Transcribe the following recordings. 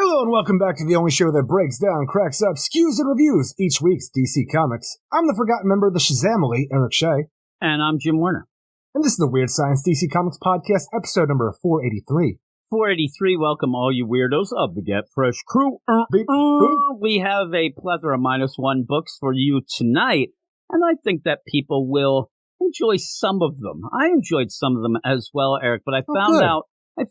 Hello and welcome back to the only show that breaks down, cracks up, skews, and reviews each week's DC Comics. I'm the forgotten member of the Shazamily, Eric Shea. And I'm Jim Werner. And this is the Weird Science DC Comics Podcast, episode number 483. 483, welcome all you weirdos of the Get Fresh crew. We have a plethora -1 books for you tonight, and I think that people will enjoy some of them. I enjoyed some of them as well, Eric, but I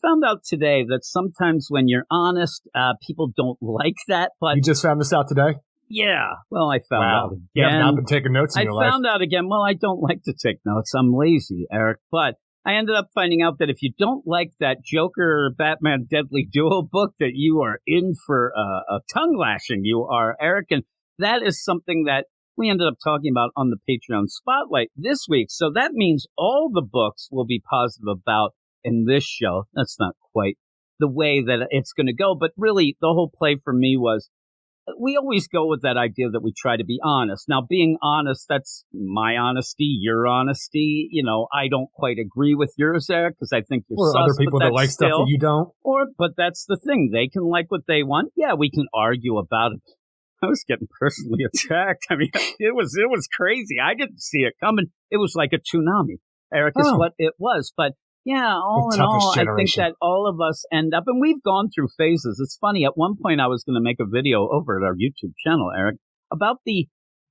found out today that sometimes when you're honest, people don't like that. But you just found this out today? Yeah. Well, I found out again. You have not been taking notes in your life. I found out again. Well, I don't like to take notes. I'm lazy, Eric. But I ended up finding out that if you don't like that Joker-Batman Deadly Duo book, that you are in for a tongue lashing. You are, Eric. And that is something that we ended up talking about on the Patreon Spotlight this week. So that means all the books will be positive about in this show. That's not quite the way that it's going to go. But really, the whole play for me was we always go with that idea that we try to be honest. Now, being honest, that's my honesty, your honesty. You know, I don't quite agree with yours, Eric, because I think you're sus, other people that like stuff that you don't. But that's the thing. They can like what they want. Yeah, we can argue about it. I was getting personally attacked. I mean, it was crazy. I didn't see it coming. It was like a tsunami, Eric, is what it was. But yeah, all in all, I think that all of us end up, and we've gone through phases. It's funny, at one point I was going to make a video over at our YouTube channel, Eric, about the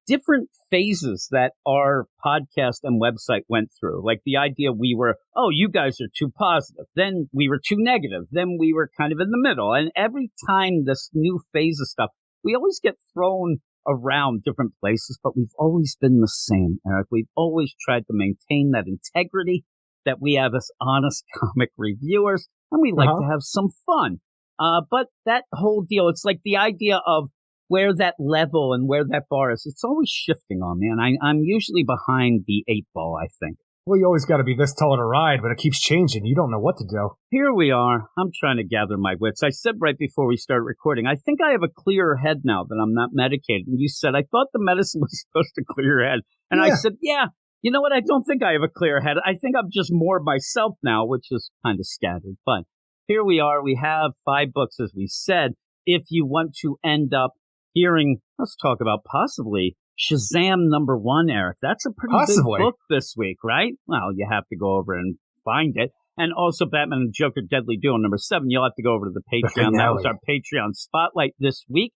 different phases that our podcast and website went through. Like the idea we were, oh, you guys are too positive. Then we were too negative. Then we were kind of in the middle. And every time this new phase of stuff, we always get thrown around different places, but we've always been the same, Eric. We've always tried to maintain that integrity that we have as honest comic reviewers, and we like to have some fun. But that whole deal, it's like the idea of where that level and where that bar is, it's always shifting on me, and I'm usually behind the 8 ball, I think. Well, you always got to be this tall to ride, but it keeps changing. You don't know what to do. Here we are. I'm trying to gather my wits. I said right before we started recording, I think I have a clearer head now that I'm not medicated. And you said, I thought the medicine was supposed to clear your head. And I said, yeah. You know what? I don't think I have a clear head. I think I'm just more myself now, which is kind of scattered. But here we are. We have 5 books, as we said. If you want to end up hearing, let's talk about possibly Shazam #1, Eric. That's a pretty big book this week, right? Well, you have to go over and find it. And also Batman and Joker Deadly Duo #7. You'll have to go over to the Patreon. That was our Patreon Spotlight this week.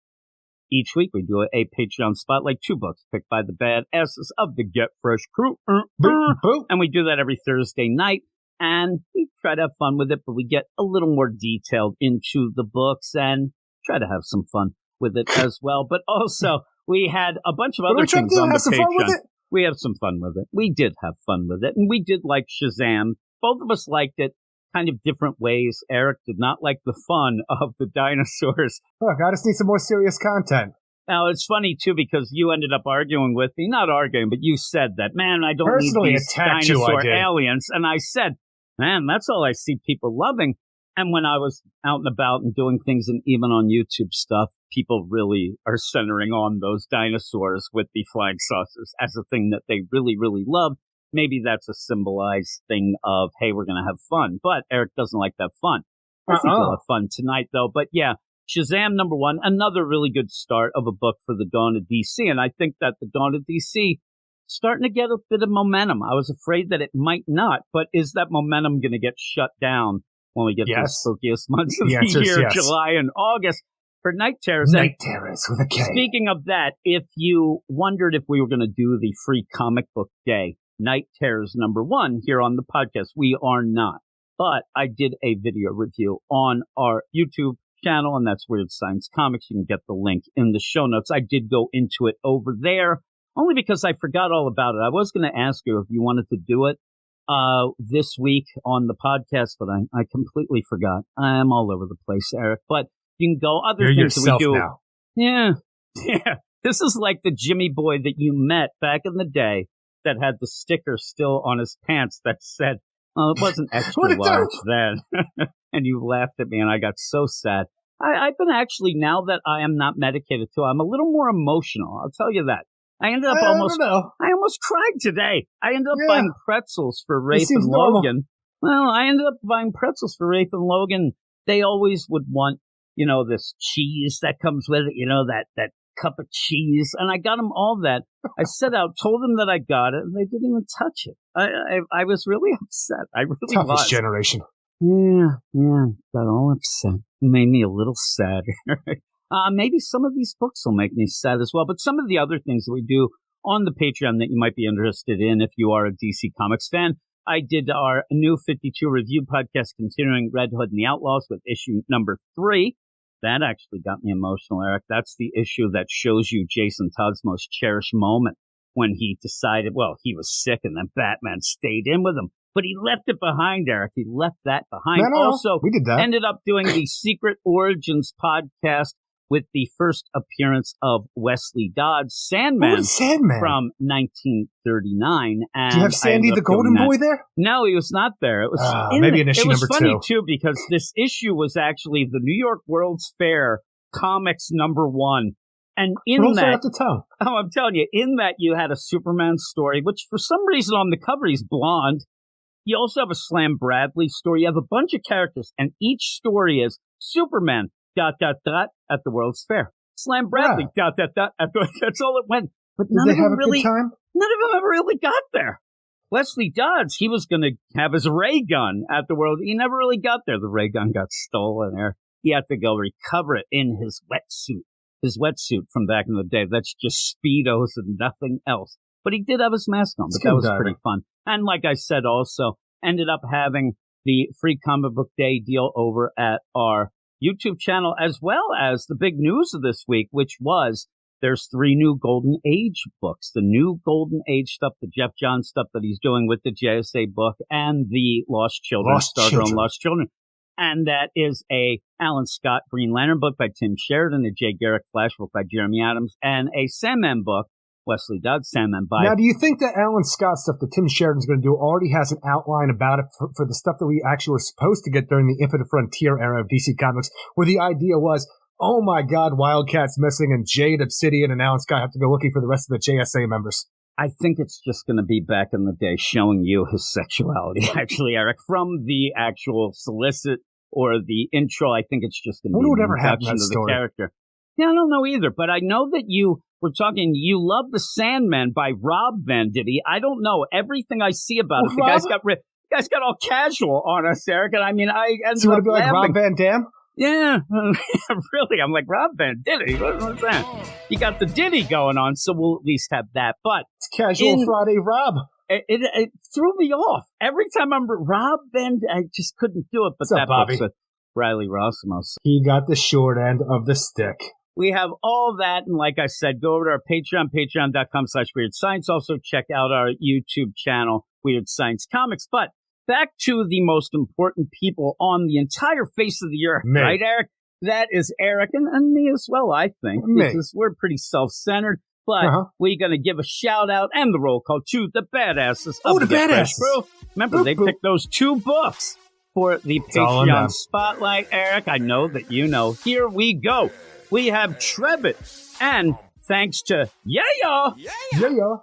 Each week we do a Patreon Spotlight, 2 books picked by the badasses of the Get Fresh crew. And we do that every Thursday night. And we try to have fun with it, but we get a little more detailed into the books and try to have some fun with it as well. But also, we had a bunch of other things on the Patreon. We have some fun with it. We did have fun with it. And we did like Shazam. Both of us liked it. Kind of different ways. Eric did not like the fun of the dinosaurs. Look, I just need some more serious content. Now, it's funny, too, because you ended up arguing with me. Not arguing, but you said that, man, I don't need these dinosaur aliens. And I said, man, that's all I see people loving. And when I was out and about and doing things, and even on YouTube stuff, people really are centering on those dinosaurs with the flying saucers as a thing that they really, really love. Maybe that's a symbolized thing of, hey, we're going to have fun. But Eric doesn't like that fun. I think we'll have fun tonight, though. But yeah, Shazam #1, another really good start of a book for the Dawn of DC. And I think that the Dawn of DC starting to get a bit of momentum. I was afraid that it might not. But is that momentum going to get shut down when we get the spookiest months of the year, July and August? For Night Terrors. Night Terrors with a K. Speaking of that, if you wondered if we were going to do the free comic book day, Night Terrors #1 here on the podcast. We are not. But I did a video review on our YouTube channel, and that's Weird Science Comics. You can get the link in the show notes. I did go into it over there, only because I forgot all about it. I was going to ask you if you wanted to do it this week on the podcast, but I completely forgot. I am all over the place, Eric. But you can go other things that we do. Now. Yeah. This is like the Jimmy boy that you met back in the day that had the sticker still on his pants that said, oh, it wasn't extra large then. And you laughed at me, and I got so sad. I've been actually, now that I am not medicated too, I'm a little more emotional. I'll tell you that. I ended up I almost cried today. I ended up buying pretzels for Rafe and Logan. Well, I ended up buying pretzels for Rafe and Logan. They always would want this cheese that comes with it, that cup of cheese. And I got them all that. I set out, told them that I got it, and they didn't even touch it. I was really upset. I really was. Toughest generation. Yeah, got all upset. It made me a little sad. Maybe some of these books will make me sad as well. But some of the other things that we do on the Patreon that you might be interested in if you are a DC Comics fan. I did our new 52 review podcast, continuing Red Hood and the Outlaws with issue number 3. That actually got me emotional, Eric. That's the issue that shows you Jason Todd's most cherished moment when he decided, he was sick and then Batman stayed in with him. But he left it behind, Eric. He left that behind. No, also, we did that. Ended up doing the Secret Origins podcast with the first appearance of Wesley Dodds, Sandman, from 1939. And do you have Sandy the Golden Boy there? No, he was not there. It was maybe in issue number 2. It was funny, too, because this issue was actually the New York World's Fair Comics number 1. And in that, I'm telling you, in that you had a Superman story, which for some reason on the cover he's blonde. You also have a Slam Bradley story. You have a bunch of characters, and each story is Superman, ... at the World's Fair. Slam Bradley, ... That's all it went. But none of them ever really got there. Wesley Dodds, he was going to have his ray gun at the World. He never really got there. The ray gun got stolen there. He had to go recover it in his wetsuit from back in the day. That's just Speedos and nothing else. But he did have his mask on, but that was pretty fun. And like I said, also ended up having the free comic book day deal over at our YouTube channel, as well as the big news of this week, which was there's 3 new Golden Age books. The new Golden Age stuff, the Jeff Johns stuff that he's doing with the JSA book, and the Lost Children. Lost Children. And that is a Alan Scott Green Lantern book by Tim Sheridan, a Jay Garrick Flash book by Jeremy Adams, and a Sandman book, Wesley Dodds Sandman by... Now, do you think that Alan Scott stuff that Tim Sheridan's going to do already has an outline about it for the stuff that we actually were supposed to get during the Infinite Frontier era of DC Comics, where the idea was, oh my God, Wildcat's missing, and Jade, Obsidian, and Alan Scott have to go looking for the rest of the JSA members? I think it's just going to be back in the day showing you his sexuality, actually, Eric, from the actual solicit or the intro. I think it's just going to be an introduction to the character. Yeah, I don't know either, but I know that you love The Sandman by Rob Venditti. I don't know. Everything I see about it, the guy's got all casual on us, Eric, and I mean, I ended up be like Rob Van Dam? Yeah, really. I'm like, Rob Venditti, what's that? You got the Diddy going on, so we'll at least have that. But it's Casual Friday Rob. It threw me off. Every time I'm Rob Venditti, I just couldn't do it. But that book's with Riley Rossimo. He got the short end of the stick. We have all that, and like I said, go over to our Patreon, patreon.com/Weird Science. Also, check out our YouTube channel, Weird Science Comics. But back to the most important people on the entire face of the earth, right, Eric? That is Eric, and me as well, I think, because we're pretty self-centered. But we're going to give a shout-out and the roll call to the badasses of the Badass Crew. Remember, they picked those 2 books for the Patreon Spotlight, Eric. I know that you know. Here we go. We have Trevitt, and thanks to Yeah,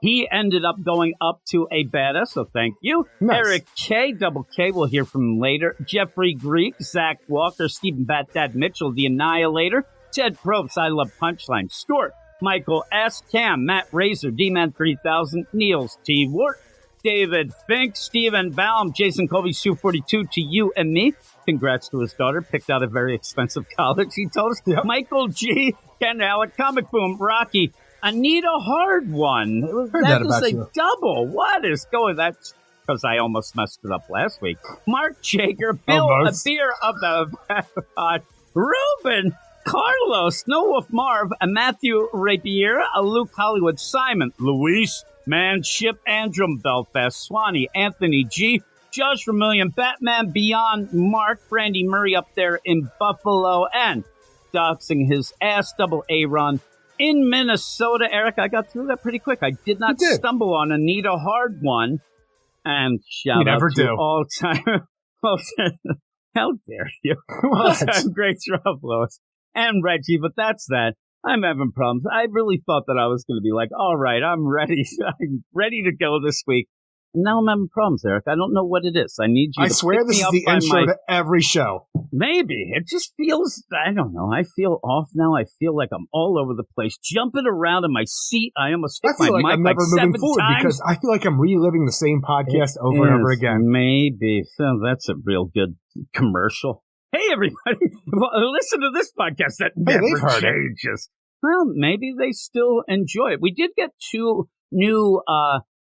he ended up going up to a badass, so thank you. Nice. Eric K, Double K, we'll hear from him later. Jeffrey Greek, Zach Walker, Stephen Bat Dad Mitchell, The Annihilator, Ted Probst, I Love Punchline, Stuart, Michael S, Cam, Matt Razor, D-Man 3000, Niels T. Wart, David Fink, Stephen Baum, Jason Colby, Sue 42, to you and me. Congrats to his daughter. Picked out a very expensive college, he told us. Yep. Michael G, Ken Alec, Comic Boom, Rocky, Anita Hard One. That is a double. What is going? That's because I almost messed it up last week. Mark Jager, Bill, a beer of the Ruben, Carlos, Snow Wolf Marv, a Matthew Rapier, a Luke Hollywood, Simon, Luis, Manship, Andrew Belfast, Swanee, Anthony G, Josh Vermillion, Batman Beyond, Mark, Brandy Murray up there in Buffalo, and doxing his ass, Double A Run in Minnesota. Eric, I got through that pretty quick. I did not stumble on Anita Hard One. And shout out to all time. How dare you? All-time greats, Rob Lewis and Reggie, but that's that. I'm having problems. I really thought that I was going to be like, all right, I'm ready. I'm ready to go this week. now I'm having problems, Eric. I don't know what it is. I need you to swear pick this me is up the by intro to every show. Maybe. It just feels, I don't know. I feel off now. I feel like I'm all over the place, jumping around in my seat. I almost hit my mic I'm never moving forward times. because I feel like I'm reliving the same podcast over and over again. Maybe. So that's a real good commercial. Hey, everybody, listen to this podcast that never changes. Well, maybe they still enjoy it. We did get 2 new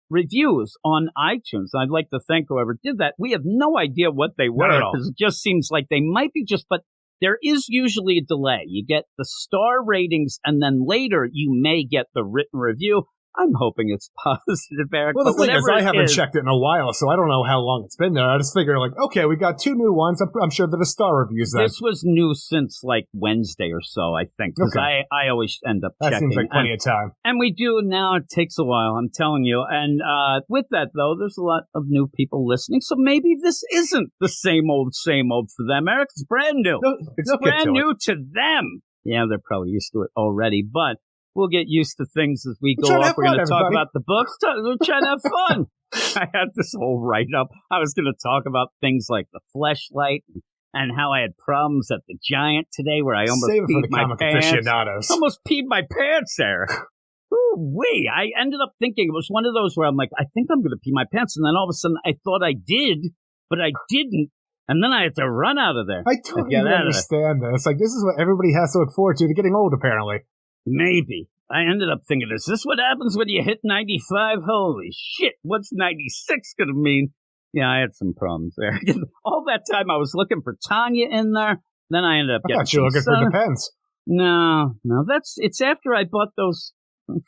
reviews on iTunes. I'd like to thank whoever did that. We have no idea what they were because it just seems like they might be but there is usually a delay. You get the star ratings and then later you may get the written review. I'm hoping it's positive, Eric. Well, the thing is, I haven't checked it in a while, so I don't know how long it's been there. I just figure, like, okay, we got 2 new ones. I'm sure that a star reviews that. This was new since, like, Wednesday or so, I think, because I always end up checking. That seems like plenty of time. And we do now. It takes a while, I'm telling you. And with that, though, there's a lot of new people listening, so maybe this isn't the same old for them, Eric. It's brand new. It's brand new to them. Yeah, they're probably used to it already, but we'll get used to things as we go off. We're going to talk about the books. We're trying to have fun. I had this whole write-up. I was going to talk about things like the Fleshlight and how I had problems at the Giant today where I almost peed my pants. Aficionados. Almost peed my pants there. Ooh-wee. I ended up thinking it was one of those where I'm like, I think I'm going to pee my pants. And then all of a sudden I thought I did, but I didn't. And then I had to run out of there. I totally understand this. Like, this is what everybody has to look forward to getting old, apparently. Maybe. I ended up thinking, is this what happens when you hit 95? Holy shit, what's 96 going to mean? Yeah, I had some problems there. All that time I was looking for Tanya in there. Then I ended up getting. I thought you were looking for Depends. No, it's after I bought those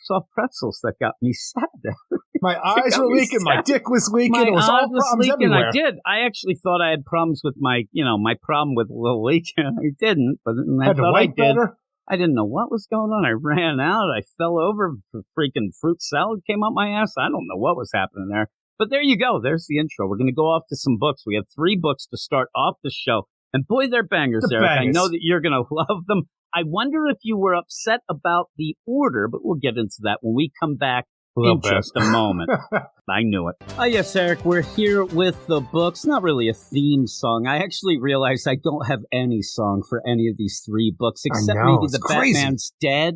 soft pretzels that got me sad. My eyes were leaking, my dick was leaking, it was all problems everywhere. I did. I actually thought I had problems with my problem with a little leak. I didn't, but I thought I did. Better? I didn't know what was going on. I ran out. I fell over. Freaking fruit salad came out my ass. I don't know what was happening there. But there you go. There's the intro. We're going to go off to some books. We have 3 books to start off the show. And boy, they're bangers, Eric. I know that you're going to love them. I wonder if you were upset about the order, but we'll get into that when we come back in just a moment. I knew it. Oh, yes, Eric, we're here with the books. Not really a theme song. I actually realized I don't have any song for any of these 3 books, except maybe the crazy. Batman's Dead.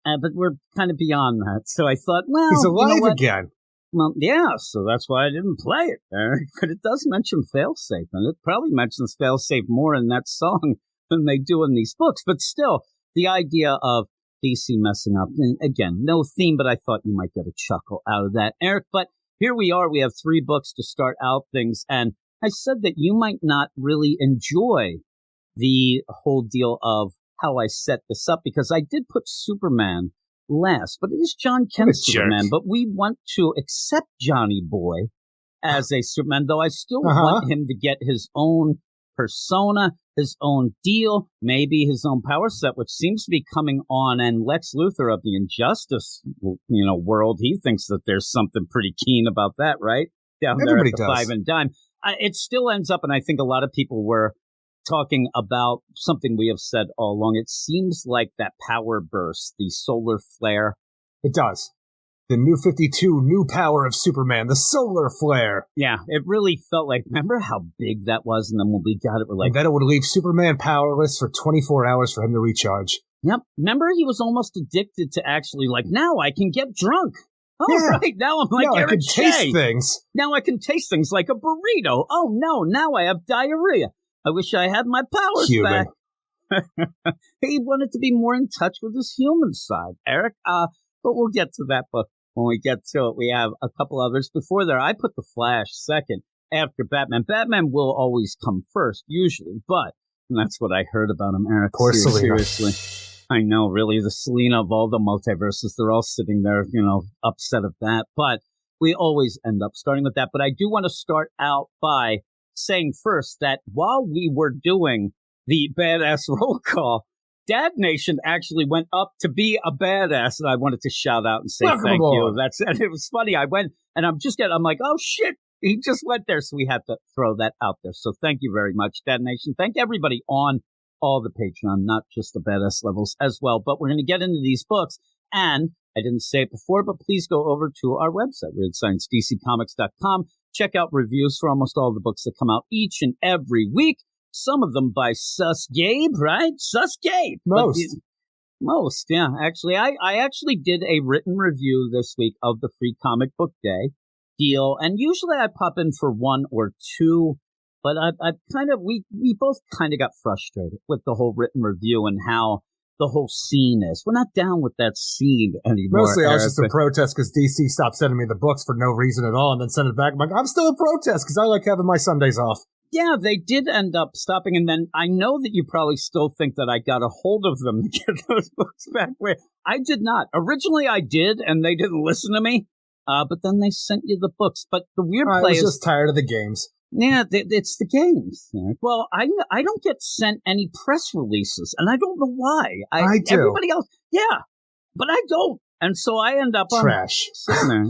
But we're kind of beyond that. So I thought, well, he's alive again. Well, yeah, so that's why I didn't play it, Eric. But it does mention Failsafe, and it probably mentions Failsafe more in that song than they do in these books. But still, the idea of DC messing up. And again, no theme, but I thought you might get a chuckle out of that, Eric. But here we are. We have 3 books to start out things. And I said that you might not really enjoy the whole deal of how I set this up because I did put Superman last. But it is Jon Kent's Superman. But we want to accept Johnny Boy as a Superman, though I still want him to get his own persona, his own deal, maybe his own power set, which seems to be coming on. And Lex Luthor of the Injustice, world, he thinks that there's something pretty keen about that, right? Down Everybody there at the does. 5 and dime. It still ends up, and I think a lot of people were talking about something we have said all along. It seems like that power burst, the solar flare. It does. The New 52, new power of Superman, the solar flare. Yeah, it really felt like, remember how big that was? And then when we got it, we're like... And then it would leave Superman powerless for 24 hours for him to recharge. Yep. Remember, he was almost addicted to actually, like, now I can get drunk. Oh, yeah. Right. Now I'm like Eric I can Shea. taste things. Now I can taste things like a burrito. Oh, no, now I have diarrhea. I wish I had my powers back. He wanted to be more in touch with his human side, Eric. But we'll get to that book. When we get to it, we have a couple others. Before there, I put The Flash second after Batman. Batman will always come first, usually, but that's what I heard about him, Eric. Poor Selena. Seriously. I know, really, the Selena of all the multiverses, they're all sitting there, upset of that. But we always end up starting with that. But I do want to start out by saying first that while we were doing the badass roll call, Dad Nation actually went up to be a badass, and I wanted to shout out and say thank you. And it was funny. I went, and I'm like, oh, shit, he just went there, so we had to throw that out there. So thank you very much, Dad Nation. Thank everybody on all the Patreon, not just the badass levels as well. But we're going to get into these books, and I didn't say it before, but please go over to our website, WeirdScienceDCComics.com. Check out reviews for almost all the books that come out each and every week. Some of them by Sus Gabe, right? Sus Gabe. Most, yeah. Actually, I actually did a written review this week of the Free Comic Book Day deal, and usually I pop in for one or two, but I we both kind of got frustrated with the whole written review and how the whole scene is. We're not down with that scene anymore. Mostly I was just in protest because DC stopped sending me the books for no reason at all and then sent it back. I'm like, I'm still in protest because I like having my Sundays off. Yeah, they did end up stopping, and then I know that you probably still think that I got a hold of them to get those books back. Where I did not. Originally I did, and they didn't listen to me, but then they sent you the books. But the weird play is... I was just tired of the games. Yeah, it's the games. Well, I don't get sent any press releases, and I don't know why. I do. Everybody else, yeah, but I don't. And so I end up trash. Sitting there.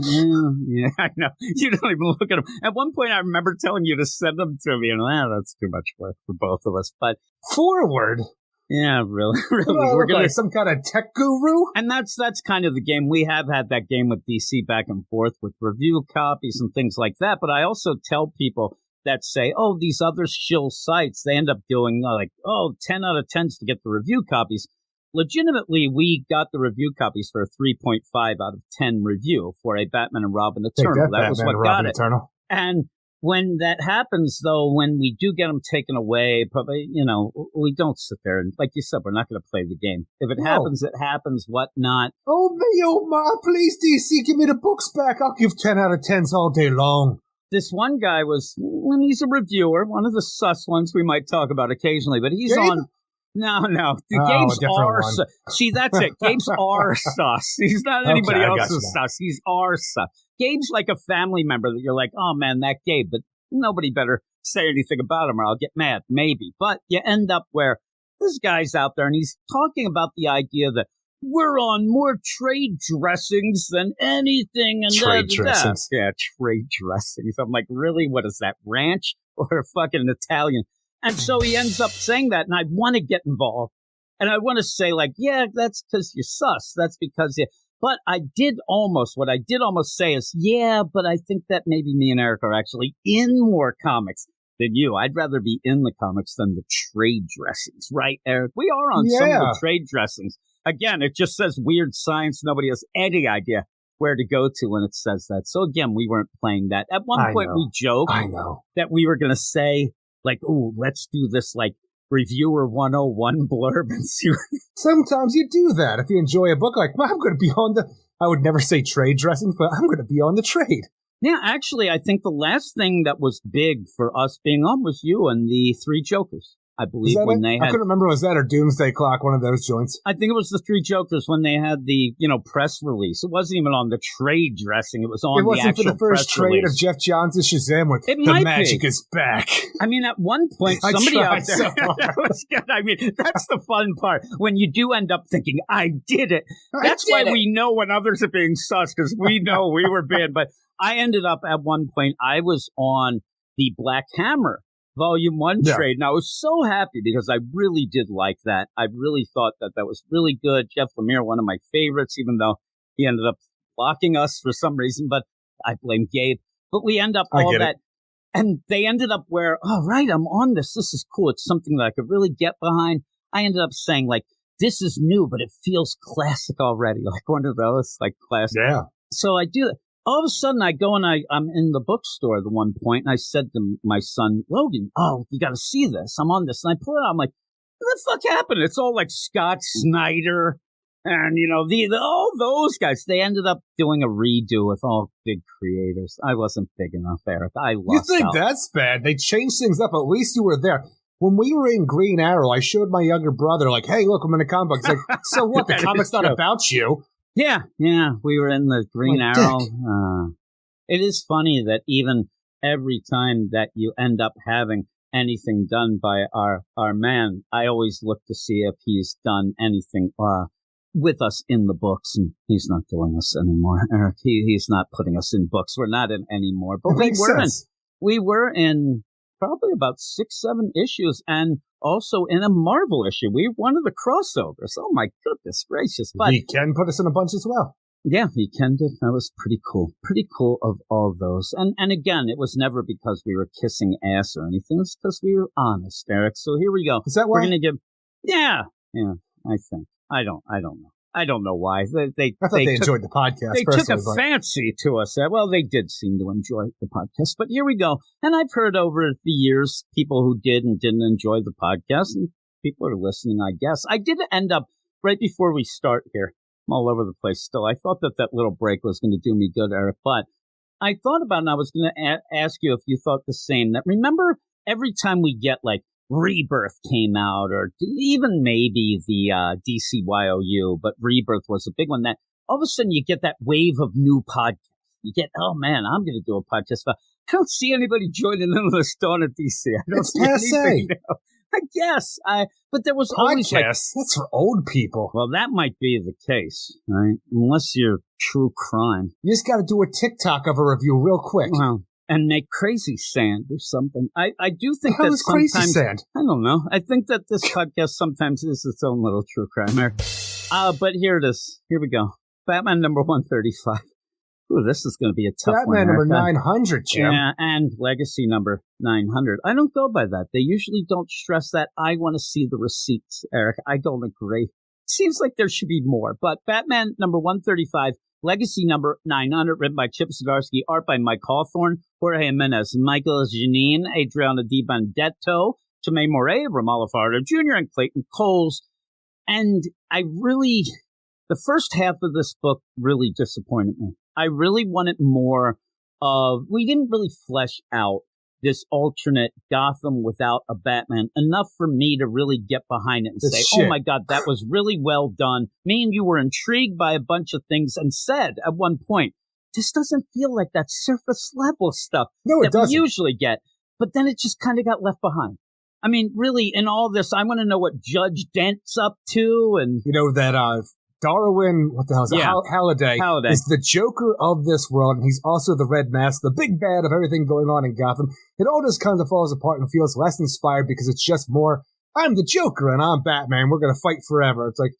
Yeah, I know. You don't even look at them. At one point, I remember telling you to send them to me, and that's too much work for both of us. But forward. Yeah, really. We're gonna like some kind of tech guru. And that's kind of the game. We have had that game with DC back and forth with review copies and things like that. But I also tell people that say, oh, these other shill sites, they end up doing 10 out of 10s to get the review copies. Legitimately, we got the review copies for a 3.5 out of 10 review for a Batman and Robin Eternal. That was what got it. Eternal. And when that happens, though, when we do get them taken away, probably, we don't sit there and, like you said, we're not going to play the game. If it happens, it happens, whatnot. Oh, my, please, DC, give me the books back. I'll give 10 out of 10s all day long. This one guy when he's a reviewer, one of the sus ones we might talk about occasionally, but he's on... No. Gabe's R sus. See, that's it. Gabe's R sus. He's not anybody else's sus. He's R sus. Gabe's like a family member that you're like, oh, man, that Gabe. But nobody better say anything about him or I'll get mad. Maybe. But you end up where this guy's out there and he's talking about the idea that we're on more trade dressings than anything. And trade dressings. Yeah, trade dressings. I'm like, really? What is that, ranch or fucking Italian? And so he ends up saying that, and I want to get involved. And I want to say, like, yeah, that's because you're sus. That's because you... But what I did almost say is, yeah, but I think that maybe me and Eric are actually in more comics than you. I'd rather be in the comics than the trade dressings, right, Eric? We are on some of the trade dressings. Again, it just says Weird Science. Nobody has any idea where to go to when it says that. So again, we weren't playing that. At one point, we joked that we were going to say, like, ooh, let's do this, like, Reviewer 101 blurb and see what... Sometimes you do that. If you enjoy a book, like, well, I'm going to be on the... I would never say trade dressing, but I'm going to be on the trade. Yeah, actually, I think the last thing that was big for us being on was you and the Three Jokers. I believe when they had... I couldn't remember, was that or Doomsday Clock, one of those joints? I think it was the Three Jokers when they had the, press release. It wasn't even on the trade dressing. It was on the actual press release. It wasn't for the first trade of Jeff Johns' Shazam with The Magic is Back. I mean, at one point, somebody out there... That was good. I mean, that's the fun part. When you do end up thinking, I did it. That's why we know when others are being sus, because we know we were bad. But I ended up, at one point, I was on the Black Hammer Volume 1 trade. And I was so happy because I really did like that. I really thought that was really good. Jeff Lemire, one of my favorites, even though he ended up blocking us for some reason, but I blame Gabe. But we end up all that. And they ended up where, oh, right, I'm on this. This is cool. It's something that I could really get behind. I ended up saying, like, this is new, but it feels classic already. Like one of those, like, classic. Yeah. So I do that. All of a sudden, I go and I'm in the bookstore at one point, and I said to my son, Logan, oh, you got to see this. I'm on this. And I pull it out. I'm like, what the fuck happened? It's all like Scott Snyder and, all those guys. They ended up doing a redo with all big creators. I wasn't big enough, Eric. I lost You think out. That's bad? They changed things up. At least you were there. When we were in Green Arrow, I showed my younger brother, like, hey, look, I'm in a comic book. It's like, so what? The comic's not about you. Yeah, we were in the Green Arrow. It is funny that even every time that you end up having anything done by our man, I always look to see if he's done anything with us in the books, and he's not doing this anymore, Eric. He's not putting us in books. We're not in anymore. But we were in probably about 6-7 issues, and also in a Marvel issue. We were one of the crossovers. Oh, my goodness gracious. But he can put us in a bunch as well. Yeah, he can did. That was pretty cool. Pretty cool of all those. And again, it was never because we were kissing ass or anything. It's because we were honest, Eric. So here we go. Is that why? We're going to give... Yeah, I think. I don't know. I don't know why. I thought they enjoyed the podcast. They took a fancy to us. Well, they did seem to enjoy the podcast. But here we go. And I've heard over the years people who did and didn't enjoy the podcast, and people are listening, I guess. I did end up, right before we start here, I'm all over the place still. I thought that little break was going to do me good, Eric. But I thought about it, and I was going to ask you if you thought the same. That remember, every time we get like Rebirth came out, or even maybe the DCYOU, but Rebirth was a big one, that all of a sudden you get that wave of new podcasts. You get, oh man, I'm going to do a podcast. But I don't see anybody joining in on this Dawn at DC. I don't it's see anything. I guess. But there was always podcast. That's for old people. Well, that might be the case, right? Unless you're true crime. You just got to do a TikTok of a review real quick. Well, and make Crazy Sand or something. I do think that sometimes... Crazy Sand? I don't know. I think that this podcast sometimes is its own little true crime here. But here it is. Here we go. Batman number 135. Ooh, this is going to be a tough one. Batman number 900, Jim. Yeah, and Legacy number 900. I don't go by that. They usually don't stress that. I want to see the receipts, Eric. I don't agree. Seems like there should be more. But Batman number 135, Legacy number 900, written by Chip Zdarsky, art by Mike Hawthorne, Jorge Jimenez, Michael Janine, Adriana Di Benedetto, Tomei Morey, Romulo Fajardo Jr., and Clayton Coles. And the first half of this book really disappointed me. I really wanted more of, we didn't really flesh out this alternate Gotham without a Batman enough for me to really get behind it and say, oh my God, that was really well done. Me and you were intrigued by a bunch of things and said at one point, this doesn't feel like that surface level stuff that we usually get. But then it just kind of got left behind. I mean, really, in all this, I want to know what Judge Dent's up to. And you know that Darwin, what the hell is it? Halliday is the Joker of this world, and he's also the Red Mask, the big bad of everything going on in Gotham. It all just kind of falls apart and feels less inspired because it's just more, I'm the Joker and I'm Batman. We're going to fight forever. It's like,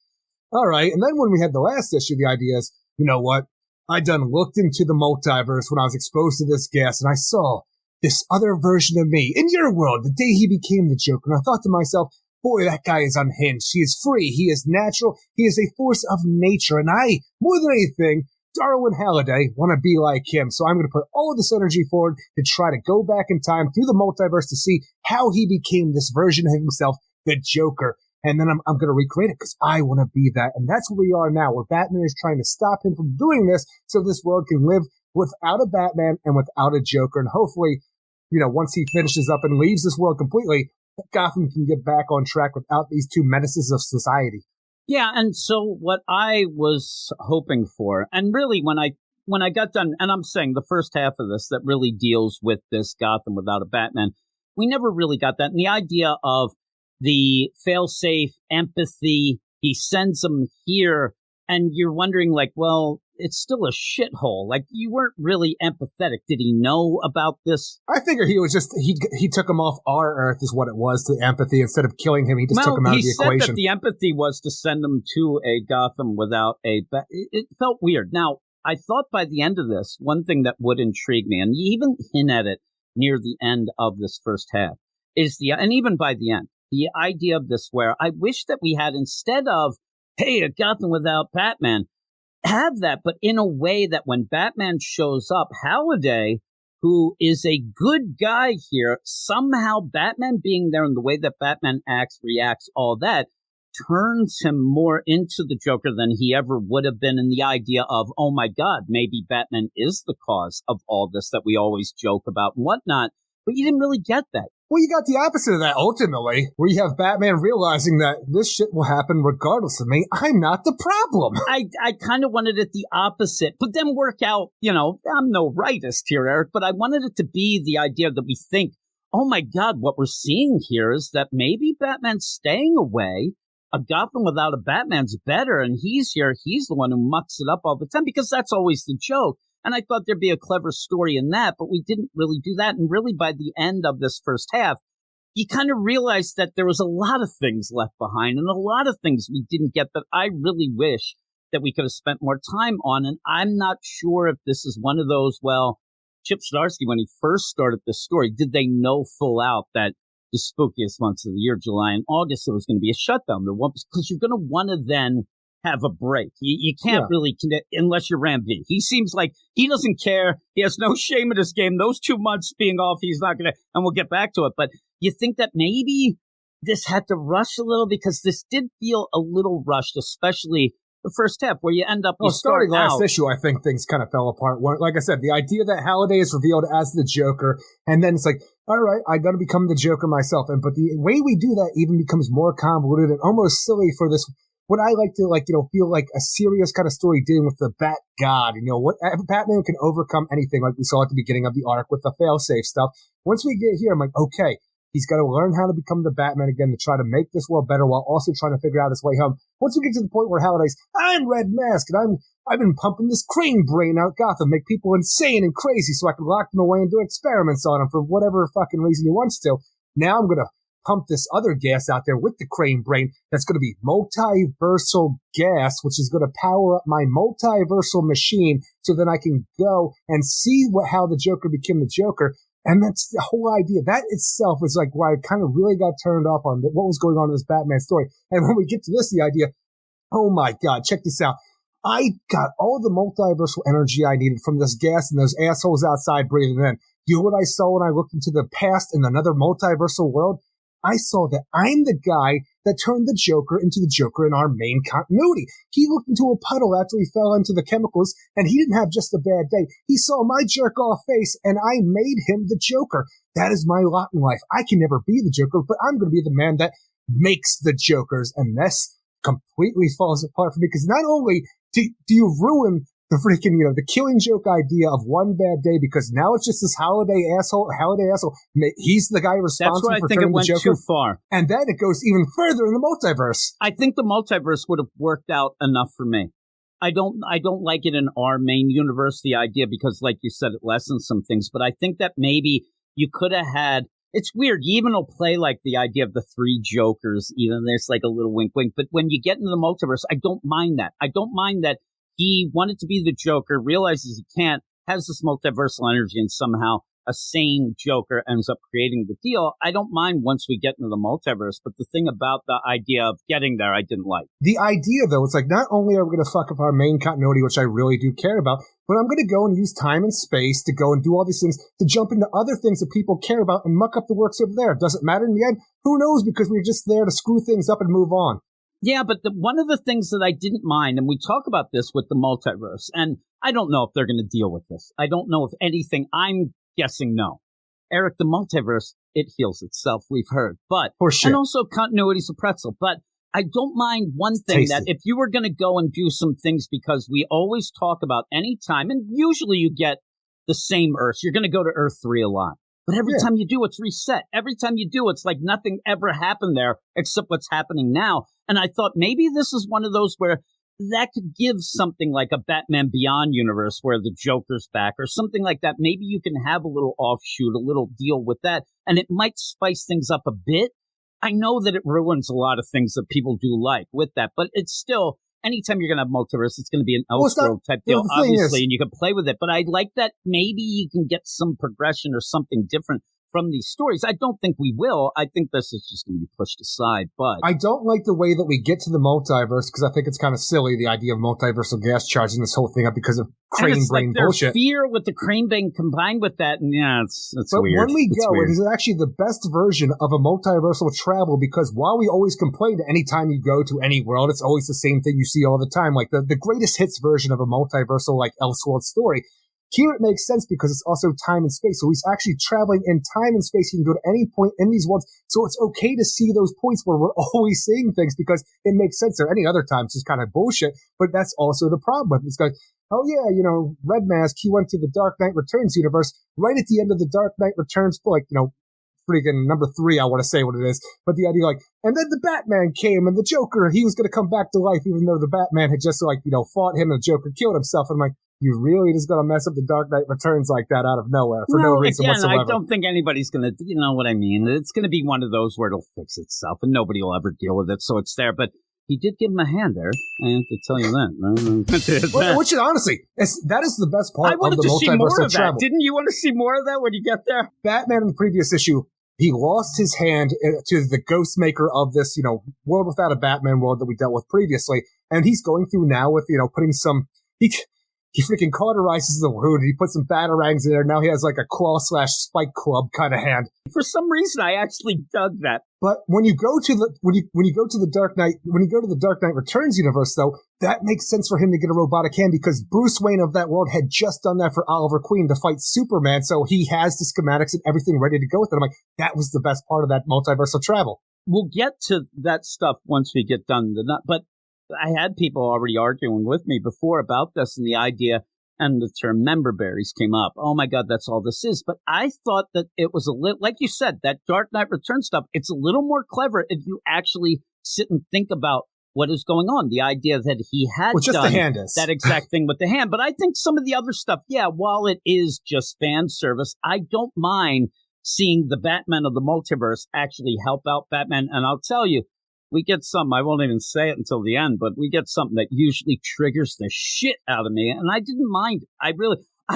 all right. And then when we had the last issue, the idea is, you know what? I done looked into the multiverse when I was exposed to this gas, and I saw this other version of me in your world the day he became the Joker. And I thought to myself, boy, that guy is unhinged. He is free. He is natural. He is a force of nature. And I, more than anything, Darwin Halliday, want to be like him. So I'm going to put all of this energy forward to try to go back in time through the multiverse to see how he became this version of himself, the Joker. And then I'm going to recreate it because I want to be that. And that's where we are now, where Batman is trying to stop him from doing this so this world can live without a Batman and without a Joker. And hopefully, you know, once he finishes up and leaves this world completely, Gotham can get back on track without these two menaces of society. Yeah, and so what I was hoping for, and really when I got done, and I'm saying the first half of this that really deals with this Gotham without a Batman, we never really got that. And the idea of the fail-safe empathy, he sends them here, and you're wondering like, well, it's still a shithole. Like, you weren't really empathetic. Did he know about this? I figure he was just, he took him off our Earth is what it was, the empathy. Instead of killing him, he just took him out of the equation. He said that the empathy was to send him to a Gotham without a... It felt weird. Now, I thought by the end of this, one thing that would intrigue me, and you even hint at it near the end of this first half, is and even by the end, the idea of this where I wish that we had, instead of, hey, a Gotham without Batman, have that, but in a way that when Batman shows up, Halliday, who is a good guy here, somehow Batman being there and the way that Batman acts, reacts, all that, turns him more into the Joker than he ever would have been, in the idea of, oh my God, maybe Batman is the cause of all this that we always joke about and whatnot. But you didn't really get that. Well, you got the opposite of that, ultimately, where you have Batman realizing that this shit will happen regardless of me. I'm not the problem. I kind of wanted it the opposite, but then work out, you know, I'm no rightist here, Eric, but I wanted it to be the idea that we think, oh my God, what we're seeing here is that maybe Batman's staying away. A Gotham without a Batman's better, and he's here. He's the one who mucks it up all the time, because that's always the joke. And I thought there'd be a clever story in that, but we didn't really do that. And really, by the end of this first half, you kind of realized that there was a lot of things left behind and a lot of things we didn't get that I really wish that we could have spent more time on. And I'm not sure if this is one of those, well, Chip Zdarsky, when he first started this story, did they know full out that the spookiest months of the year, July and August, there was going to be a shutdown? Because you're going to want to then have a break. You can't really connect unless you're Ram V. He seems like he doesn't care. He has no shame in his game. Those 2 months being off, he's not going to, and we'll get back to it. But you think that maybe this had to rush a little, because this did feel a little rushed, especially the first half where you end up. Well, starting last issue, I think things kind of fell apart. Like I said, the idea that Halliday is revealed as the Joker, and then it's like, all right, I got to become the Joker myself. But the way we do that even becomes more convoluted and almost silly for this. What I like to feel like a serious kind of story dealing with the Bat God. What Batman can overcome anything, like we saw at the beginning of the arc with the failsafe stuff. Once we get here, I'm like, okay, he's got to learn how to become the Batman again to try to make this world better while also trying to figure out his way home. Once we get to the point where Halliday's, I'm Red Mask, and I've been pumping this crane brain out Gotham, make people insane and crazy so I can lock them away and do experiments on them for whatever fucking reason he wants to. Now I'm going to pump this other gas out there with the crane brain that's going to be multiversal gas, which is going to power up my multiversal machine so then I can go and see how the Joker became the Joker. And that's the whole idea. That itself is like why I kind of really got turned off on what was going on in this Batman story. And when we get to this, the idea, oh my God, check this out. I got all the multiversal energy I needed from this gas and those assholes outside breathing in. You know what I saw when I looked into the past in another multiversal world? I saw that I'm the guy that turned the Joker into the Joker in our main continuity. He looked into a puddle after he fell into the chemicals, and he didn't have just a bad day. He saw my jerk-off face, and I made him the Joker. That is my lot in life. I can never be the Joker, but I'm going to be the man that makes the Jokers, and this completely falls apart for me, because not only do you ruin the freaking, the Killing Joke idea of one bad day, because now it's just this Halliday asshole. He's the guy responsible for turning the Joker. That's where I think it went too far. And then it goes even further in the multiverse. I think the multiverse would have worked out enough for me. I don't like it in our main universe, the idea, because like you said, it lessens some things, but I think that maybe you could have had, it's weird, you even will play like the idea of the 3 Jokers, even there's like a little wink wink, but when you get into the multiverse, I don't mind that. I don't mind that he wanted to be the Joker, realizes he can't, has this multiversal energy, and somehow a sane Joker ends up creating the deal. I don't mind once we get into the multiverse, but the thing about the idea of getting there, I didn't like. The idea, though, it's like not only are we going to fuck up our main continuity, which I really do care about, but I'm going to go and use time and space to go and do all these things to jump into other things that people care about and muck up the works over there. Does it matter in the end? Who knows? Because we're just there to screw things up and move on. Yeah, but one of the things that I didn't mind, and we talk about this with the multiverse, and I don't know if they're going to deal with this. I don't know if anything, I'm guessing no. Eric, the multiverse, it heals itself, we've heard. But, and also continuity's a pretzel. But I don't mind one thing, that if you were going to go and do some things, because we always talk about any time, and usually you get the same Earth. You're going to go to Earth 3 a lot. But every time you do, it's reset. Every time you do, it's like nothing ever happened there except what's happening now. And I thought maybe this is one of those where that could give something like a Batman Beyond universe where the Joker's back or something like that. Maybe you can have a little offshoot, a little deal with that, and it might spice things up a bit. I know that it ruins a lot of things that people do like with that, but it's still, anytime you're going to have multiverse, it's going to be an Elseworld type deal, obviously, and you can play with it. But I like that maybe you can get some progression or something different from these stories. I don't think we will. I think this is just going to be pushed aside. But I don't like the way that we get to the multiverse, because I think it's kind of silly, the idea of multiversal gas charging this whole thing up because of crane brain bullshit. Fear with the crane brain combined with that, and it's but weird. When we go, it is actually the best version of a multiversal travel, because while we always complain that any time you go to any world, it's always the same thing you see all the time, like the greatest hits version of a multiversal like Elseworld story. Here it makes sense because it's also time and space. So he's actually traveling in time and space. He can go to any point in these worlds. So it's okay to see those points where we're always seeing things because it makes sense there. Any other time, it's just kind of bullshit. But that's also the problem with it. It's like, oh yeah, Red Mask, he went to the Dark Knight Returns universe right at the end of the Dark Knight Returns, like, freaking number 3, I want to say what it is. But the idea, and then the Batman came and the Joker, he was going to come back to life even though the Batman had just, fought him and the Joker killed himself. And I'm like, you really just going to mess up the Dark Knight Returns like that out of nowhere for no reason whatsoever. I don't think anybody's going to, you know what I mean? It's going to be one of those where it'll fix itself and nobody will ever deal with it. So it's there. But He did give him a hand, Eric. I have to tell you that. Well, which is honestly, that is the best part I wanted of the to see more multiversal of travel. that. Didn't you want to see more of that when you get there? Batman in the previous issue, he lost his hand to the ghost maker of this, world without a Batman world that we dealt with previously. And he's going through now with, putting some, he freaking cauterizes the wound. He puts some batarangs in there. Now he has like a claw/spike club kind of hand. For some reason, I actually dug that. But when you go to the Dark Knight Returns universe, though, that makes sense for him to get a robotic hand because Bruce Wayne of that world had just done that for Oliver Queen to fight Superman. So he has the schematics and everything ready to go with it. I'm like, that was the best part of that multiversal travel. We'll get to that stuff once we get done. But I had people already arguing with me before about this and the idea and the term member berries came up. Oh my God, that's all this is. But I thought that it was a little, like you said, that Dark Knight Returns stuff, it's a little more clever if you actually sit and think about what is going on. The idea that he had done that exact thing with the hand. But I think some of the other stuff, while it is just fan service, I don't mind seeing the Batman of the multiverse actually help out Batman. And I'll tell you, we get something, I won't even say it until the end, but we get something that usually triggers the shit out of me. And I didn't mind. I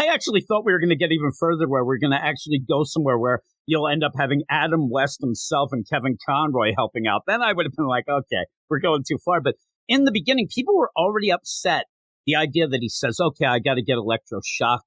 actually thought we were going to get even further where we're going to actually go somewhere where you'll end up having Adam West himself and Kevin Conroy helping out. Then I would have been like, okay, we're going too far. But in the beginning, people were already upset. The idea that he says, okay, I got to get electroshock.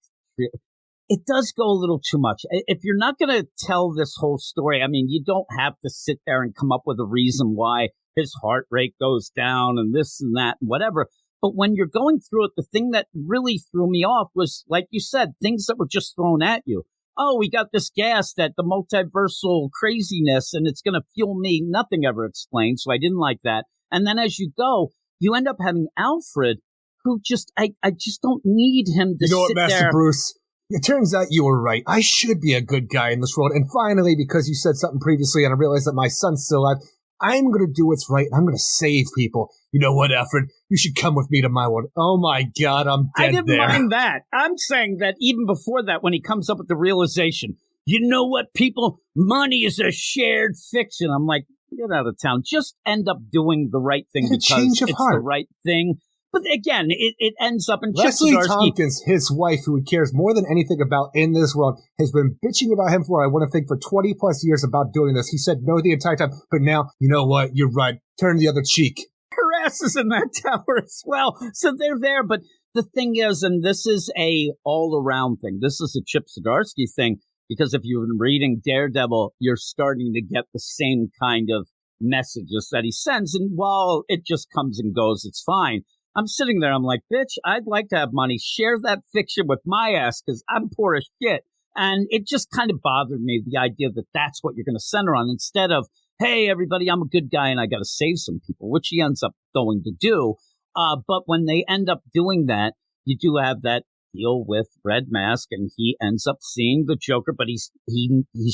It does go a little too much. If you're not going to tell this whole story, I mean, you don't have to sit there and come up with a reason why his heart rate goes down and this and that and whatever. But when you're going through it, the thing that really threw me off was, like you said, things that were just thrown at you. Oh, we got this gas that the multiversal craziness and it's going to fuel me. Nothing ever explained. So I didn't like that. And then as you go, you end up having Alfred, who just, I just don't need him to sit there. You know what, Master Bruce? It turns out you were right. I should be a good guy in this world. And finally, because you said something previously and I realized that my son's still alive, I'm going to do what's right. I'm going to save people. You know what, Alfred? You should come with me to my world. Oh, my God, I'm dead there. I didn't mind that. I'm saying that even before that, when he comes up with the realization, you know what, people? Money is a shared fiction. I'm like, get out of town. Just end up doing the right thing because it's the right thing. But again, it ends up in Leslie Tompkins, his wife, who he cares more than anything about in this world, has been bitching about him for, I want to think, for 20 plus years about doing this. He said no the entire time. But now, you know what? You're right. Turn the other cheek. Her ass is in that tower as well. So they're there. But the thing is, and this is a all-around thing. This is a Chip Zdarsky thing. Because if you've been reading Daredevil, you're starting to get the same kind of messages that he sends. And while it just comes and goes, it's fine. I'm sitting there, I'm like, bitch, I'd like to have money. Share that fiction with my ass because I'm poor as shit. And it just kind of bothered me, the idea that that's what you're going to center on instead of, hey, everybody, I'm a good guy and I got to save some people, which he ends up going to do. But when they end up doing that, you do have that deal with Red Mask and he ends up seeing the Joker, but he's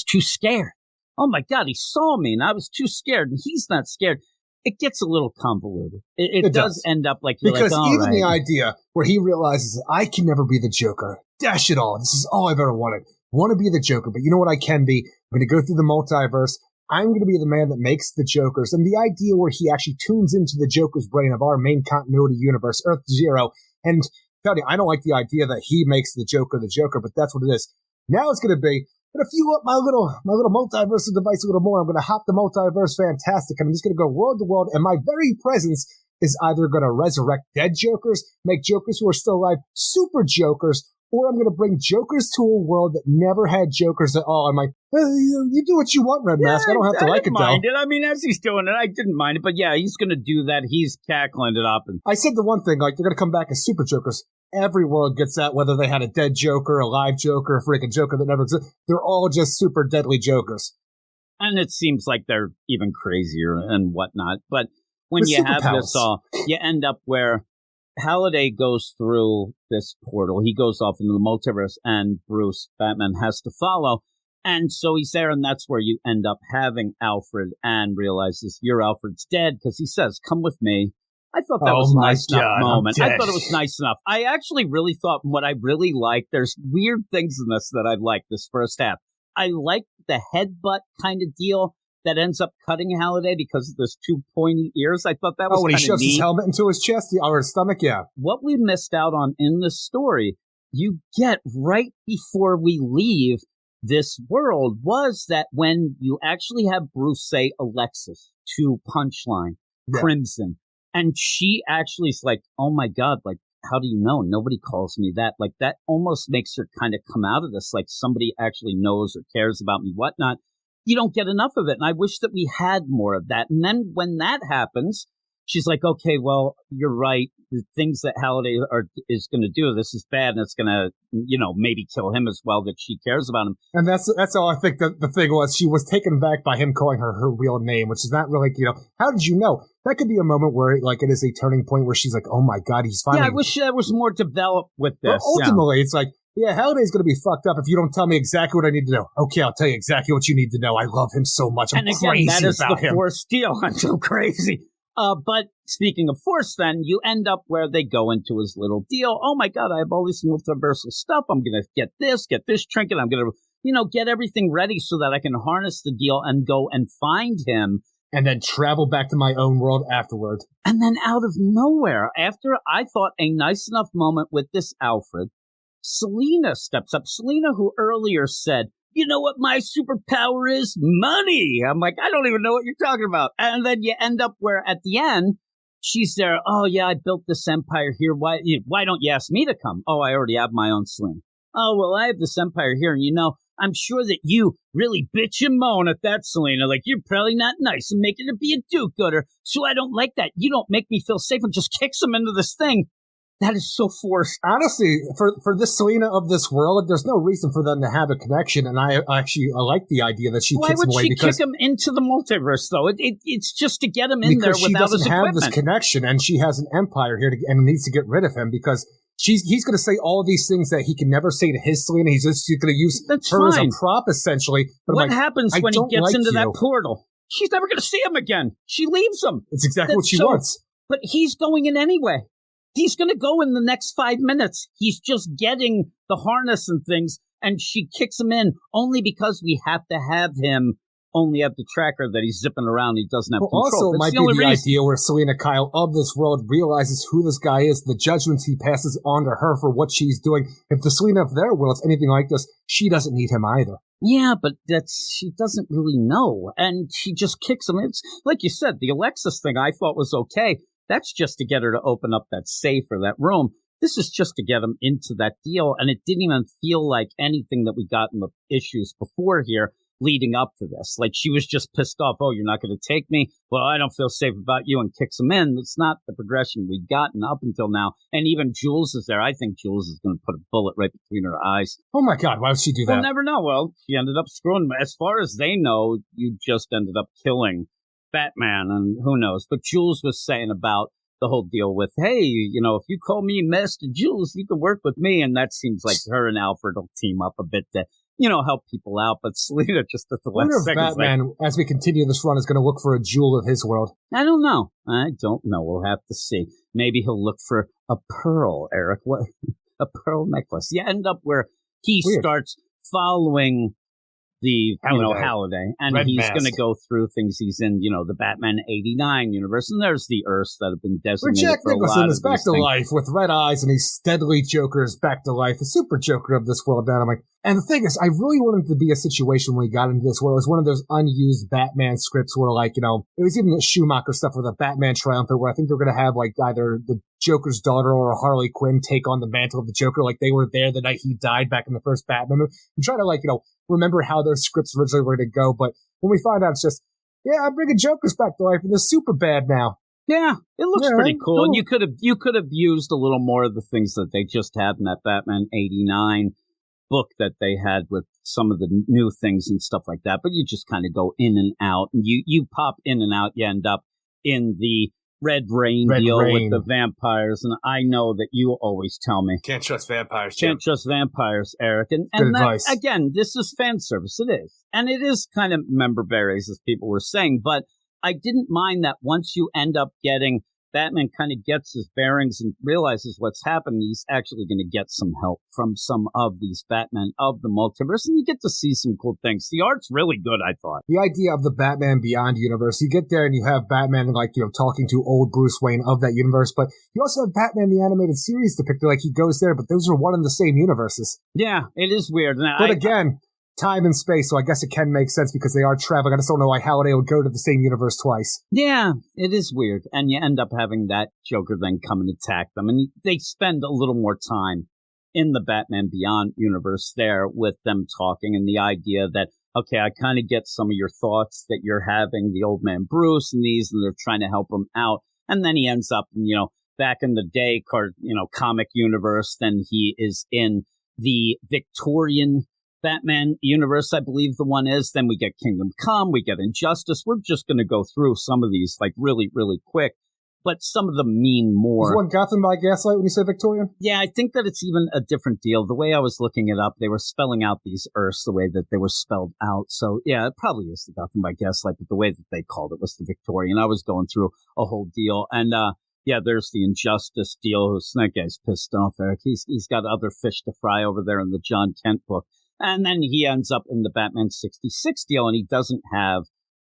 too scared. Oh, my God, he saw me and I was too scared and he's not scared. It gets a little convoluted. It does end up like you're because like, even the idea where he realizes I can never be the Joker. Dash it all. This is all I've ever wanted. I want to be the Joker, but you know what I can be? I'm going to go through the multiverse. I'm going to be the man that makes the Jokers. And the idea where he actually tunes into the Joker's brain of our main continuity universe, Earth Zero. And tell you, I don't like the idea that he makes the Joker, but that's what it is. Now it's going to be, but if you want my little multiversal device a little more, I'm going to hop the multiverse fantastic, and I'm just going to go world to world, and my very presence is either going to resurrect dead Jokers, make Jokers who are still alive super Jokers, or I'm going to bring Jokers to a world that never had Jokers at all. I'm like, you do what you want, Red Mask. I don't have to like it, though. I didn't mind it. I mean, as he's doing it, I didn't mind it. But yeah, he's going to do that. He's cackling it up. And I said the one thing, like, they're going to come back as super Jokers. Every world gets that, whether they had a dead Joker, a live Joker, a freaking Joker that never existed. They're all just super deadly Jokers. And it seems like they're even crazier and whatnot. But when you have this all, you end up where Halliday goes through this portal. He goes off into the multiverse, and Bruce, Batman, has to follow. And so he's there, and that's where you end up having Alfred and realizes you're Alfred's dead because he says, come with me. I thought that was a nice enough moment. I thought it was nice enough. I actually really thought what I really liked, there's weird things in this that I like this first half. I like the headbutt kind of deal that ends up cutting Halliday because of those 2 pointy ears. I thought that was when he shoves neat. his helmet into his chest or his stomach, yeah. What we missed out on in the story, you get right before we leave this world, was that when you actually have Bruce say Alexis to Punchline, Crimson, and she actually is like, oh my God, like, how do you know? Nobody calls me that. Like, that almost makes her kind of come out of this like somebody actually knows or cares about me, whatnot. You don't get enough of it. And I wish that we had more of that. And then when that happens, she's like, okay, well, you're right. The things that Halliday is going to do, this is bad. And it's going to, maybe kill him as well, that she cares about him. And that's all I think the thing was. She was taken back by him calling her real name, which is not really, how did you know? That could be a moment where, like, it is a turning point where she's like, oh my God, he's finally. Yeah, I wish there was more developed with this. But ultimately, it's like, yeah, Halliday's going to be fucked up if you don't tell me exactly what I need to know. Okay, I'll tell you exactly what you need to know. I love him so much. I'm crazy that is about the him. Force deal. I'm so crazy. But speaking of Force, then, you end up where they go into his little deal. Oh my God, I have all this multiversal stuff. I'm going to get this trinket. I'm going to, get everything ready so that I can harness the deal and go and find him. And then travel back to my own world afterward. And then out of nowhere, after I thought a nice enough moment with this Alfred, Selena steps up. Selena, who earlier said, you know what my superpower is? Money. I'm like, I don't even know what you're talking about. And then you end up where at the end, she's there. Oh, yeah, I built this empire here. Why don't you ask me to come? Oh, I already have my own Selena. Oh, well, I have this empire here. And, I'm sure that you really bitch and moan at that, Selena. Like, you're probably not nice and making it be a do-gooder. So I don't like that. You don't make me feel safe, and just kicks him into this thing. That is so forced. Honestly, for this Selena of this world, there's no reason for them to have a connection, and I like the idea that she kicks him away. Why would she kick him into the multiverse, though? It's just to get him in there without his equipment. Because she doesn't have this connection, and she has an empire here and needs to get rid of him because he's going to say all of these things that he can never say to his Selena. He's just going to use her as a prop, essentially. But what happens when he gets into that portal? She's never going to see him again. She leaves him. It's exactly what she wants. But he's going in anyway. He's going to go in the next 5 minutes. He's just getting the harness and things, and she kicks him in only because we have to have him only have the tracker that he's zipping around. He doesn't have control. Also, it might be the idea where Selena Kyle of this world realizes who this guy is, the judgments he passes on to her for what she's doing. If the Selena of their world is anything like this, she doesn't need him either. Yeah, but she doesn't really know, and she just kicks him. It's like you said, the Alexis thing I thought was okay. That's just to get her to open up that safe or that room. This is just to get him into that deal, and it didn't even feel like anything that we got in the issues before here leading up to this. Like, she was just pissed off. Oh, you're not going to take me? Well, I don't feel safe about you, and kicks him in. It's not the progression we've gotten up until now. And even Jules is there. I think Jules is going to put a bullet right between her eyes. Oh, my God. Why would she do that? We'll never know. Well, she ended up screwing him. As far as they know, you just ended up killing Batman, and who knows. But Jules was saying about the whole deal with, hey, if you call me Master Jules, you can work with me. And that seems like her and Alfred will team up a bit to, help people out. But Selena just at the last second. Batman, as we continue this run, is going to look for a jewel of his world. I don't know. We'll have to see. Maybe he'll look for a pearl, Eric. What? A pearl necklace. You end up where he starts following the Halliday, and Red he's going to go through things. He's in the Batman 89 universe, and there's the Earths that have been designated Jack for Nicholson a lot is back to life with red eyes, and he's steadily Joker's back to life, a super Joker of this world dynamic. And the thing is, I really wanted it to be a situation when we got into this where it was one of those unused Batman scripts where, like, it was even the Schumacher stuff with a Batman Triumphant where I think they're going to have, like, either the Joker's daughter or a Harley Quinn take on the mantle of the Joker, like they were there the night he died back in the first Batman movie. I'm trying to, remember how those scripts originally were going to go, but when we find out, it's just, I'm bringing Joker's back to life, and they're super bad now. Yeah, it looks pretty cool. And you could have used a little more of the things that they just had in that Batman 89 book that they had with some of the new things and stuff like that. But you just kind of go in and out, and you pop in and out. You end up in the Red Rain deal with the vampires, and I know that you always tell me can't trust vampires. Can't trust vampires, Eric. And that, again, this is fan service. It is, and it is kind of member berries, as people were saying. But I didn't mind that once you end up getting Batman kind of gets his bearings and realizes what's happening, he's actually going to get some help from some of these Batman of the multiverse, and you get to see some cool things. The art's really good, I thought. The idea of the Batman Beyond universe, you get there and you have Batman, like, you know, talking to old Bruce Wayne of that universe, but you also have Batman the animated series depicted like he goes there, but those are one and the same universes. Yeah, it is weird. Now, but again, time and space, so I guess it can make sense because they are traveling. I just don't know why Halliday would go to the same universe twice. Yeah, it is weird. And you end up having that Joker then come and attack them. And they spend a little more time in the Batman Beyond universe there with them talking and the idea that, okay, I kind of get some of your thoughts that you're having, the old man Bruce and these, and they're trying to help him out. And then he ends up, you know, back in the day, comic universe, then he is in the Victorian Batman universe, I believe the one is. Then we get Kingdom Come, we get Injustice. We're just going to go through some of these like really, really quick, but some of them mean more. Is one Gotham by Gaslight when you say Victorian? Yeah, I think that it's even a different deal. The way I was looking it up, they were spelling out these Earths the way that they were spelled out. So yeah, it probably is the Gotham by Gaslight, but the way that they called it was the Victorian. I was going through a whole deal, and yeah, there's the Injustice deal. That guy's pissed off, Eric. He's got other fish to fry over there in the Jon Kent book. And then he ends up in the Batman 66 deal, and he doesn't have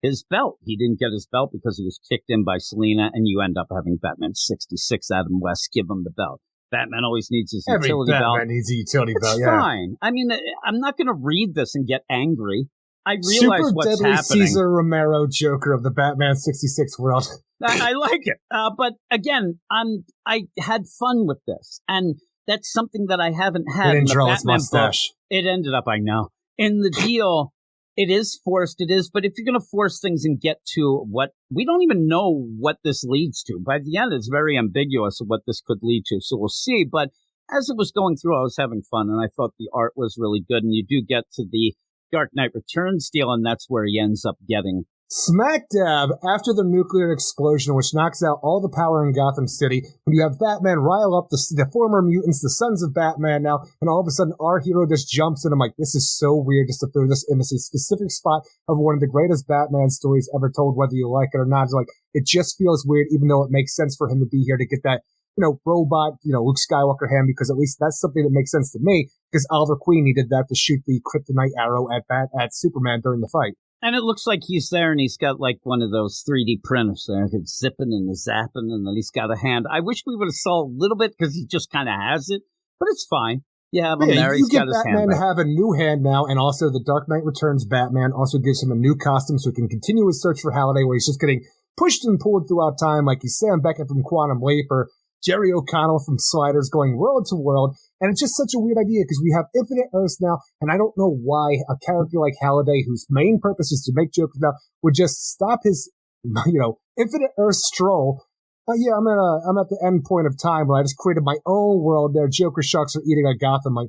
his belt. He didn't get his belt because he was kicked in by Selina, and you end up having Batman 66, Adam West, give him the belt. Batman always needs his utility belt. Every Batman needs a utility belt, It's yeah. fine. I mean, I'm not going to read this and get angry. I realize Super what's deadly happening. Cesar Romero Joker of the Batman 66 world. I like it. But again, I had fun with this. And that's something that I haven't had in the Batman book. It ended up, I know. In the deal, it is forced, it is. But if you're going to force things and get to what, we don't even know what this leads to. By the end, it's very ambiguous of what this could lead to. So we'll see. But as it was going through, I was having fun. And I thought the art was really good. And you do get to the Dark Knight Returns deal, and that's where he ends up getting smack dab after the nuclear explosion, which knocks out all the power in Gotham City, when you have Batman rile up the former mutants, the sons of Batman now, and all of a sudden our hero just jumps in. I'm like, this is so weird just to throw this in this specific spot of one of the greatest Batman stories ever told, whether you like it or not. It's like, it just feels weird, even though it makes sense for him to be here to get that, you know, robot, you know, Luke Skywalker hand, because at least that's something that makes sense to me, because Oliver Queen, he did that to shoot the kryptonite arrow at Superman during the fight. And it looks like he's there, and he's got like one of those 3D printers there. It's zipping and zapping, and then he's got a hand. I wish we would have saw a little bit because he just kind of has it, but it's fine. You have him there. He's got his hand. You get Batman to have a new hand now, and also the Dark Knight Returns Batman also gives him a new costume so he can continue his search for Halliday, where he's just getting pushed and pulled throughout time, like he's Sam Beckett from Quantum Leap or Jerry O'Connell from Sliders going world to world. And it's just such a weird idea because we have Infinite Earths now, and I don't know why a character like Halliday, whose main purpose is to make Jokers now, would just stop his, you know, Infinite Earth stroll. Yeah, I'm at the end point of time where I just created my own world there. Joker sharks are eating a Gotham. Like,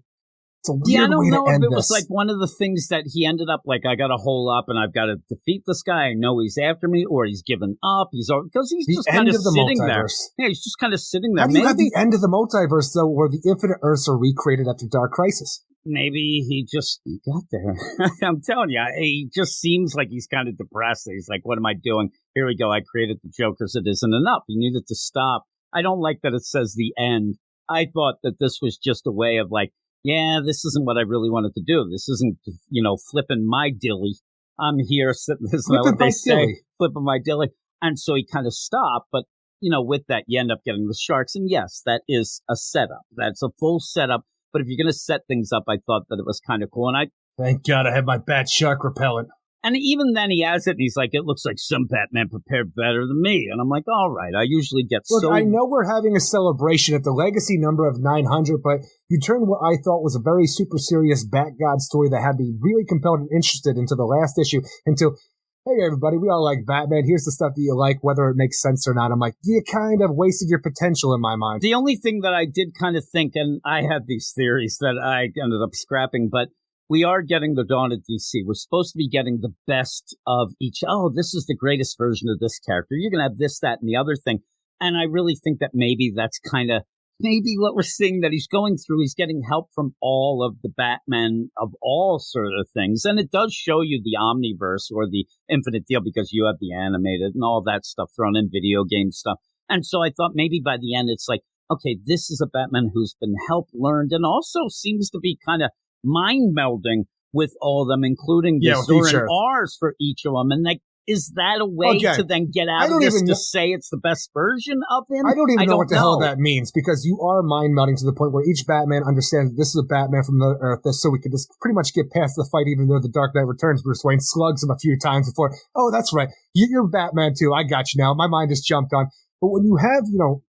it's a weird I don't way know to end if it this. was like one of the things that he ended up like, I got to hole up and I've got to defeat this guy. I know he's after me, or he's given up. Because he's just kind of sitting there. Yeah, he's just kind of sitting there. How do you have the end of the multiverse, though, where the Infinite Earths are recreated after Dark Crisis? Maybe he just got there. I'm telling you, he just seems like he's kind of depressed. He's like, what am I doing? Here we go. I created the Jokers. It isn't enough. He needed to stop. I don't like that it says the end. I thought that this was just a way of like, yeah, this isn't what I really wanted to do. This isn't, you know, flipping my dilly. I'm here sitting, this is what they say, flipping my dilly. And so he kind of stopped. But, you know, with that, you end up getting the sharks. And yes, that is a setup. That's a full setup. But if you're going to set things up, I thought that it was kind of cool. And thank God I have my bat shark repellent. And even then he has it, and he's like, it looks like some Batman prepared better than me. And I'm like, all right, I usually get Look, I know we're having a celebration at the legacy number of 900, but you turned what I thought was a very super serious Bat God story that had me really compelled and interested into the last issue until, hey, everybody, we all like Batman. Here's the stuff that you like, whether it makes sense or not. I'm like, you kind of wasted your potential in my mind. The only thing that I did kind of think, and I had these theories that I ended up scrapping, but we are getting the dawn of DC. We're supposed to be getting the best of each. Oh, this is the greatest version of this character. You're going to have this, that, and the other thing. And I really think that maybe that's kind of maybe what we're seeing that he's going through. He's getting help from all of the Batman of all sort of things. And it does show you the Omniverse or the Infinite deal because you have the animated and all that stuff thrown in, video game stuff. And so I thought maybe by the end, it's like, okay, this is a Batman who's been helped, learned, and also seems to be kind of mind melding with all of them, including the Zoran R's for each of them. And like, is that a way to then get out of this to say it's the best version of him? I don't even know what the hell that means, because you are mind melding to the point where each Batman understands this is a Batman from the Earth, so we can just pretty much get past the fight, even though the Dark Knight Returns Bruce Wayne slugs him a few times before. Oh, that's right. You're Batman too. I got you now. My mind just jumped on. But when you have,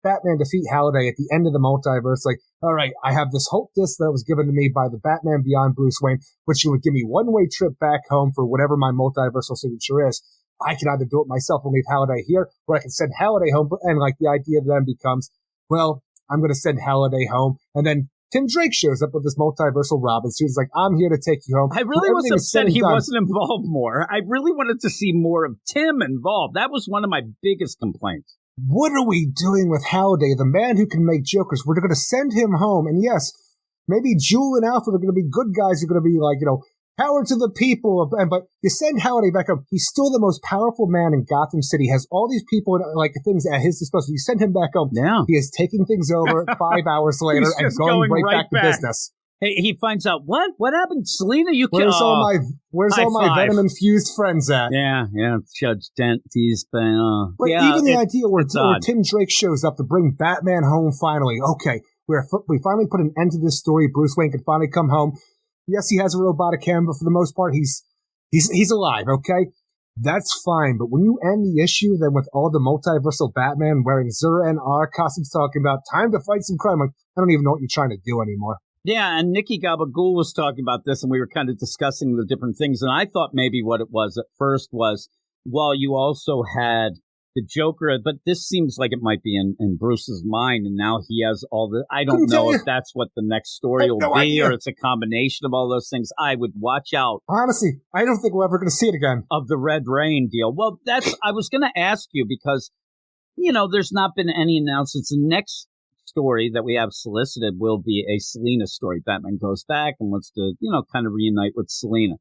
Batman defeat Halliday at the end of the multiverse, like, all right, I have this Hulk disc that was given to me by the Batman Beyond Bruce Wayne, which would give me one-way trip back home for whatever my multiversal signature is. I can either do it myself and leave Halliday here, or I can send Halliday home. And like the idea then becomes, well, I'm going to send Halliday home. And then Tim Drake shows up with this multiversal Robin suit. He's like, I'm here to take you home. I really was upset he wasn't involved more. I really wanted to see more of Tim involved. That was one of my biggest complaints. What are we doing with Halliday, the man who can make Jokers? We're going to send him home. And yes, maybe Jewel and Alfred are going to be good guys who are going to be like, power to the people. But you send Halliday back home. He's still the most powerful man in Gotham City. Has all these people, things at his disposal. You send him back home. Yeah. He is taking things over 5 hours later and going right back to business. Hey, he finds out, what happened? Selina, you can't. Where's all my venom-infused friends at? Yeah, Judge Dent, he's been, But even the idea where Tim Drake shows up to bring Batman home finally. Okay, we finally put an end to this story. Bruce Wayne can finally come home. Yes, he has a robotic hand, but for the most part, he's alive, okay? That's fine, but when you end the issue, then with all the multiversal Batman wearing Zura R costumes talking about time to fight some crime, I don't even know what you're trying to do anymore. Yeah, and Nikki Gabagool was talking about this, and we were kind of discussing the different things, and I thought maybe what it was at first was, well, you also had the Joker, but this seems like it might be in Bruce's mind, and now he has all the... I don't know if that's what the next story will be, or it's a combination of all those things. I would watch out. Honestly, I don't think we're ever going to see it again. Of the Red Rain deal. Well, I was going to ask you, because, there's not been any announcements. The next story that we have solicited will be a Selina story. Batman goes back and wants to, kind of reunite with Selina.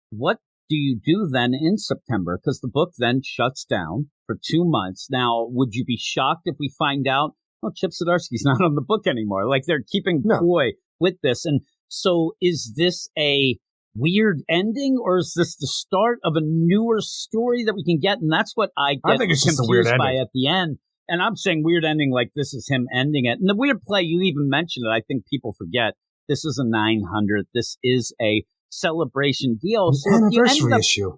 What do you do then in September? Because the book then shuts down for 2 months. Now, would you be shocked if we find out, Chip Zdarsky's not on the book anymore? Like, they're keeping coy with this. And so is this a weird ending, or is this the start of a newer story that we can get? And that's what I think it's just a weird ending by at the end. And I'm saying weird ending like this is him ending it. And the weird play, you even mentioned it, I think people forget, this is a 900. This is a celebration deal. So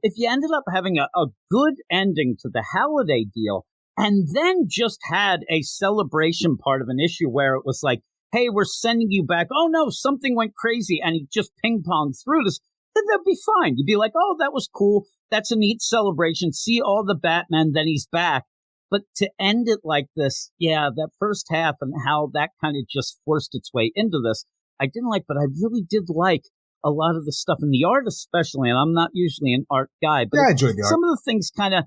if you ended up having a good ending to the Halliday deal, and then just had a celebration part of an issue where it was like, hey, we're sending you back. Oh, no, something went crazy. And he just ping-ponged through this. Then that'd be fine. You'd be like, oh, that was cool. That's a neat celebration. See all the Batman, then he's back. But to end it like this, that first half and how that kind of just forced its way into this, I didn't like, but I really did like a lot of the stuff in the art, especially. And I'm not usually an art guy, but I enjoyed the art. Some of the things kind of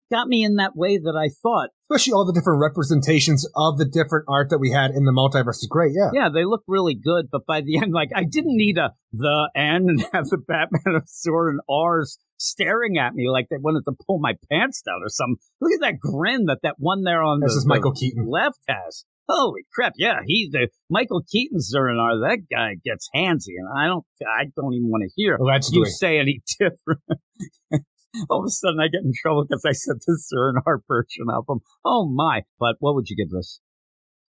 got me in that way that I thought. Especially all the different representations of the different art that we had in the multiverse is great, yeah. Yeah, they look really good, but by the end, like, I didn't need the end and have the Batman of Sword and R's staring at me like they wanted to pull my pants down or something. Look at that grin that one there on this is Michael Keaton left has. Holy crap! Yeah, the Michael Keaton Zuranar. That guy gets handsy, and I don't even want to hear you say any different. All of a sudden, I get in trouble because I said the Zuranar version of him. Oh my! But what would you give this?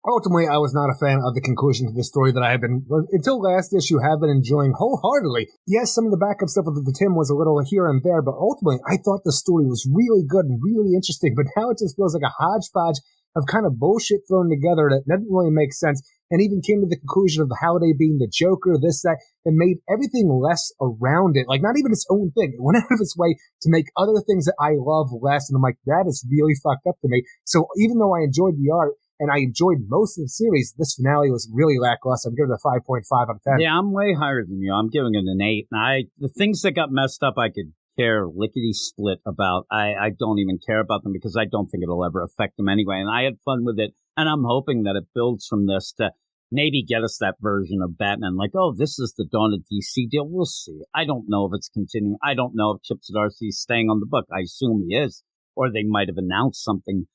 Ultimately, I was not a fan of the conclusion to this story that I have been, until last issue, have been enjoying wholeheartedly. Yes, some of the backup stuff with the Tim was a little here and there, but ultimately, I thought the story was really good and really interesting, but now it just feels like a hodgepodge of kind of bullshit thrown together that didn't really make sense, and even came to the conclusion of the Halliday being the Joker, this, that, and made everything less around it. Like, not even its own thing. It went out of its way to make other things that I love less, and I'm like, that is really fucked up to me. So even though I enjoyed the art, and I enjoyed most of the series, this finale was really lackluster. I'm giving it a 5.5 out of 10. Yeah, I'm way higher than you. I'm giving it an 8. And the things that got messed up, I could care lickety-split about. I don't even care about them because I don't think it'll ever affect them anyway. And I had fun with it. And I'm hoping that it builds from this to maybe get us that version of Batman. Like, oh, this is the Dawn of DC deal. We'll see. I don't know if it's continuing. I don't know if Chip Zdarsky's staying on the book. I assume he is. Or they might have announced something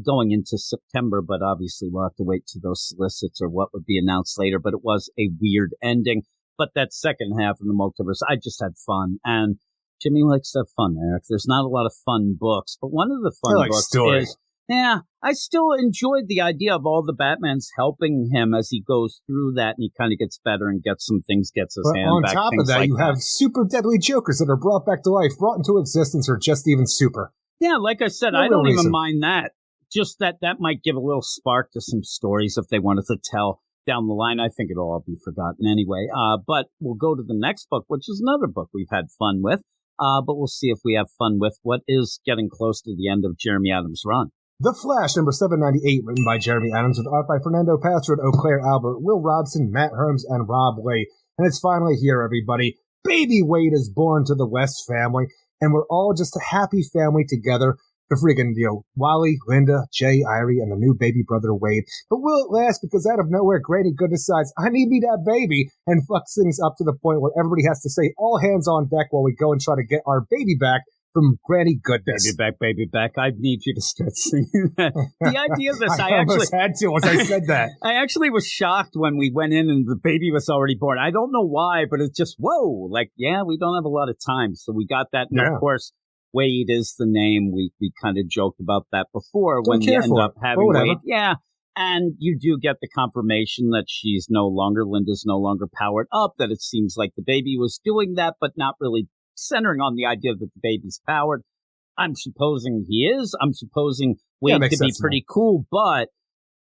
going into September, but obviously we'll have to wait to those solicits or what would be announced later. But it was a weird ending. But that second half of the multiverse, I just had fun. And Jimmy likes to have fun, Eric. There's not a lot of fun books, but one of the fun books is, I still enjoyed the idea of all the Batmans helping him as he goes through that, and he kind of gets better and gets some things, gets his hand back. On top of that, you have super deadly Jokers that are brought back to life, brought into existence, or just even super. Yeah, like I said, I don't even mind that. Just that might give a little spark to some stories if they wanted to tell down the line. I think it'll all be forgotten anyway. But we'll go to the next book, which is another book we've had fun with. But we'll see if we have fun with what is getting close to the end of Jeremy Adams' run. The Flash, number 798, written by Jeremy Adams, with art by Fernando Pastrana, Eau Claire Albert, Will Robson, Matt Herms, and Rob Wade. And it's finally here, everybody. Baby Wade is born to the West family, and we're all just a happy family together. The friggin', Wally, Linda, Jay, Irie, and the new baby brother Wade. But will it last? Because out of nowhere, Granny Good decides, I need me that baby, and fucks things up to the point where everybody has to say, all hands on deck while we go and try to get our baby back from Granny Goodness. Baby back. I need you to start singing that. The idea of this, I almost had to once I said that. I actually was shocked when we went in and the baby was already born. I don't know why, but it's just, whoa. Like, we don't have a lot of time. So we got that. And of course, Wade is the name. We kind of joked about that before when you end up having Wade. Yeah. And you do get the confirmation that Linda's no longer powered up, that it seems like the baby was doing that, but not really centering on the idea that the baby's powered. I'm supposing he is. I'm supposing Wade could be pretty cool. But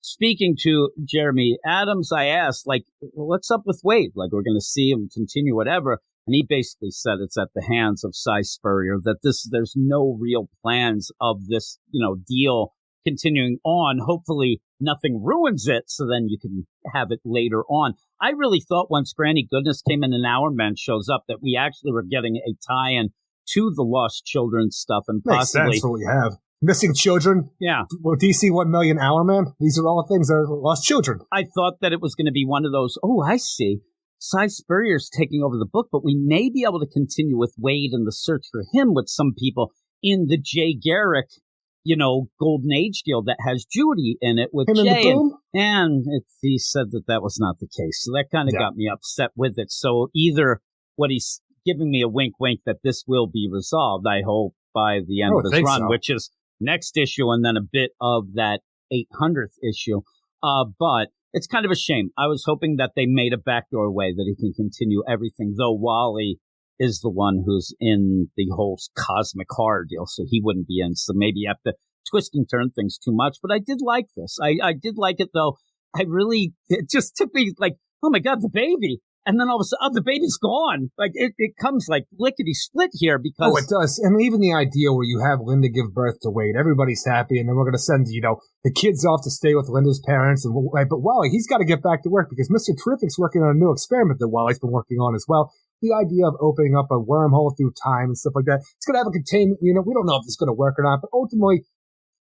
speaking to Jeremy Adams, I asked, what's up with Wade? Like, we're going to see him continue whatever. And he basically said it's at the hands of Cy Spurrier, that there's no real plans of this, deal continuing on. Hopefully nothing ruins it, so then you can have it later on. I really thought once Granny Goodness came in and Hourman shows up that we actually were getting a tie-in to the Lost Children stuff, and possibly makes sense for what you have. Missing children. Yeah. Well, DC 1 million Hourman. These are all things that are lost children. I thought that it was going to be one of those, I see. Cy Spurrier's taking over the book, but we may be able to continue with Wade and the search for him with some people in the Jay Garrick, Golden Age deal that has Judy in it with Jay. And he said that was not the case. So that kind of got me upset with it. So either what he's giving me a wink that this will be resolved, I hope, by the end of his run, which is next issue and then a bit of that 800th issue. But it's kind of a shame. I was hoping that they made a backdoor way that he can continue everything, though Wally is the one who's in the whole cosmic horror deal, so he wouldn't be in. So maybe you have to twist and turn things too much. But I did like this. I did like it, though. It just took me like, oh my God, the baby. And then all of a sudden, the baby's gone. Like, it comes like lickety-split here because... Oh, it does. And even the idea where you have Linda give birth to Wade, everybody's happy, and then we're going to send, the kids off to stay with Linda's parents. But Wally, he's got to get back to work because Mr. Terrific's working on a new experiment that Wally's been working on as well. The idea of opening up a wormhole through time and stuff like that. It's going to have a containment unit. We don't know if it's going to work or not, but ultimately,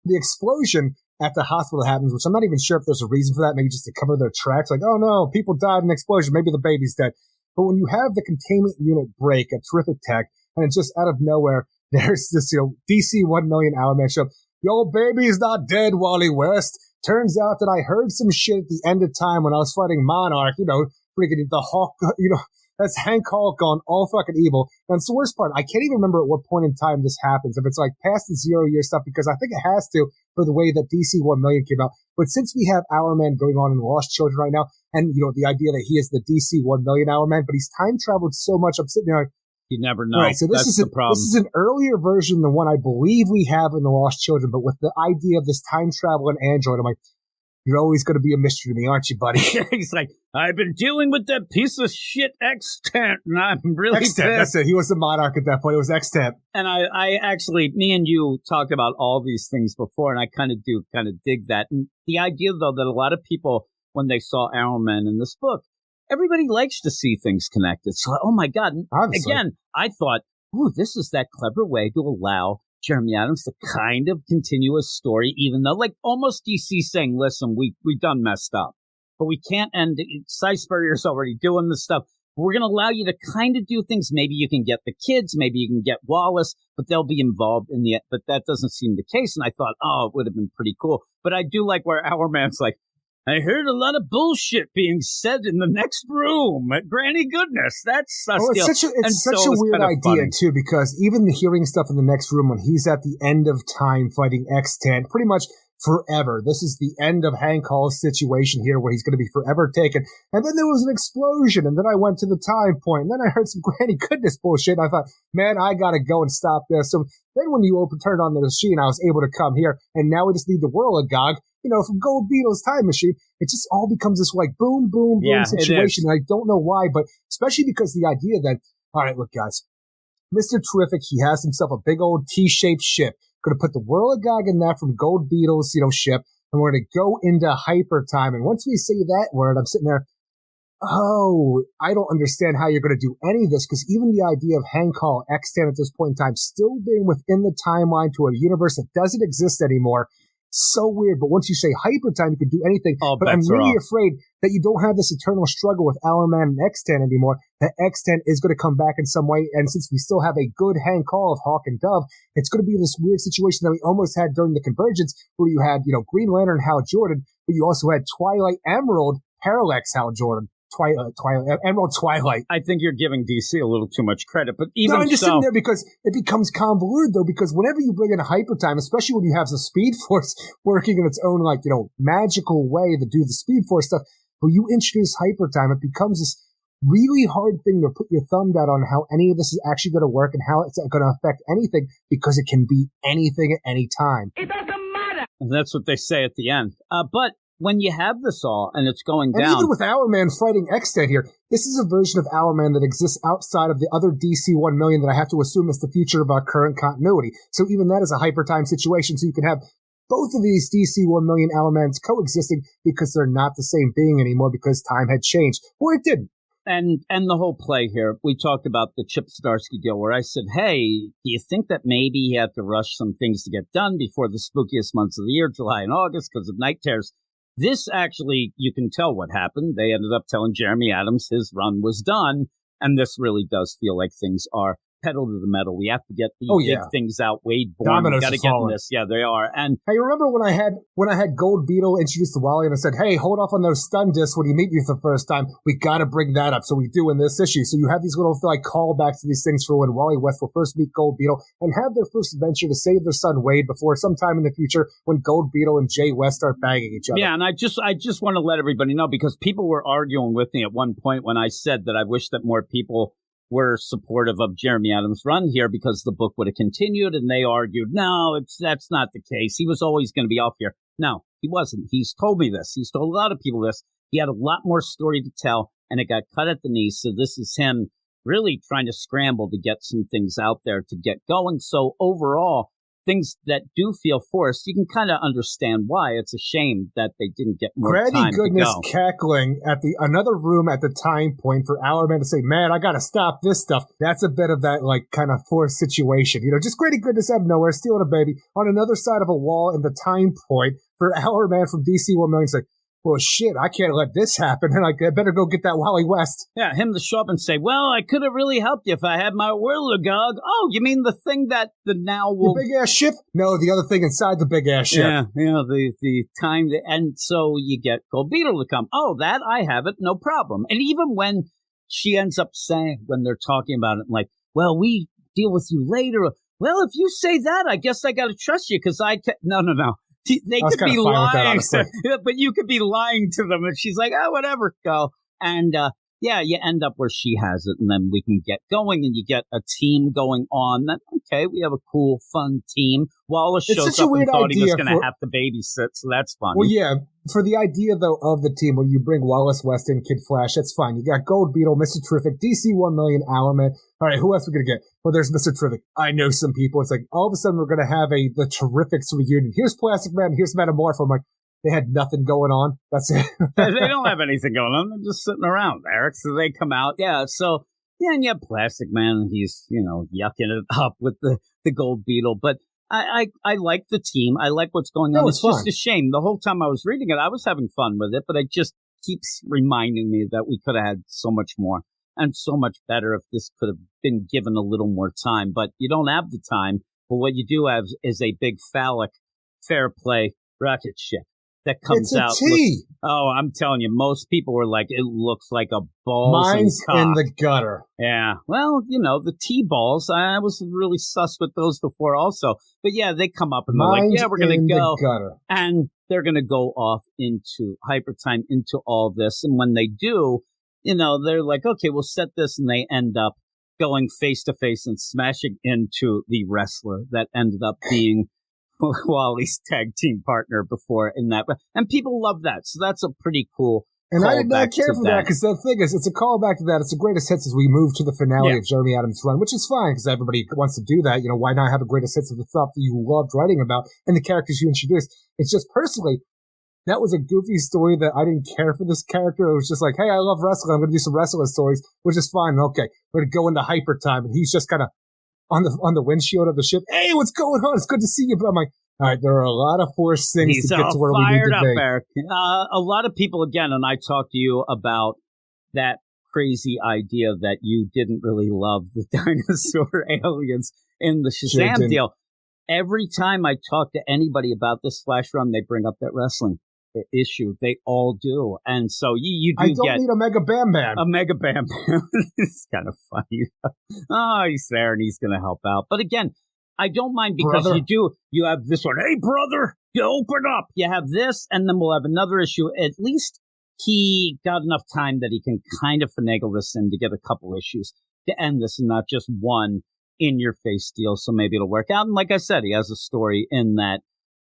the explosion at the hospital happens, which I'm not even sure if there's a reason for that, maybe just to cover their tracks. Like, oh no, people died in an explosion, maybe the baby's dead. But when you have the containment unit break at Terrific Tech, and it's just out of nowhere, there's this, DC 1 million hour man show. Yo, baby's not dead, Wally West. Turns out that I heard some shit at the end of time when I was fighting Monarch, freaking the Hawk, that's Hank Hall gone all fucking evil. And it's the worst part. I can't even remember at what point in time this happens. If it's like past the 0 year stuff, because I think it has to for the way that DC 1 million came out. But since we have Hourman going on in Lost Children right now, and, the idea that he is the DC 1 million Hourman, but he's time traveled so much, I'm sitting there like, you never know. Right, so this is the problem. This is an earlier version than one I believe we have in the Lost Children, but with the idea of this time travel and android, I'm like, you're always going to be a mystery to me, aren't you, buddy? He's like, I've been dealing with that piece of shit X-Temp, and I'm really X-Temp, that's it. He was the Monarch at that point. It was X-Temp. And I actually, me and you talked about all these things before, and I kind of dig that. And the idea, though, that a lot of people, when they saw Hourman in this book, everybody likes to see things connected. So, oh my God. Obviously. Again, I thought, this is that clever way to allow Jeremy Adams to kind of continue a story, even though, like, almost DC saying, listen, we done messed up, but we can't end it. Cy Spurrier's already doing this stuff. we're going to allow you to kind of do things. Maybe you can get the kids, maybe you can get Wallace, but they'll be involved in the, but that doesn't seem the case. And I thought, oh, it would have been pretty cool. But I do like where Our Man's like, I heard a lot of bullshit being said in the next room. Granny goodness, that's it's such a weird idea too, because even the hearing stuff in the next room when he's at the end of time fighting Extant, pretty much forever. This is the end of Hank Hall's situation here where he's going to be forever taken. And then there was an explosion, and then I went to the time point, and then I heard some granny goodness bullshit. And I thought, man, I got to go and stop this. So then when you turned on the machine, I was able to come here, and now we just need the Whirligog, from Gold Beetle's time machine. It just all becomes this like boom, boom, boom situation. And I don't know why, but especially because the idea that, all right, look, guys, Mr. Terrific, he has himself a big old T-shaped ship. Going to put the Whirligog in that from Gold Beetle's, ship, and we're going to go into hyper time. And once we say that word, I'm sitting there, oh, I don't understand how you're going to do any of this, because even the idea of Hank Hall, Extant at this point in time, still being within the timeline to a universe that doesn't exist anymore, so weird. But once you say hyper time, you can do anything. But I'm really afraid that you don't have this eternal struggle with Our Man and Extant anymore, that Extant is going to come back in some way. And since we still have a good Hank Hall of Hawk and Dove, it's going to be this weird situation that we almost had during the Convergence, where you had, Green Lantern Hal Jordan, but you also had Twilight Emerald Parallax Hal Jordan. Emerald Twilight. I think you're giving DC a little too much credit, but even I'm just sitting there because it becomes convoluted, though, because whenever you bring in hyper time, especially when you have the Speed Force working in its own, magical way to do the Speed Force stuff, when you introduce hyper time, it becomes this really hard thing to put your thumb down on how any of this is actually going to work and how it's going to affect anything, because it can be anything at any time. It doesn't matter. And that's what they say at the end. But when you have this all and it's going down. And even with Our Man fighting Extant here, this is a version of Our Man that exists outside of the other DC 1 million that I have to assume is the future of our current continuity. So even that is a hyper time situation. So you can have both of these DC 1 million Our Mans coexisting because they're not the same being anymore because time had changed. Or it didn't. And the whole play here, we talked about the Chip Zdarsky deal where I said, hey, do you think that maybe he had to rush some things to get done before the spookiest months of the year, July and August, because of night terrors? This actually, you can tell what happened. They ended up telling Jeremy Adams his run was done. And this really does feel like things are pedal to the metal. We have to get these big things out. Wade Bourne, we got to get in this. Yeah, they are. And hey, remember when I had Gold Beetle introduced to Wally and I said, hey, hold off on those stun discs when you meet me for the first time. We got to bring that up. So we do in this issue. So you have these little callbacks to these things for when Wally West will first meet Gold Beetle and have their first adventure to save their son Wade before sometime in the future when Gold Beetle and Jay West start banging each other. Yeah, and I just want to let everybody know, because people were arguing with me at one point when I said that I wish that more people were supportive of Jeremy Adams' run here because the book would have continued, and they argued, no, that's not the case. He was always going to be off here. No, he wasn't. He's told me this. He's told a lot of people this. He had a lot more story to tell, and it got cut at the knees. So this is him really trying to scramble to get some things out there to get going. So overall, things that do feel forced, you can kind of understand why. It's a shame that they didn't get more Granny time goodness to go. Cackling at another room at the time point for Our Man to say, man, I got to stop this stuff. That's a bit of that kind of forced situation. Just Granny goodness out of nowhere, stealing a baby on another side of a wall in the time point for Our Man from DC 1 million. It's like, well, shit, I can't let this happen. And I better go get that Wally West. Yeah, him to show up and say, well, I could have really helped you if I had my Whirligog. Oh, you mean the thing that the now will... The big-ass ship? No, the other thing inside the big-ass ship. Yeah, the time... And so you get Gold Beetle to come. Oh, that, I have it, no problem. And even when she ends up saying, when they're talking about it, like, well, we deal with you later. Well, if you say that, I guess I got to trust you because No. They could be lying, but you could be lying to them. And she's like, oh, whatever, go. And you end up where she has it, and then we can get going, and you get a team going on. Then, okay, we have a cool, fun team. Wallace shows up and thought he was going to have to babysit, so that's fun. Well, yeah, for the idea, though, of the team, when you bring Wallace West in, Kid Flash, that's fine. You got Gold Beetle, Mr. Terrific, DC 1 million, Our Man. All right, who else are we going to get? Well, there's Mr. Terrific. I know some people. It's like, all of a sudden, we're going to have the Terrifics reunion. Here's Plastic Man, here's Metamorpho. I'm like, they had nothing going on. That's it. They don't have anything going on. They're just sitting around, Eric. So they come out. Yeah. So, yeah, and you have Plastic Man. He's, yucking it up with the Gold Beetle. But I like the team. I like what's going on. It's just a shame. The whole time I was reading it, I was having fun with it, but it just keeps reminding me that we could have had so much more. and so much better if this could have been given a little more time. But you don't have the time. But what you do have is a big phallic fair play rocket ship that comes out. I'm telling you, most people were like, it looks like a balls Mine's and cock. in the gutter. Yeah. Well, the T-balls, I was really sus with those before also. But yeah, they come up and they're like, yeah, we're going to go. The gutter. And they're going to go off into hypertime, into all this. And when they do, they're like, okay, we'll set this. And they end up going face to face and smashing into the wrestler that ended up being Wally's tag team partner before in that. And people love that. So that's a pretty cool. And I did not care for that because the thing is, it's a callback to that. It's the greatest hits as we move to the finale of Jeremy Adams' run, which is fine because everybody wants to do that. Why not have a greatest hits of the stuff that you loved writing about and the characters you introduced? It's just personally, that was a goofy story that I didn't care for this character. It was just like, hey, I love wrestling. I'm going to do some wrestling stories, which is fine. Okay, we're going to go into hyper time. And he's just kind of on the windshield of the ship. Hey, what's going on? It's good to see you. But I'm like, all right, there are a lot of forced things to get to where we need to be. Eric. A lot of people, again, and I talked to you about that crazy idea that you didn't really love the dinosaur aliens in the Shazam deal. Every time I talk to anybody about this Flash run, they bring up that wrestling issue. They all do. And so you do I don't need a Mega Bam Man. A Mega Bam Man. It's kind of funny. Oh, he's there and he's going to help out. But again, I don't mind because you have this one. Hey, brother, you open up. You have this, and then we'll have another issue. At least he got enough time that he can kind of finagle this in to get a couple issues to end this and not just one in-your-face deal. So maybe it'll work out. And like I said, he has a story in that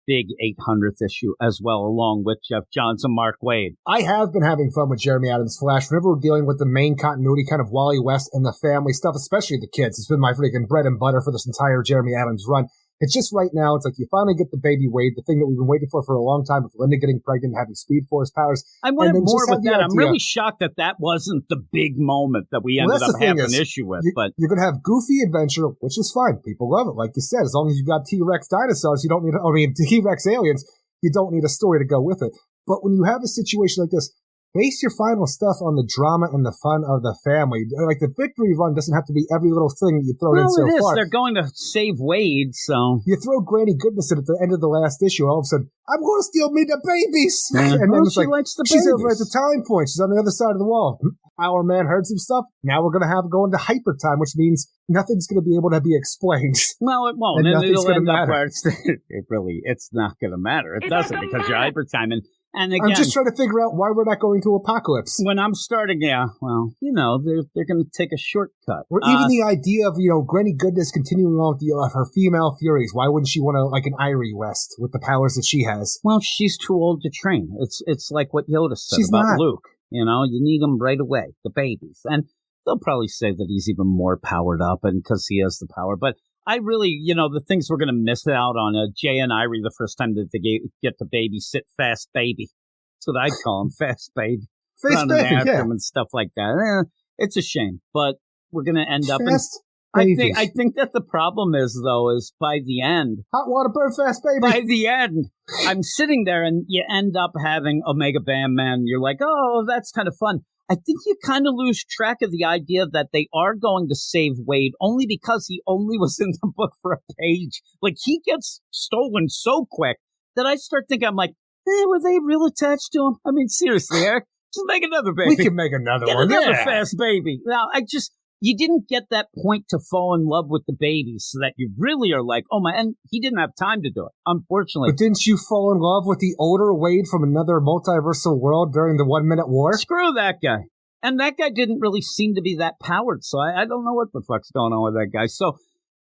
big 800th issue as well, along with Jeff Johns and Mark Waid. I have been having fun with Jeremy Adams' Flash. Whenever we're dealing with the main continuity, kind of Wally West and the family stuff, especially the kids, it's been my freaking bread and butter for this entire Jeremy Adams run. It's just right now, it's like you finally get the baby Wade, the thing that we've been waiting for a long time with Linda getting pregnant, having Speed Force powers. I wanted more with that. I'm really shocked that wasn't the big moment that we ended up having an issue with. But you're going to have Goofy Adventure, which is fine. People love it. Like you said, as long as you've got T-Rex dinosaurs, you don't need, T-Rex aliens, you don't need a story to go with it. But when you have a situation like this, base your final stuff on the drama and the fun of the family. Like, the victory run doesn't have to be every little thing you throw in so far. They're going to save Wade, so... You throw Granny Goodness in at the end of the last issue, all of a sudden, I'm going to steal me the babies! And then it's like, she's over at the time point. She's on the other side of the wall. Our man heard some stuff. Now we're going to have go into hyper time, which means nothing's going to be able to be explained. Well, it won't. And it'll end up where it's not going to matter. It doesn't because you're hyper time. And again, I'm just trying to figure out why we're not going to Apocalypse. When I'm starting, they're going to take a shortcut. Or even the idea of, Granny Goodness continuing on with her female Furies. Why wouldn't she want like an Irie West with the powers that she has? Well, she's too old to train. It's like what Yoda said about Luke. You need them right away, the babies. And they'll probably say that he's even more powered up and because he has the power. But I really, the things we're going to miss out on, Jay and Irie the first time that they get to babysit Fast Baby. That's what I call him, Fast Baby. Fast Baby, after him and stuff like that. It's a shame, but we're going to end up I think that the problem is by the end. Hot water burn Fast Baby. By the end, I'm sitting there and you end up having Omega Bam Man. You're like, oh, that's kind of fun. I think you kind of lose track of the idea that they are going to save Wade only because he only was in the book for a page. Like, he gets stolen so quick that I start thinking, I'm like, were they real attached to him? I mean, seriously, Eric, just make another baby. We can make another one. Another Fast Baby. Now, you didn't get that point to fall in love with the baby so that you really are like, oh my, and he didn't have time to do it, unfortunately. But didn't you fall in love with the older Wade from another multiversal world during the 1 Minute War? Screw that guy. And that guy didn't really seem to be that powered, so I don't know what the fuck's going on with that guy. So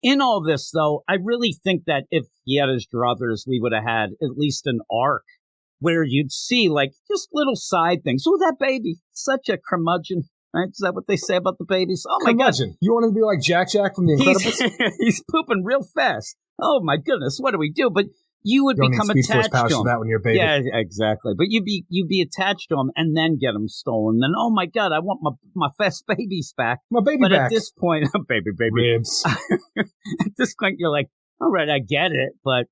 in all this, though, I really think that if he had his druthers, we would have had at least an arc where you'd see, like, just little side things. Oh, that baby, such a curmudgeon. Right? Is that what they say about the babies? Oh, my God. You want him to be like Jack from The Incredibles? He's pooping real fast. Oh, my goodness. What do we do? But you would become attached to him. That when you're a baby. Yeah, exactly. But you'd be attached to him and then get him stolen. Then, oh, my God, I want my Fast Babies back. My baby back. But at this point, baby. Ribs. At this point, you're like, all right, I get it. But,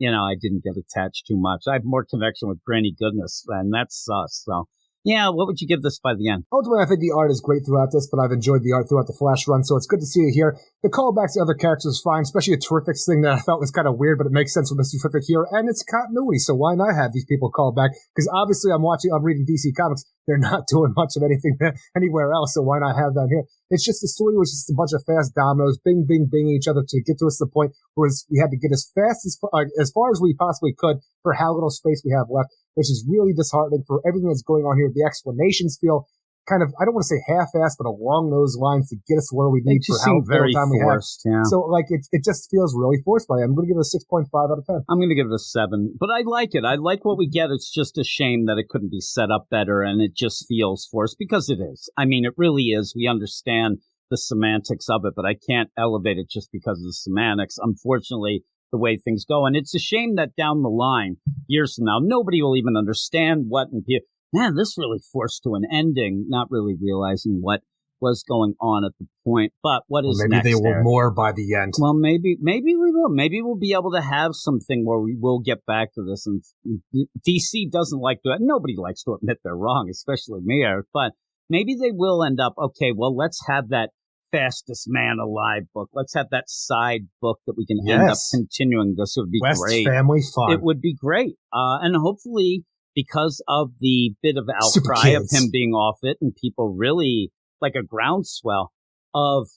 I didn't get attached too much. I have more connection with Granny Goodness, and that's sus. So Yeah, what would you give this by the end? Ultimately, I think the art is great throughout this, but I've enjoyed the art throughout the Flash run, so it's good to see it here. The callbacks to other characters is fine, especially a Terrifics thing that I felt was kind of weird, but it makes sense with Mr. Terrific here, and it's continuity, so why not have these people call back? Because obviously I'm reading DC Comics, they're not doing much of anything anywhere else, so why not have that here? It's just the story was just a bunch of fast dominoes, bing, bing, binging each other to get to us to the point where we had to get as far as we possibly could for how little space we have left, which is really disheartening for everything that's going on here. The explanations feel kind of, I don't want to say half-assed, but along those lines to get us to where we need for how little time forced, we have. Yeah. So, it just feels really forced by it. I'm going to give it a 6.5 out of 10. I'm going to give it a 7. But I like it. I like what we get. It's just a shame that it couldn't be set up better, and it just feels forced, because it is. I mean, it really is. We understand the semantics of it, but I can't elevate it just because of the semantics. Unfortunately, the way things go. And it's a shame that down the line, years from now, nobody will even understand what, and man, this really forced to an ending, not really realizing what was going on at the point. But what is maybe next? Maybe they will more by the end. Well, maybe we will. Maybe we'll be able to have something where we will get back to this. And DC doesn't like to, nobody likes to admit they're wrong, especially me, Eric. But maybe they will end up, okay, well, let's have that Fastest Man Alive book. Let's have that side book that we can end up continuing. This would be West great. Family Fun. It would be great. And hopefully, because of the bit of outcry of him being off it, and people really like a groundswell of,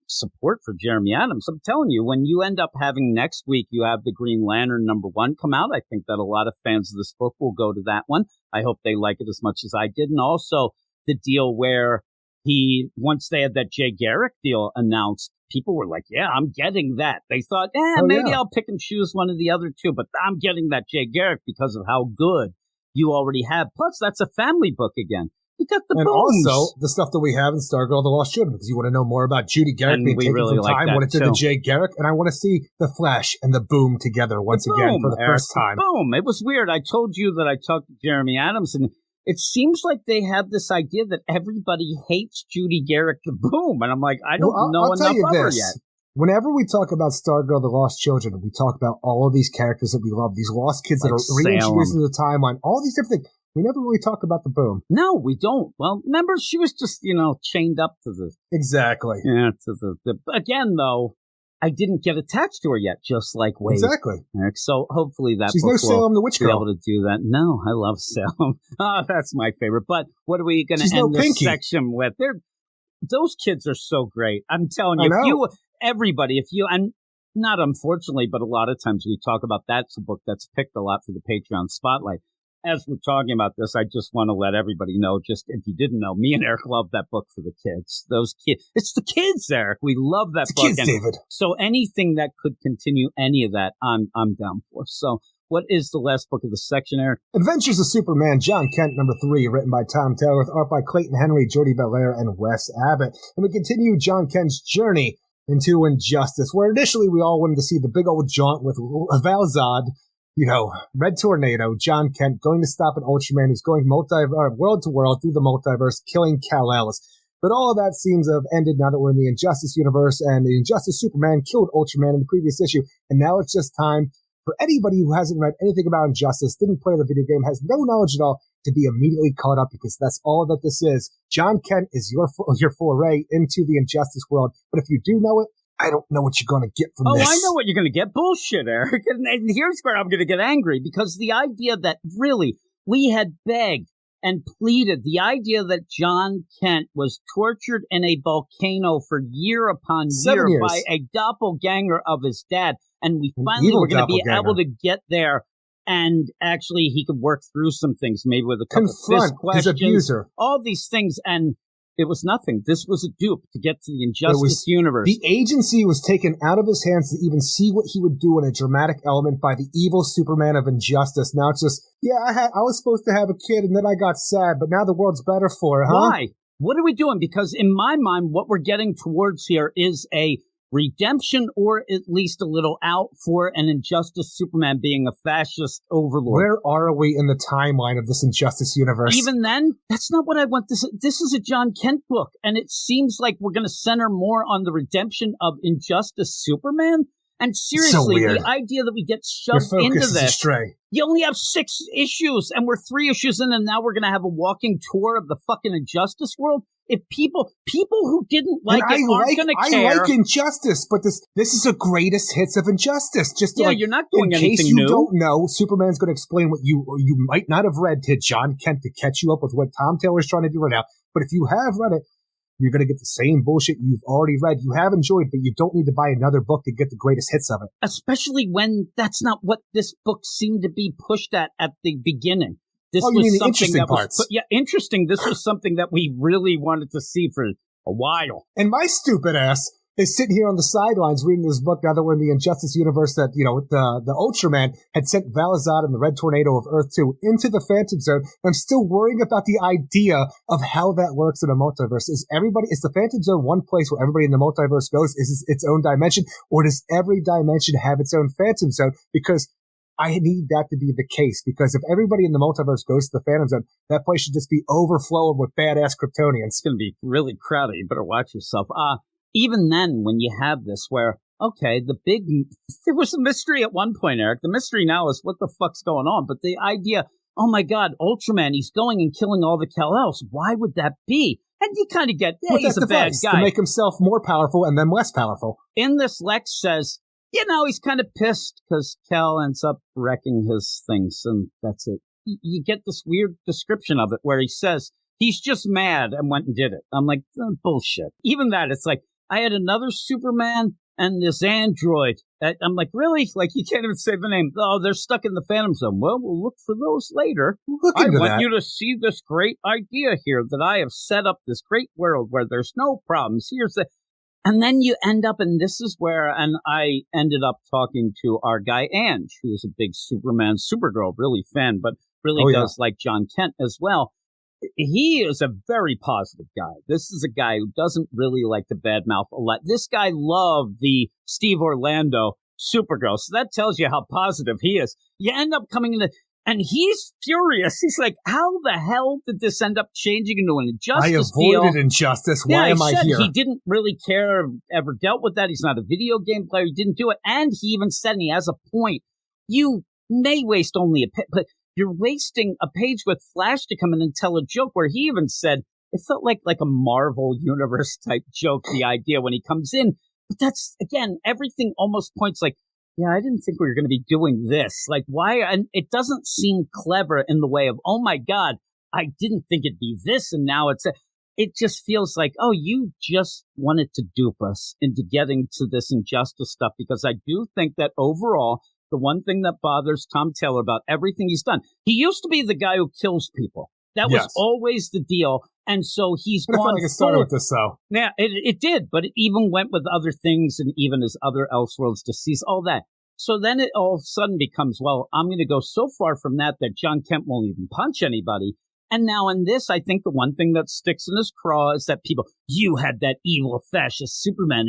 support for Jeremy Adams. I'm telling you, when you end up having next week, you have the Green Lantern #1 come out. I think that a lot of fans of this book will go to that one. I hope they like it as much as I did. And also the deal where once they had that Jay Garrick deal announced, people were like, yeah, I'm getting that. They thought, maybe I'll pick and choose one of the other two, but I'm getting that Jay Garrick because of how good you already have. Plus, that's a family book again. You got the booms. Also, the stuff that we have in Stargirl, The Lost Children, because you want to know more about Judy Garrick being taken from time, what it did to Jay Garrick, and I want to see the Flash and the Boom together once again for the first time. Boom. It was weird. I told you that I talked to Jeremy Adams, and it seems like they have this idea that everybody hates Judy Garrick the Boom. And I'm like, I don't know enough of her yet. Whenever we talk about Stargirl, The Lost Children, we talk about all of these characters that we love, these lost kids that are reintroduced into the timeline, all these different things. We never really talk about the Boom. No, we don't. Well, remember, she was just, chained up to the... Exactly. Yeah, to the... Again, though, I didn't get attached to her yet, just like Wade. Exactly. Eric. So hopefully that She's book no Salem the Witch Girl. Be able to do that. No, I love Salem. That's my favorite. But what are we going to end this section with? Those kids are so great. I'm telling you, and not unfortunately, but a lot of times we talk about that's a book that's picked a lot for the Patreon Spotlight. As we're talking about this, I just want to let everybody know, just if you didn't know, me and Eric love that book for the kids. Those kids. It's the kids, Eric. We love that book. Kids, David. So anything that could continue any of that, I'm down for. So what is the last book of the section, Eric? Adventures of Superman Jon Kent #3, written by Tom Taylor, with art by Clayton Henry, Jordie Bellaire, and Wes Abbott. And we continue Jon Kent's journey into Injustice, where initially we all wanted to see the big old jaunt with Val-Zod, Red Tornado, Jon Kent going to stop an Ultraman who's going world to world through the multiverse, killing Kal-El. But all of that seems to have ended now that we're in the Injustice universe, and the Injustice Superman killed Ultraman in the previous issue, and now it's just time for anybody who hasn't read anything about Injustice, didn't play the video game, has no knowledge at all, to be immediately caught up, because that's all that this is. Jon Kent is your foray into the Injustice world, but if you do know it, I don't know what you're going to get from this. Oh, I know what you're going to get. Bullshit, Eric. And here's where I'm going to get angry, because the idea that really we had begged and pleaded, the idea that Jon Kent was tortured in a volcano for year upon year by a doppelganger of his dad, and we finally were going to be able to get there, and actually he could work through some things, maybe with a couple of fist questions, his abuser, all these things, and it was nothing. This was a dupe to get to the Injustice universe. The agency was taken out of his hands to even see what he would do in a dramatic element by the evil Superman of Injustice. Now it's just, I was supposed to have a kid and then I got sad, but now the world's better for it, huh? Why? What are we doing? Because in my mind, what we're getting towards here is a redemption, or at least a little out for an Injustice Superman being a fascist overlord. Where are we in the timeline of this Injustice universe? Even then, that's not what I want. This is a Jon Kent book, and it seems like we're going to center more on the redemption of Injustice Superman. And seriously, the idea that we get shoved into this, You only have 6 issues, and we're 3 issues in, and now we're going to have a walking tour of the fucking Injustice world? If people who didn't like it aren't going to care. I like Injustice, but this is a greatest hits of Injustice. Just to, you're not doing anything new. In case you don't know, Superman's going to explain what you might not have read to Jon Kent to catch you up with what Tom Taylor's trying to do right now. But if you have read it, you're going to get the same bullshit you've already read. You have enjoyed, but you don't need to buy another book to get the greatest hits of it. Especially when that's not what this book seemed to be pushed at the beginning. This was something interesting that parts. was interesting. This was something that we really wanted to see for a while. And my stupid ass is sitting here on the sidelines reading this book now that we're in the Injustice universe that, the Ultraman had sent Valazad and the Red Tornado of Earth 2 into the Phantom Zone. I'm still worrying about the idea of how that works in a multiverse. Is the Phantom Zone one place where everybody in the multiverse goes? Is it its own dimension? Or does every dimension have its own Phantom Zone? Because I need that to be the case, because if everybody in the multiverse goes to the Phantom Zone, that place should just be overflowing with badass Kryptonians. It's going to be really crowded. You better watch yourself. Even then, when you have this where, okay, there was a mystery at one point, Eric. The mystery now is what the fuck's going on. But the idea, oh my God, Ultraman, he's going and killing all the Kal-Els. Why would that be? And you kind of get, he's a bad guy. To make himself more powerful and then less powerful. In this, Lex says, he's kind of pissed because Kal ends up wrecking his things, and that's it. You get this weird description of it where he says he's just mad and went and did it. I'm like, bullshit. Even that, it's like, I had another Superman and this android. I'm like, really? Like, you can't even say the name. Oh, they're stuck in the Phantom Zone. Well, we'll look for those later. I want you to see this great idea here that I have set up this great world where there's no problems. And then you end up, and this is where, and I ended up talking to our guy, Ange, who is a big Superman, Supergirl, really fan, but really does like Jon Kent as well. He is a very positive guy. This is a guy who doesn't really like to badmouth a lot. This guy loved the Steve Orlando Supergirl, so that tells you how positive he is. You end up coming into... And he's furious. He's like, how the hell did this end up changing into an Injustice deal? I avoided Injustice. Why am I here? He didn't really care, ever dealt with that. He's not a video game player. He didn't do it. And he even said, and he has a point, you may waste only a page, but you're wasting a page with Flash to come in and tell a joke, where he even said, it felt like a Marvel Universe type joke, the idea when he comes in. But that's, again, everything almost points like, I didn't think we were going to be doing this. Like, why? And it doesn't seem clever in the way of, oh my God, I didn't think it'd be this. And now it just feels like, oh, you just wanted to dupe us into getting to this Injustice stuff. Because I do think that overall, the one thing that bothers Tom Taylor about everything he's done, he used to be the guy who kills people. That was always the deal. And so he's gone. I feel like it started with this, though. Yeah, it did. But it even went with other things, and even his other Elseworlds deceased, all that. So then it all of a sudden becomes, well, I'm going to go so far from that Jon Kent won't even punch anybody. And now in this, I think the one thing that sticks in his craw is that people, you had that evil fascist Superman,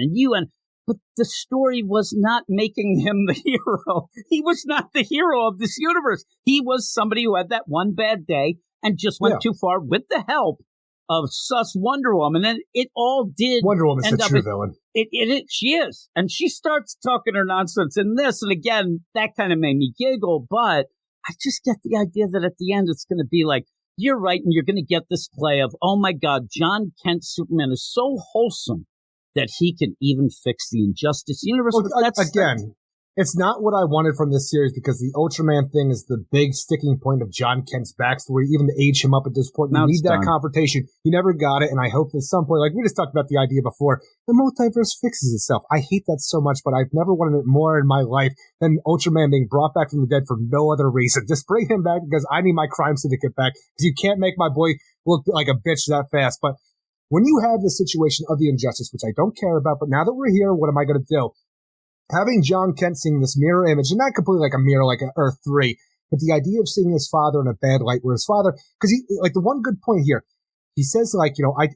but the story was not making him the hero. He was not the hero of this universe. He was somebody who had that one bad day and just went too far with the help of sus Wonder Woman. And it all did. Wonder Woman's the true villain. She is. And she starts talking her nonsense in this. And again, that kind of made me giggle. But I just get the idea that at the end, it's going to be like, you're right. And you're going to get this play of, oh my God, Jon Kent Superman is so wholesome that he can even fix the Injustice universe. Well, again, it's not what I wanted from this series, because the Ultraman thing is the big sticking point of Jon Kent's backstory, even to age him up at this point. You need that confrontation. You never got it, and I hope at some point, like we just talked about the idea before, the multiverse fixes itself. I hate that so much, but I've never wanted it more in my life than Ultraman being brought back from the dead for no other reason. Just bring him back because I need my crime syndicate back, because you can't make my boy look like a bitch that fast. But when you have the situation of the Injustice, which I don't care about, but now that we're here, what am I going to do? Having Jon Kent seeing this mirror image, and not completely like a mirror like an Earth 3, but the idea of seeing his father in a bad light, where his father, because the one good point here, he says, I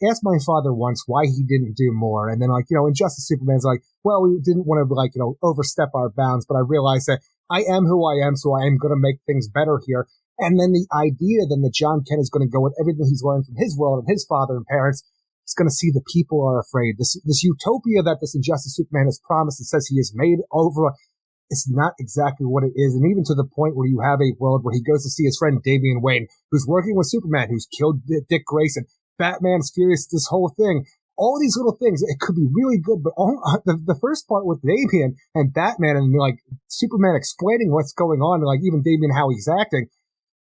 asked my father once why he didn't do more. And then, Injustice Superman's like, well, we didn't want to, overstep our bounds, but I realized that I am who I am, so I am going to make things better here. And then the idea then that Jon Kent is going to go with everything he's learned from his world and his father and parents. He's going to see the people are afraid. This utopia that this Injustice Superman has promised, and says he has made over. it's not exactly what it is. And even to the point where you have a world where he goes to see his friend Damian Wayne, who's working with Superman, who's killed Dick Grayson. Batman's furious at this whole thing. All these little things, it could be really good, but the first part with Damian and Batman and like Superman explaining what's going on, and like even Damian how he's acting,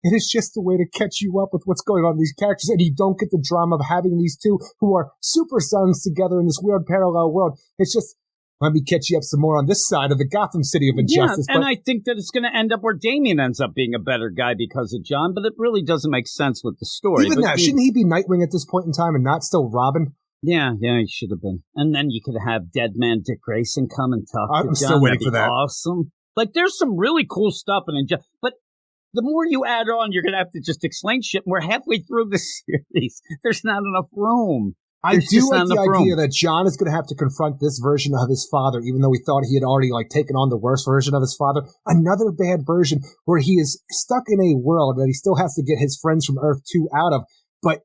it is just a way to catch you up with what's going on in these characters, and you don't get the drama of having these two who are super sons together in this weird parallel world. It's just, let me catch you up some more on this side of the Gotham City of Injustice. Yeah, and I think that it's going to end up where Damian ends up being a better guy because of John, but it really doesn't make sense with the story. Even now, shouldn't he be Nightwing at this point in time and not still Robin? Yeah, he should have been. And then you could have Dead Man Dick Grayson come and talk to John. I'm still waiting for that. Awesome. Like, there's some really cool stuff in it, but the more you add on, you're going to have to just explain shit. We're halfway through the series. There's not enough room. I do like the idea that John is going to have to confront this version of his father, even though we thought he had already like taken on the worst version of his father. Another bad version where he is stuck in a world that he still has to get his friends from Earth 2 out of. But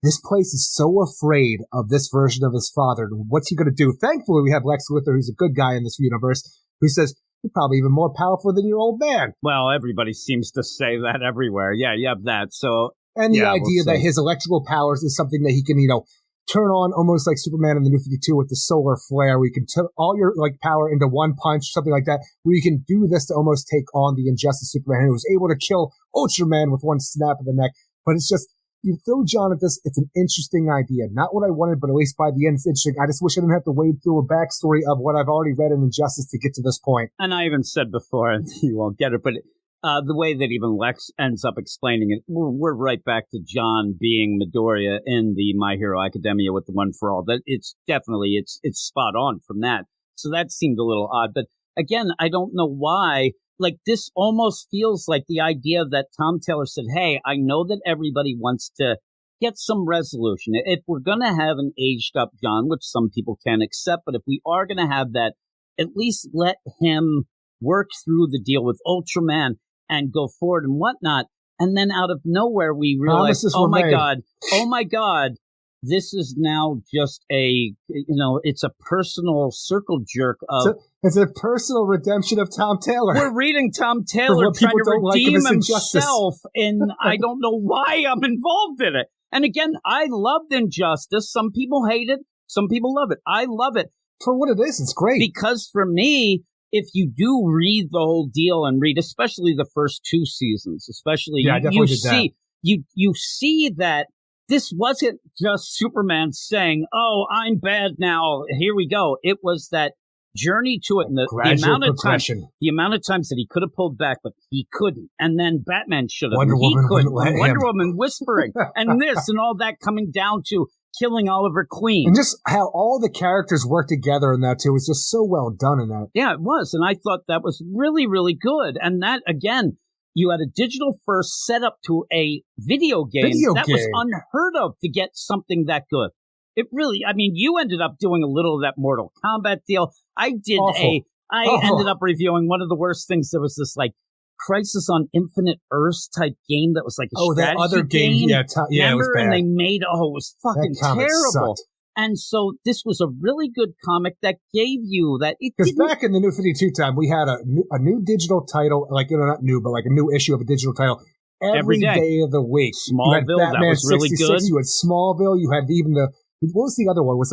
this place is so afraid of this version of his father. What's he going to do? Thankfully, we have Lex Luthor, who's a good guy in this universe, who says, you're probably even more powerful than your old man. Well, everybody seems to say that everywhere. Yeah, you have that. So, and the idea that his electrical powers is something that he can, turn on almost like Superman in the New 52 with the solar flare, where you can turn all your power into one punch, something like that, where you can do this to almost take on the Injustice Superman, who was able to kill Ultraman with one snap of the neck. But it's just, you throw John at this, it's an interesting idea. Not what I wanted, but at least by the end it's interesting. I just wish I didn't have to wade through a backstory of what I've already read in Injustice to get to this point. And I even said before, and you won't get it, but the way that even Lex ends up explaining it, we're right back to John being Midoriya in the My Hero Academia with the One for All. That it's definitely, it's spot on from that. So that seemed a little odd. But again, I don't know why. Like, this almost feels like the idea that Tom Taylor said, hey, I know that everybody wants to get some resolution. If we're going to have an aged up John, which some people can accept, but if we are going to have that, at least let him work through the deal with Ultraman and go forward and whatnot. And then out of nowhere, we realize, oh my God, this is now just it's a personal circle jerk of... It's a personal redemption of Tom Taylor. We're reading Tom Taylor trying to redeem himself, and I don't know why I'm involved in it. And again, I loved Injustice. Some people hate it. Some people love it. I love it. For what it is, it's great. Because for me, if you do read the whole deal and read, especially the first 2 seasons, especially, you see that this wasn't just Superman saying, oh, I'm bad now, here we go. It was that journey to it, and the amount of times that he could have pulled back, but he couldn't. And then Batman should have. Wonder Woman whispering, and this and all that coming down to killing Oliver Queen. And just how all the characters work together in that too was just so well done in that. Yeah, it was. And I thought that was really, really good. And that, again, you had a digital first set up to a video game that was unheard of to get something that good. It really, I mean, you ended up doing a little of that Mortal Kombat deal. I ended up reviewing one of the worst things. There was this Crisis on Infinite Earths type game that was like a strategy that other game. Yeah, it was bad. And they made, it was fucking terrible. Sucked. And so this was a really good comic that gave you that. Because back in the New 52 time, we had a new digital title, not new, but like a new issue of a digital title every day of the week. Smallville, that was really good. You had Smallville, you had even what was the other one? Was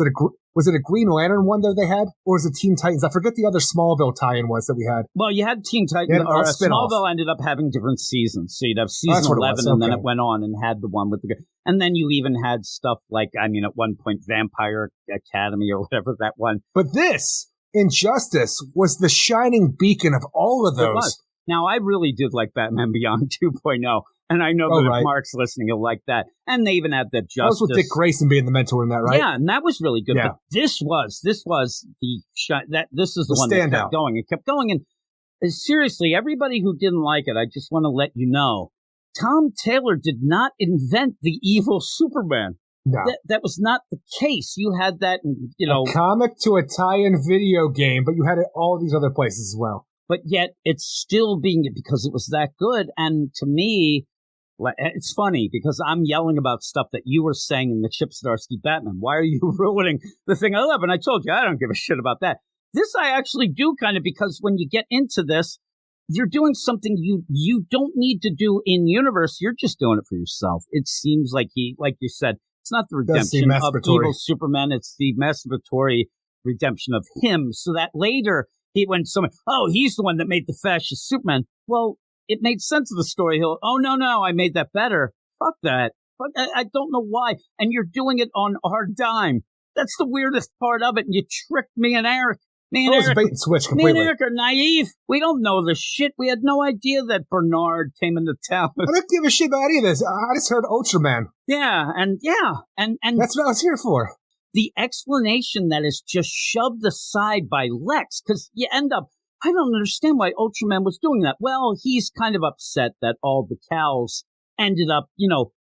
it a Green Lantern one that they had? Or was it Teen Titans? I forget the other Smallville tie-in was that we had. Well, you had Teen Titans. Smallville ended up having different seasons. So you'd have season 11, and then it went on and had the one with the... And then you even had stuff like, at one point, Vampire Academy or whatever that one. But this, Injustice, was the shining beacon of all of those. It was. Now, I really did like Batman Beyond 2.0. And I know if Mark's listening, he'll like that. And they even had the Justice. That was with Dick Grayson being the mentor in that, right? Yeah, and that was really good. Yeah. But this was the this is the one that kept going. It kept going. And seriously, everybody who didn't like it, I just want to let you know, Tom Taylor did not invent the evil Superman. No. That was not the case. You had that, a comic to a tie-in video game, but you had it all these other places as well. But yet, it's still being because it was that good. And to me, it's funny because I'm yelling about stuff that you were saying in the Chip Zdarsky Batman. Why are you ruining the thing I love? And I told you I don't give a shit about that. This I actually do kind of, because when you get into this, you're doing something you don't need to do in universe. You're just doing it for yourself. It seems like like you said, it's not the redemption of evil Superman. It's the masturbatory redemption of him. So that later, when someone, he's the one that made the fascist Superman. Well, it made sense of the story. No, I made that better. Fuck that. I don't know why. And you're doing it on our dime. That's the weirdest part of it. And you tricked me and Eric. Me and Eric, bait and switch completely. Me and Eric are naive. We don't know this shit. We had no idea that Bernard came into town. I don't give a shit about any of this. I just heard Ultraman. And that's what I was here for. The explanation that is just shoved aside by Lex, because you end up, I don't understand why Ultraman was doing that. Well, he's kind of upset that all the cows ended up,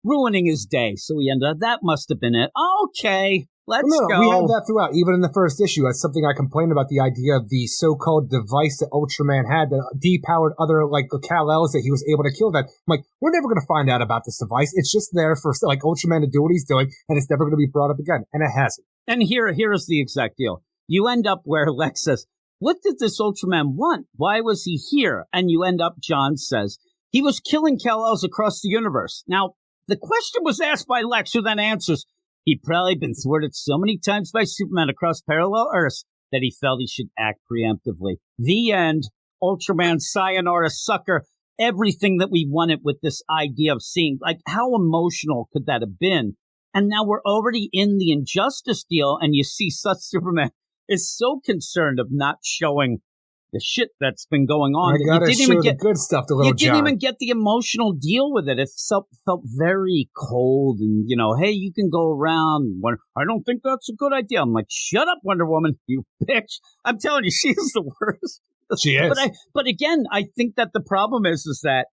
ruining his day. So he ended up, that must have been it. Okay. Let's go. We have that throughout, even in the first issue. That's something I complained about, the idea of the so-called device that Ultraman had that depowered other, Kal-Els that he was able to kill that. I'm like, we're never going to find out about this device. It's just there for, Ultraman to do what he's doing, and it's never going to be brought up again. And it hasn't. And here is the exact deal. You end up where Lex says, what did this Ultraman want? Why was he here? And you end up, John says, he was killing Kal-Els across the universe. Now, the question was asked by Lex, who then answers, he'd probably been thwarted so many times by Superman across parallel Earths that he felt he should act preemptively. The end. Ultraman, sayonara, sucker. Everything that we wanted with this idea of seeing, how emotional could that have been? And now we're already in the Injustice deal, and you see such Superman is so concerned of not showing the shit that's been going on. I gotta show the good stuff to little John. You didn't even get the emotional deal with it. It felt very cold and, hey, you can go around. I don't think that's a good idea. I'm like, shut up, Wonder Woman, you bitch. I'm telling you, she is the worst. She is. But again, I think that the problem is that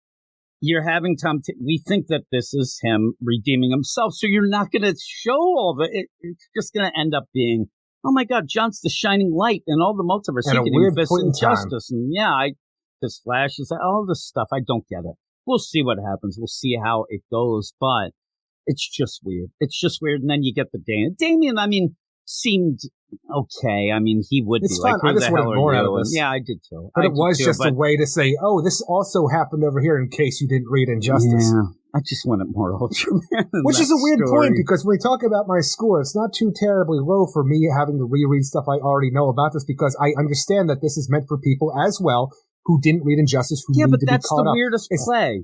you're having we think that this is him redeeming himself. So you're not going to show all of it. It's just going to end up being, oh my God, John's the shining light in all the multiverse. And he a weird can point in Injustice. And this Flash is all this stuff. I don't get it. We'll see what happens. We'll see how it goes. But it's just weird. It's just weird. And then you get the Damian. Damian, seemed okay. He would it's be fun. I just wanted more out of this. Yeah, I did too. But it was just a way to say, this also happened over here in case you didn't read Injustice. Yeah. I just wanted more Ultraman. Which is a weird point, because when we talk about my score, it's not too terribly low for me having to reread stuff I already know about this, because I understand that this is meant for people as well who didn't read Injustice, who need to be caught up. Yeah, but that's the weirdest play.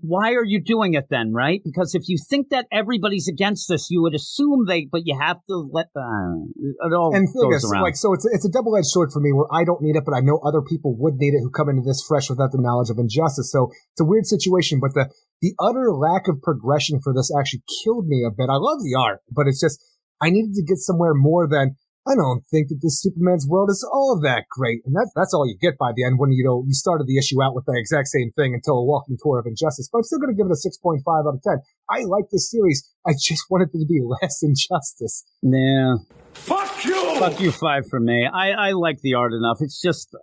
Why are you doing it then, right? Because if you think that everybody's against this, you would assume but you have to let it all goes around. So it's a double-edged sword for me, where I don't need it, but I know other people would need it who come into this fresh without the knowledge of Injustice. So it's a weird situation, but the utter lack of progression for this actually killed me a bit. I love the art, but it's just, I needed to get somewhere more than, I don't think that this Superman's world is all of that great. And that's all you get by the end when, you started the issue out with the exact same thing until a walking tour of Injustice. But I'm still going to give it a 6.5 out of 10. I like this series. I just wanted it to be less Injustice. Yeah. Fuck you! Fuck you, 5 for me. I like the art enough. It's just,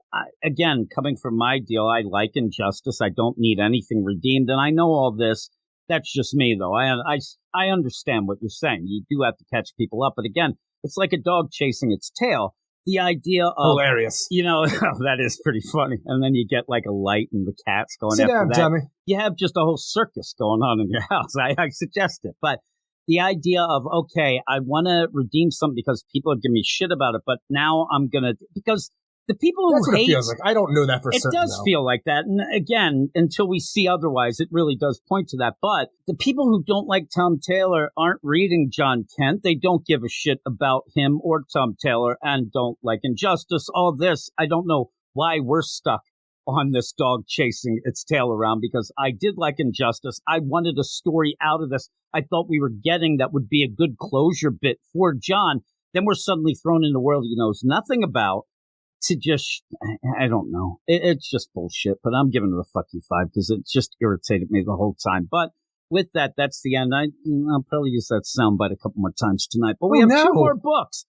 again, coming from my deal, I like Injustice. I don't need anything redeemed. And I know all this. That's just me, though. I understand what you're saying. You do have to catch people up. But again, it's like a dog chasing its tail. The idea of... Hilarious. That is pretty funny. And then you get a light and the cat's going Sit after down, that. Tommy. You have just a whole circus going on in your house. I suggest it. But the idea of, okay, I want to redeem something because people are giving me shit about it, but now I'm going to... Because the people who That's what hate... it feels like. I don't know that for certain, It does feel like that. And again, until we see otherwise, it really does point to that. But the people who don't like Tom Taylor aren't reading Jon Kent. They don't give a shit about him or Tom Taylor and don't like Injustice. All this, I don't know why we're stuck on this dog chasing its tail around, because I did like Injustice. I wanted a story out of this. I thought we were getting that would be a good closure bit for John. Then we're suddenly thrown in a world he knows nothing about. To just, I don't know. It's just bullshit, but I'm giving it a fuck you 5 because it just irritated me the whole time. But with that, that's the end. I'll probably use that soundbite a couple more times tonight. But we have 2 more books.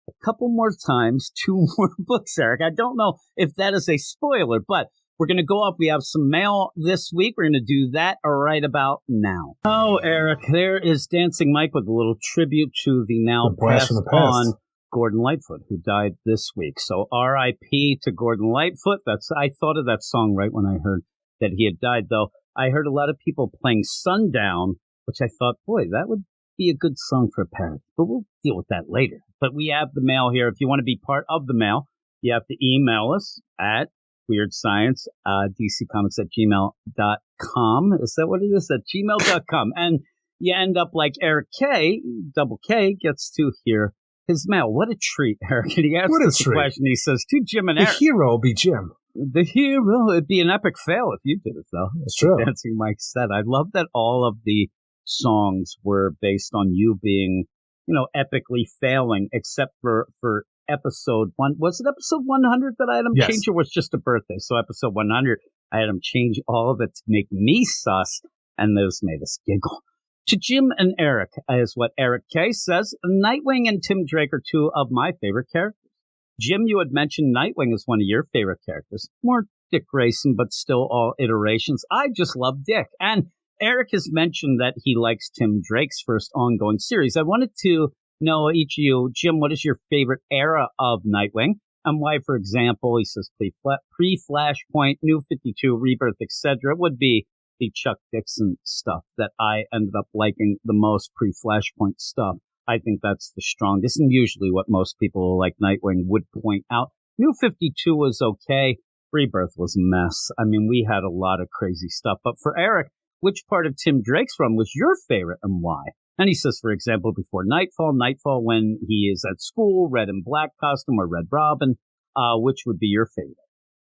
A couple more times, 2 more books, Eric. I don't know if that is a spoiler, but we're going to go up. We have some mail this week. We're going to do that right about now. Oh, Eric, there is Dancing Mike with a little tribute to the now passed on Gordon Lightfoot, who died this week. So R.I.P. to Gordon Lightfoot. I thought of that song right when I heard that he had died, though. I heard a lot of people playing Sundown, which I thought, boy, that would be a good song for a parody. But we'll deal with that later. But we have the mail here. If you want to be part of the mail, you have to email us at weirdscience, dccomics@gmail.com. Is that what it is? At gmail.com. And you end up like Eric K, double K, gets to hear his mail. What a treat, Eric. And he asks us a question. He says, to Jim and Eric. The hero will be Jim. The hero. It'd be an epic fail if you did it, though. That's true. Dancing Mike said. I love that all of the songs were based on you being, epically failing, except for episode 1. Was it episode 100 that I had him change, or was it just a birthday? So episode 100, I had him change all of it to make me sus, and those made us giggle. To Jim and Eric, is what Eric K. says. Nightwing and Tim Drake are two of my favorite characters. Jim, you had mentioned Nightwing is one of your favorite characters. More Dick Grayson, but still all iterations. I just love Dick. And Eric has mentioned that he likes Tim Drake's first ongoing series. I wanted to know, each of you, Jim, what is your favorite era of Nightwing? And why, for example, he says pre-Flashpoint, New 52, Rebirth, etc. would be the Chuck Dixon stuff that I ended up liking the most, pre-Flashpoint stuff. I think that's the strongest, and usually what most people who like Nightwing would point out. New 52 was okay. Rebirth was a mess. I mean, we had a lot of crazy stuff. But for Eric, which part of Tim Drake's run was your favorite and why? And he says, for example, before Nightfall when he is at school, Red and Black costume, or Red Robin, which would be your favorite?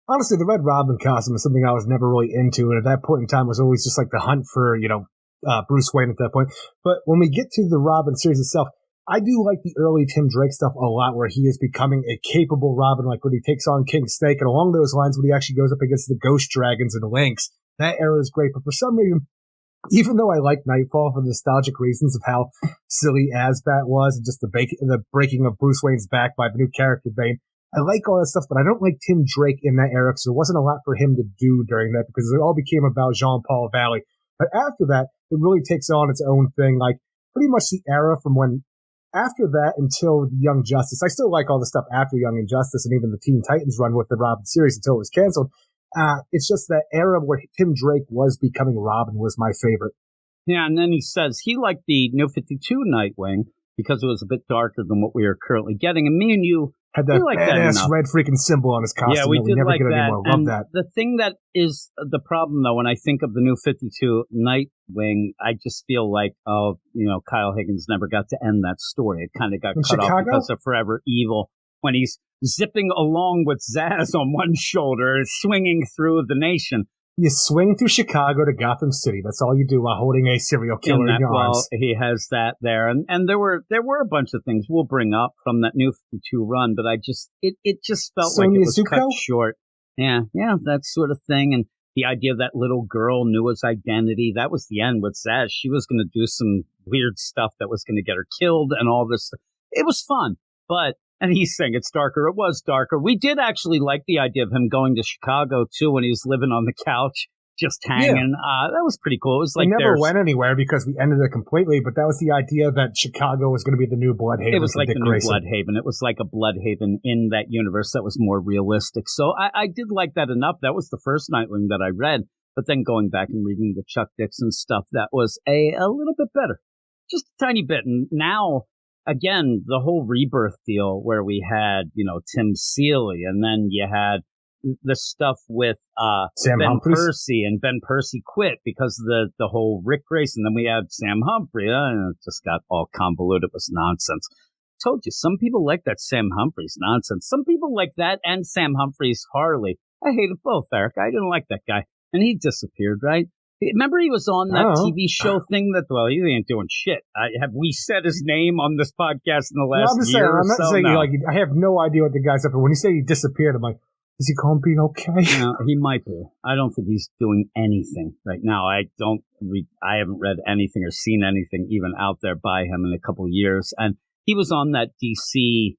Honestly, the Red Robin costume is something I was never really into, and at that point in time was always just like the hunt for, Bruce Wayne at that point. But when we get to the Robin series itself, I do like the early Tim Drake stuff a lot, where he is becoming a capable Robin, like when he takes on King Snake, and along those lines when he actually goes up against the Ghost Dragons and Lynx. That era is great, but for some reason, even though I like Nightfall for nostalgic reasons of how silly Asbat was and just the breaking of Bruce Wayne's back by the new character Bane, I like all that stuff, but I don't like Tim Drake in that era, because there wasn't a lot for him to do during that, because it all became about Jean-Paul Valley. But after that, it really takes on its own thing, like pretty much the era from when, after that until Young Justice. I still like all the stuff after Young Justice and even the Teen Titans run with the Robin series until it was canceled. It's just that era where Tim Drake was becoming Robin was my favorite. Yeah, and then he says he liked the New 52 Nightwing because it was a bit darker than what we are currently getting. And me and you had that badass red freaking symbol on his costume. Yeah, we did never like get that. Anymore. Love that. The thing that is the problem, though, when I think of the New 52 Nightwing, I just feel like, Kyle Higgins never got to end that story. It kind of got cut off because of Forever Evil, when he's zipping along with Zaz on one shoulder, swinging through the nation. You swing through Chicago to Gotham City. That's all you do while holding a serial killer in your arms. Well, he has that there. And there were a bunch of things we'll bring up from that New 52 run, but it just felt like it was cut short. Yeah, that sort of thing. And the idea that little girl knew his identity, that was the end with Zaz. She was going to do some weird stuff that was going to get her killed and all this. It was fun, and he's saying it's darker. It was darker. We did actually like the idea of him going to Chicago, too, when he was living on the couch, just hanging. Yeah. That was pretty cool. It was like we never went anywhere because we ended it completely, but that was the idea that Chicago was going to be the new Bloodhaven. It was like the new Bloodhaven. It was like a Bloodhaven in that universe that was more realistic. So I did like that enough. That was the first Nightwing that I read. But then going back and reading the Chuck Dixon stuff, that was a little bit better. Just a tiny bit. And now, again, the whole Rebirth deal where we had, Tim Seeley, and then you had the stuff with Sam Ben Humphries. Percy, and Ben Percy quit because of the whole Rick Grayson. Then we had Sam Humphrey, and it just got all convoluted. It was nonsense. Told you, some people like that Sam Humphries nonsense. Some people like that and Sam Humphries Harley. I hated both, Eric. I didn't like that guy. And he disappeared, right? Remember he was on that TV show thing he ain't doing shit. Have we said his name on this podcast in the last year or so? I'm not saying, I have no idea what the guy's up to. When you say he disappeared, I'm like, is he going to be okay? No, he might be. I don't think he's doing anything right now. I haven't read anything or seen anything even out there by him in a couple of years. And he was on that DC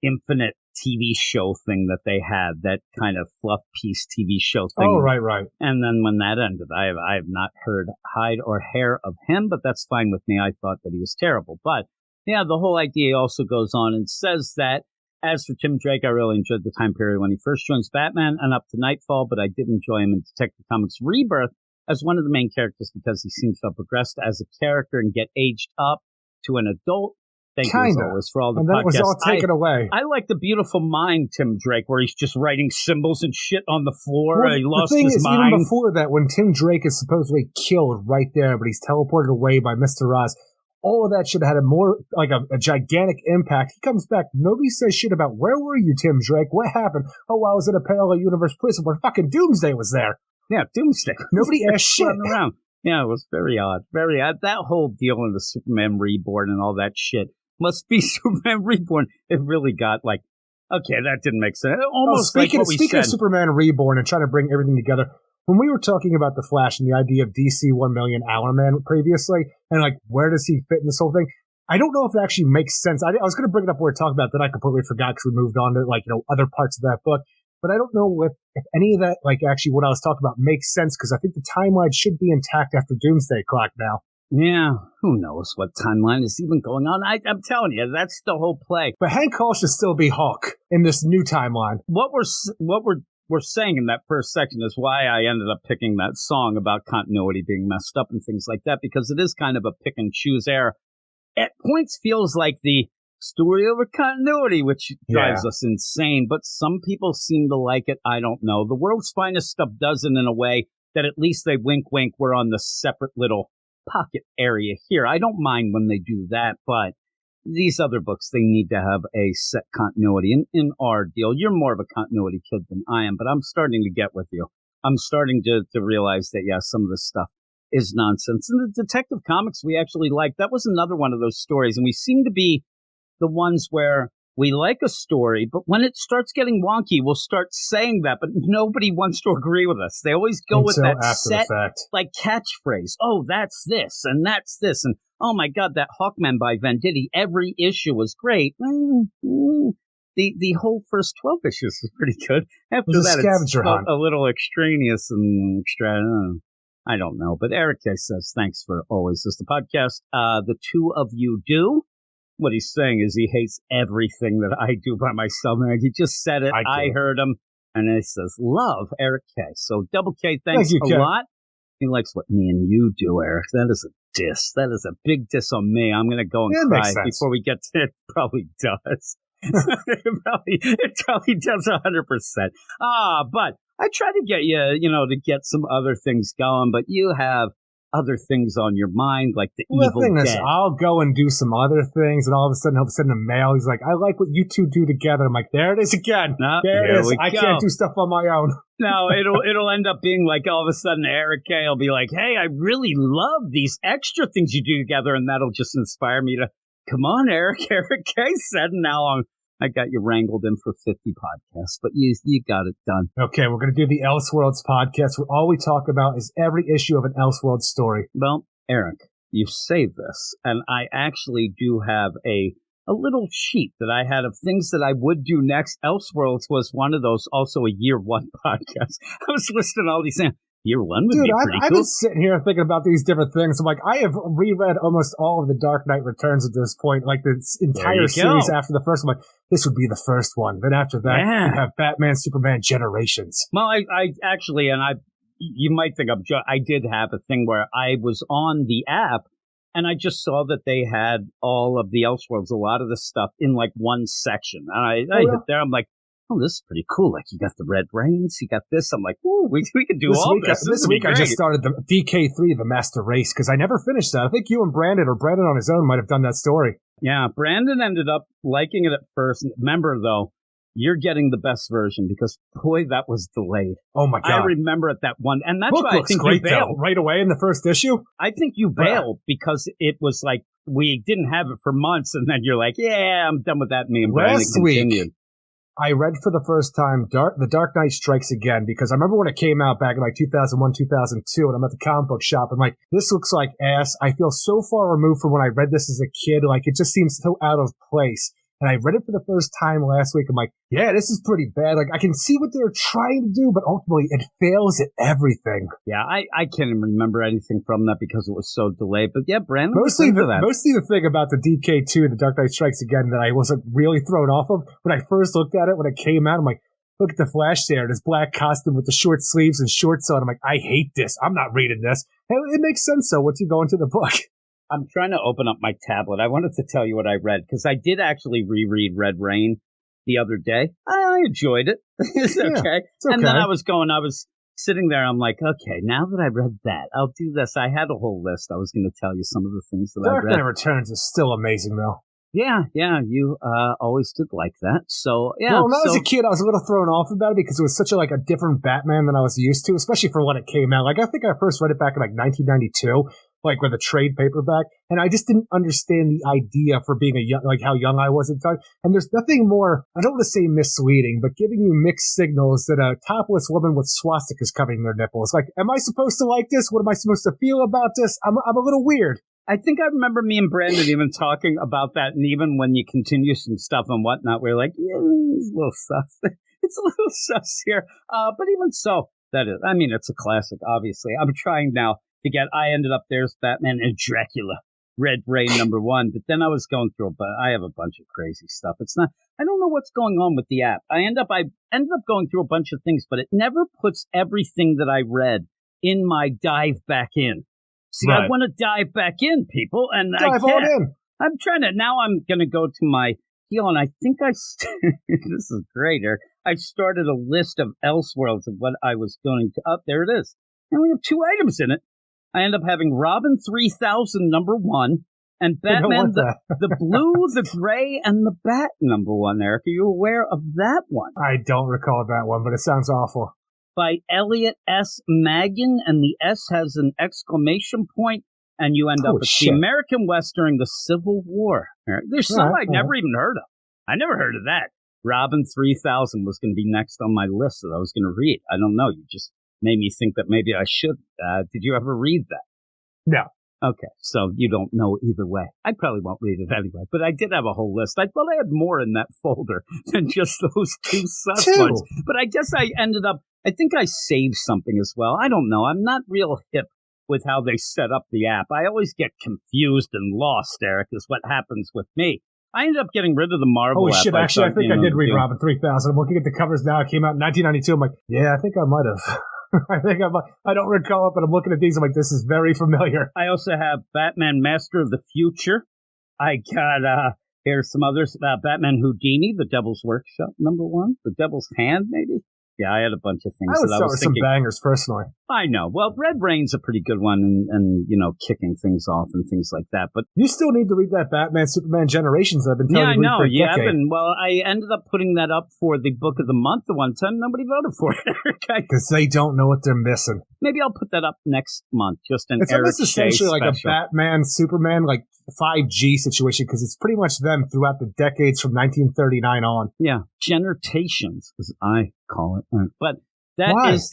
Infinite TV show thing that they had, that kind of fluff piece TV show thing. Oh, right. And then when that ended, I have not heard hide or hair of him, but that's fine with me. I thought that he was terrible. But Yeah, the whole idea also goes on and says that, as for Tim Drake, I really enjoyed the time period when he first joins Batman and up to Nightfall, but I did enjoy him in Detective Comics Rebirth as one of the main characters because he seems to have progressed as a character and get aged up to an adult. Thank you as always for all the podcasts. And then it was all taken away. I like the beautiful mind, Tim Drake, where he's just writing symbols and shit on the floor. Well, he lost the thing his is, mind. even before that, when Tim Drake is supposedly killed right there, but he's teleported away by Mr. Oz, all of that should have had a gigantic impact. He comes back. Nobody says shit about, where were you, Tim Drake? What happened? Oh, I was in a parallel universe prison where fucking Doomsday was there. Yeah, Doomsday. Nobody asked shit. Around. Yeah, it was very odd. Very odd. That whole deal in the Superman Reborn and all that shit must be Superman Reborn. It really got like, okay, that didn't make sense. Almost speaking of Superman Reborn and trying to bring everything together, when we were talking about The Flash and the idea of DC 1 million Hour Man previously, and like, where does he fit in this whole thing? I don't know if it actually makes sense. I was going to bring it up where we talked about that. I completely forgot because we moved on to other parts of that book. But I don't know if any of that, actually what I was talking about makes sense because I think the timeline should be intact after Doomsday Clock now. Yeah, who knows what timeline is even going on? I'm telling you, that's the whole play. But Hank Hall should still be Hawk in this new timeline. What we're saying in that first section is why I ended up picking that song about continuity being messed up and things like that, because it is kind of a pick and choose error. At points feels like the story over continuity, which drives us insane, but some people seem to like it. I don't know. The World's Finest stuff does it in a way that at least they wink, we're on the separate little pocket area here. I don't mind when they do that, but these other books, they need to have a set continuity. In our deal, you're more of a continuity kid than I am, but I'm starting to get with you. I'm starting to realize that, yeah, some of this stuff is nonsense. And the Detective Comics we actually like, that was another one of those stories, and we seem to be the ones where we like a story, but when it starts getting wonky, we'll start saying that, but nobody wants to agree with us. They always go with that set, catchphrase. Oh, that's this, and that's this, and oh my God, that Hawkman by Venditti, every issue was great. The whole first 12 issues was pretty good. After that, it's a little extraneous and extra. I don't know, but Eric K. says, thanks for always listening to the podcast. The two of you do. What he's saying is he hates everything that I do by myself. And he just said it. I heard him. And he says, love, Eric K. So Double K, thanks a lot. He likes what me and you do, Eric. That is a diss. That is a big diss on me. I'm going to go and cry before we get to it. Probably does. it probably does 100%. But I try to get you, to get some other things going. But you have other things on your mind, like the Evil Dead. Is, I'll go and do some other things, and all of a sudden he'll send a mail. He's like, I like what you two do together. I'm like, there it is again. There it is. I can't do stuff on my own. No, it'll end up being like all of a sudden Eric K. will be like, hey, I really love these extra things you do together, and that'll just inspire me to, come on, Eric. Eric K. said, now I got you wrangled in for 50 podcasts, but you got it done. Okay, we're going to do the Elseworlds podcast where all we talk about is every issue of an Elseworlds story. Well, Eric, you've saved this, and I actually do have a little sheet that I had of things that I would do next. Elseworlds was one of those, also a year one podcast. I was listing all these things. Year one would be pretty cool. I've been sitting here thinking about these different things. I'm like, I have reread almost all of the Dark Knight Returns at this point, like the entire series after the first one. I'm like, this would be the first one. Then after that, you have Batman, Superman, Generations. Well, I actually, and you might think I did have a thing where I was on the app and I just saw that they had all of the Elseworlds, a lot of the stuff in like one section. And I hit there, I'm like, oh, this is pretty cool. Like, you got the Red Rains, you got this. I'm like, ooh, we could do all this. This week I just started the DK3, the Master Race, because I never finished that. I think you and Brandon, or Brandon on his own, might have done that story. Yeah, Brandon ended up liking it at first. Remember, though, you're getting the best version because, boy, that was delayed. Oh, my God. I remember at that one. And that's why I think great, you bailed. Though, right away in the first issue? I think you bailed because it was like we didn't have it for months. And then you're like, yeah, I'm done with that. Me and Brandon continued. Week, I read for the first time The Dark Knight Strikes Again because I remember when it came out back in like 2001, 2002, and I'm at the comic book shop. I'm like, this looks like ass. I feel so far removed from when I read this as a kid. Like, it just seems so out of place. And I read it for the first time last week. I'm like, yeah, this is pretty bad. Like, I can see what they're trying to do, but ultimately it fails at everything. Yeah, I can't even remember anything from that because it was so delayed. But yeah, Brandon, mostly the thing about the DK2, the Dark Knight Strikes Again, that I wasn't really thrown off of. When I first looked at it, when it came out, I'm like, look at the Flash there, this black costume with the short sleeves and shorts on. I'm like, I hate this. I'm not reading this. And it makes sense, though, once you go into the book. I'm trying to open up my tablet. I wanted to tell you what I read, because I did actually reread Red Rain the other day. I enjoyed it. It's okay. It's okay. And then I was sitting there. I'm like, okay, now that I read that, I'll do this. I had a whole list. I was going to tell you some of the things that I read. Dark Knight Returns is still amazing, though. Yeah, you always did like that. So, yeah. Well, when I was a kid, I was a little thrown off about it because it was such a different Batman than I was used to, especially for when it came out. Like, I think I first read it back in 1992, with a trade paperback, and I just didn't understand the idea for being how young I was at the time. And there's nothing more, I don't want to say misleading, but giving you mixed signals that a topless woman with swastikas covering their nipples. Like, am I supposed to like this? What am I supposed to feel about this? I'm a little weird. I think I remember me and Brandon even talking about that, and even when you continue some stuff and whatnot, we're like, yeah, it's a little sus. It's a little sus here. But even so, it's a classic, obviously. I'm trying now to I ended up, there's Batman and Dracula, Red Rain #1, but then I was going through, but I have a bunch of crazy stuff. I don't know what's going on with the app. I ended up going through a bunch of things, but it never puts everything that I read in my dive back in. See, right. I want to dive back in, people, and I can't. On in. I'm trying to, now I'm going to go to my deal, and I think this is great, Eric. I started a list of Elseworlds of what I was going to, there it is. And we have 2 items in it. I end up having Robin 3000 #1, and Batman the Blue, the Gray, and the Bat #1, Eric. Are you aware of that one? I don't recall that one, but it sounds awful. By Elliot S. Magin, and the S has an exclamation point, and you end up with the American West during the Civil War. There's some I never even heard of. I never heard of that. Robin 3000 was going to be next on my list that I was going to read. I don't know. You just made me think that maybe I should. Did you ever read that? No. Okay, so you don't know either way. I probably won't read it anyway, but I did have a whole list. I thought I had more in that folder than just those 2 sus ones. But I guess I think I saved something as well. I don't know. I'm not real hip with how they set up the app. I always get confused and lost, Eric, is what happens with me. I ended up getting rid of the Marvel app. Oh, shit, actually, I think I did read Robin 3000. I'm looking at the covers now. It came out in 1992. I'm like, yeah, I think I might have. I don't recall it, but I'm looking at these. I'm like, this is very familiar. I also have Batman Master of the Future. I got, here's some others. Batman Houdini, The Devil's Workshop #1. The Devil's Hand, maybe? Yeah, I had a bunch of things. I would start with some bangers, personally. I know. Well, Red Rain's a pretty good one, and kicking things off and things like that. But you still need to read that Batman Superman Generations I've been telling you to read for a decade. Well, I ended up putting that up for the Book of the Month the one time. Nobody voted for it. Because they don't know what they're missing. Maybe I'll put that up next month. Just an Eric Shea essentially special. Like a Batman Superman 5G situation, because it's pretty much them throughout the decades from 1939 on. Yeah, Generations, as I call it. But that is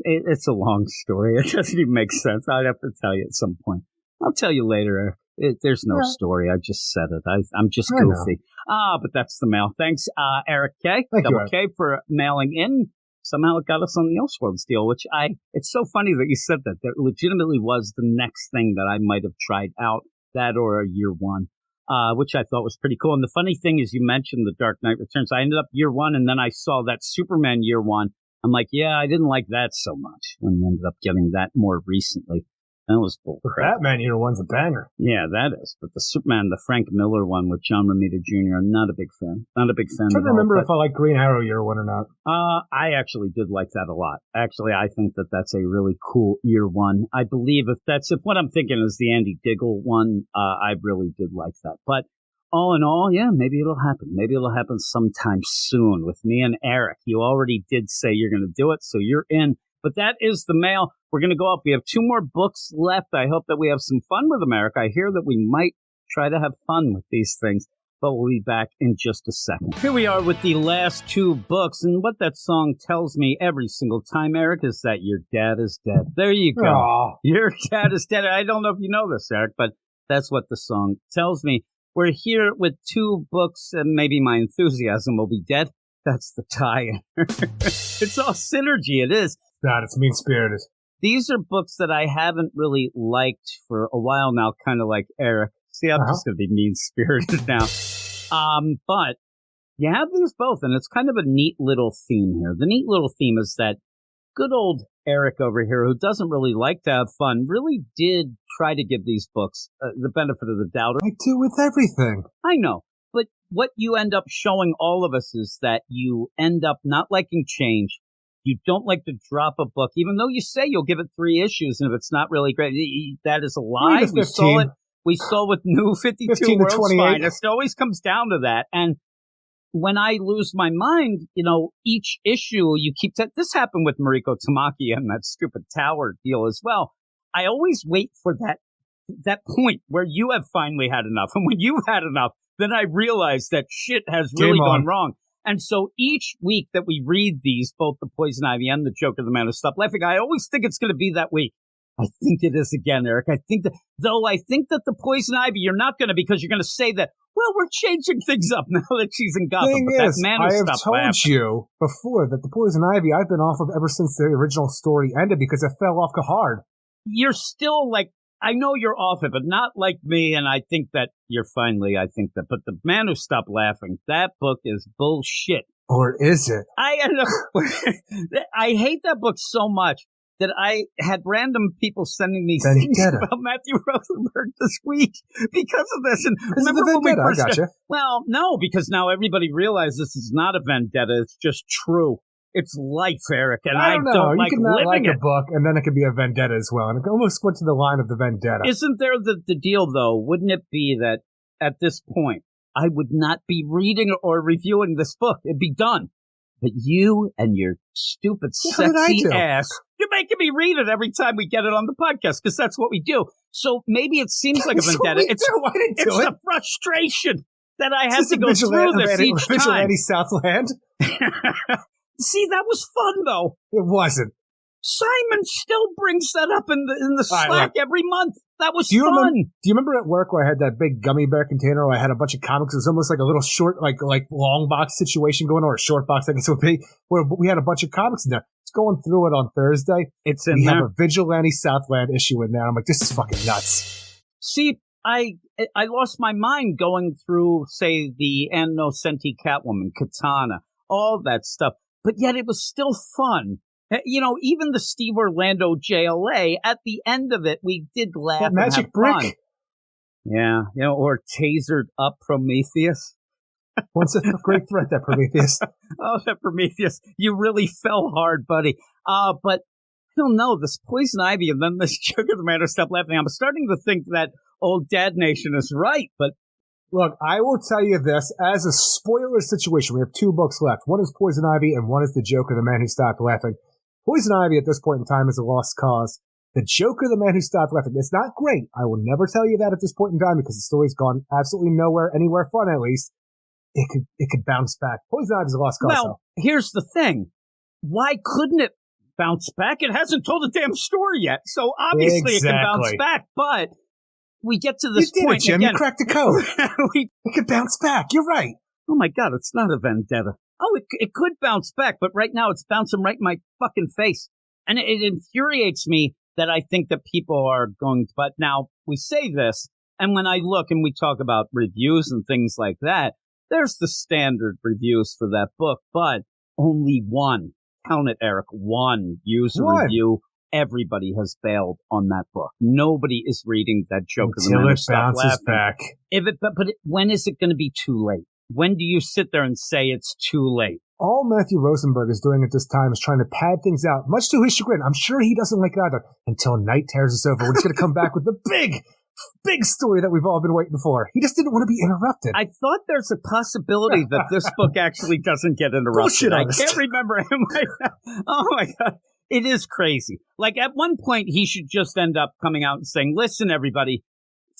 it's a long story. It doesn't even make sense. I'd have to tell you at some point. I'll tell you later. There's no story. I just said it. I'm just goofy. But that's the mail. Thanks, Eric K. Thank you, K, for mailing in. Somehow it got us on the Elseworlds deal, which it's so funny that you said that. That legitimately was the next thing that I might have tried out, that or a Year One, which I thought was pretty cool. And the funny thing is, you mentioned The Dark Knight Returns. I ended up Year One, and then I saw that Superman Year One. I'm like, yeah, I didn't like that so much when you ended up getting that more recently. That was bull crap. Batman Year One's a banger. Yeah, that is. But the Superman, the Frank Miller one with John Romita Jr., I'm not a big fan. Not a big fan. I'm trying to remember if I like Green Arrow Year One or not. I actually did like that a lot. Actually, I think that that's a really cool Year One. I believe if what I'm thinking is the Andy Diggle one, I really did like that. But all in all, yeah, maybe it'll happen. Maybe it'll happen sometime soon with me and Eric. You already did say you're going to do it, so you're in. But that is the mail. We're going to go up. We have 2 more books left. I hope that we have some fun with them, Eric. I hear that we might try to have fun with these things, but we'll be back in just a second. Here we are with the last 2 books, and what that song tells me every single time, Eric, is that your dad is dead. There you go. Aww. Your dad is dead. I don't know if you know this, Eric, but that's what the song tells me. we're here with two books, and maybe my enthusiasm will be dead. That's the tie-in. It's all synergy, it is. God, it's mean-spirited. These are books that I haven't really liked for a while now, kind of like Eric. See, I'm just going to be mean-spirited now. But you have these both, and it's kind of a neat little theme here. The neat little theme is that good old Eric over here, who doesn't really like to have fun, really did try to give these books the benefit of the doubt. I do with everything. I know. But what you end up showing all of us is that you end up not liking change. You don't like to drop a book, even though you say you'll give it 3 issues, and if it's not really great, that is a lie. We saw with New 52 World's Finest. It always comes down to that. And when I lose my mind, each issue you keep... This happened with Mariko Tamaki and that stupid tower deal as well. I always wait for that point where you have finally had enough. And when you've had enough, then I realize that shit has really gone wrong. And so each week that we read these, both the Poison Ivy and the Joker, the Man Who Stopped Laughing, I always think it's going to be that week. I think it is again, Eric. I think that the Poison Ivy, you're not going to, because you're going to say that, well, we're changing things up now that she's in Gotham. Thing but is, that Man Who I have Stopped told Laughing. you before that the Poison Ivy I've been off of ever since the original story ended because it fell off hard. You're still like, I know you're off it, but not like me, and I think that but the Man Who Stopped Laughing, that book is bullshit. Or is it? I hate that book so much that I had random people sending me things about Matthew Rosenberg this week because of this. And remember when we first gotcha. Well, no, because now everybody realizes this is not a vendetta. It's just true. It's life, Eric, and I don't like living it. You can not like a book, and then it could be a vendetta as well. And it almost went to the line of the vendetta. Isn't there the deal, though? Wouldn't it be that at this point, I would not be reading or reviewing this book? It'd be done. But you and your stupid, sexy ass, you're making me read it every time we get it on the podcast, because that's what we do. So maybe it seems like a vendetta. It's the frustration that I have to go through this each time. Vigilante Southland. See, that was fun, though. It wasn't. Simon still brings that up in the Slack every month. That was fun. Do you remember at work where I had that big gummy bear container where I had a bunch of comics? It was almost like a little short, like long box situation going on, or a short box, I guess it would be, where we had a bunch of comics in there. It's going through it on Thursday. We have a Vigilante Southland issue in there. I'm like, this is fucking nuts. See, I lost my mind going through, say, the Ann Nocenti Catwoman, Katana, all that stuff. But yet it was still fun. Even the Steve Orlando JLA, at the end of it, we did laugh and magic have brick. Fun. Yeah, or tasered up Prometheus. What's a great threat, that Prometheus? Oh, that Prometheus. You really fell hard, buddy. But I don't know, this Poison Ivy and then this Joker, the Man Who Stopped Laughing. I'm starting to think that old Dad Nation is right, but look, I will tell you this, as a spoiler situation, we have 2 books left. One is Poison Ivy and one is The Joker, the Man Who Stopped Laughing. Poison Ivy at this point in time is a lost cause. The Joker, the Man Who Stopped Laughing, it's not great. I will never tell you that at this point in time because the story's gone absolutely anywhere fun at least. It could bounce back. Poison Ivy is a lost cause. Well, here's the thing. Why couldn't it bounce back? It hasn't told a damn story yet. So obviously It can bounce back, but we get to this point. Jim. Again, you cracked the code. It could bounce back. You're right. Oh my God, it's not a vendetta. Oh, it could bounce back, but right now it's bouncing right in my fucking face. And it infuriates me that I think that people are going to, but now we say this, and when I look and we talk about reviews and things like that, there's the standard reviews for that book, but only one, count it, Eric, one user review. Everybody has bailed on that book. Nobody is reading that Joker. Until it bounces back. But when is it going to be too late? When do you sit there and say it's too late? All Matthew Rosenberg is doing at this time is trying to pad things out, much to his chagrin. I'm sure he doesn't like it either. Until Night Tears Us Over, when he's going to come back with the big story that we've all been waiting for. He just didn't want to be interrupted. I thought there's a possibility that this book actually doesn't get interrupted. Bullshit, I can't remember him right now. Oh, my God. It is crazy. Like, at one point, he should just end up coming out and saying, listen, everybody,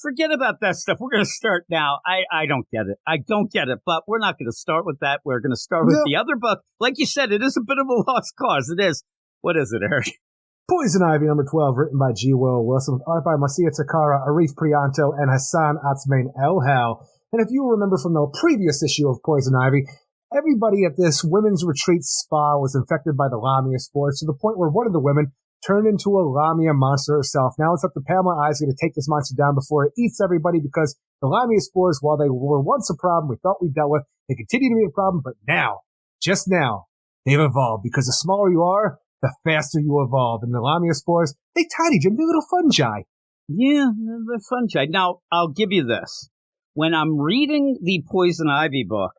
forget about that stuff. We're going to start now. I don't get it. I don't get it. But we're not going to start with that. We're going to start with the other book. Like you said, it is a bit of a lost cause. It is. What is it, Eric? Poison Ivy, number 12, written by G. Will Wilson, with art by Marcia Takara, Arif Prianto, and Hassan Atsmain El Hal. And if you remember from the previous issue of Poison Ivy, everybody at this women's retreat spa was infected by the Lamia spores to the point where one of the women turned into a Lamia monster herself. Now it's up to Pamela Isley to take this monster down before it eats everybody, because the Lamia spores, while they were once a problem we thought we dealt with, they continue to be a problem, but now, just now, they've evolved, because the smaller you are, the faster you evolve. And the Lamia spores, they tiny, Jim, they're little fungi. Yeah, they're fungi. Now, I'll give you this. When I'm reading the Poison Ivy book,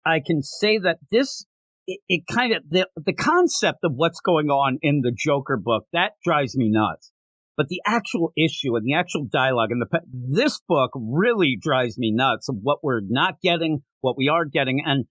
I can say that this, it kind of, the concept of what's going on in the Joker book, that drives me nuts. But the actual issue and the actual dialogue and this book really drives me nuts of what we're not getting, what we are getting. And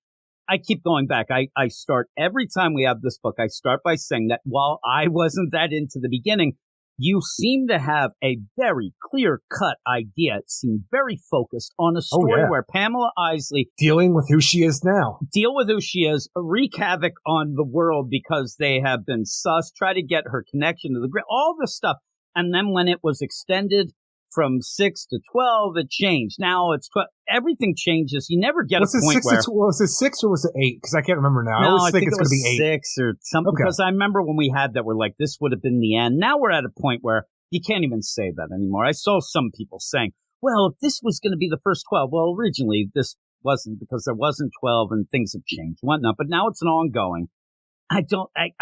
I keep going back. I start every time we have this book, I start by saying that while I wasn't that into the beginning, you seem to have a very clear-cut idea. It seemed very focused on a story where Pamela Isley... dealing with who she is now. Deal with who she is, wreak havoc on the world because they have been sus, try to get her connection to the grid, all this stuff. And then when it was extended from 6 to 12, it changed. Now it's 12. Everything changes. You never get a point where... Was it 6 or was it 8? Because I can't remember now. No, I always think it's going to be 8. 6 or something. Okay. Because I remember when we had that, we're like, this would have been the end. Now we're at a point where you can't even say that anymore. I saw some people saying, well, if this was going to be the first 12, well, originally this wasn't, because there wasn't 12 and things have changed, whatnot. But now it's an ongoing. I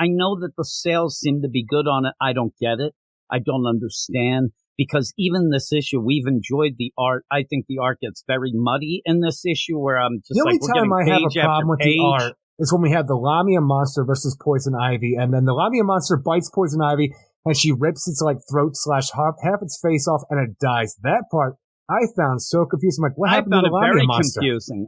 know that the sales seem to be good on it. I don't get it. I don't understand. Because even this issue, we've enjoyed the art. I think the art gets very muddy in this issue where I'm just like, we're getting page after page. The only time I have a problem with the art is when we have the Lamia monster versus Poison Ivy, and then the Lamia monster bites Poison Ivy, and she rips its like throat / half its face off, and it dies. That part I found so confusing. Like, what happened to the Lamia monster?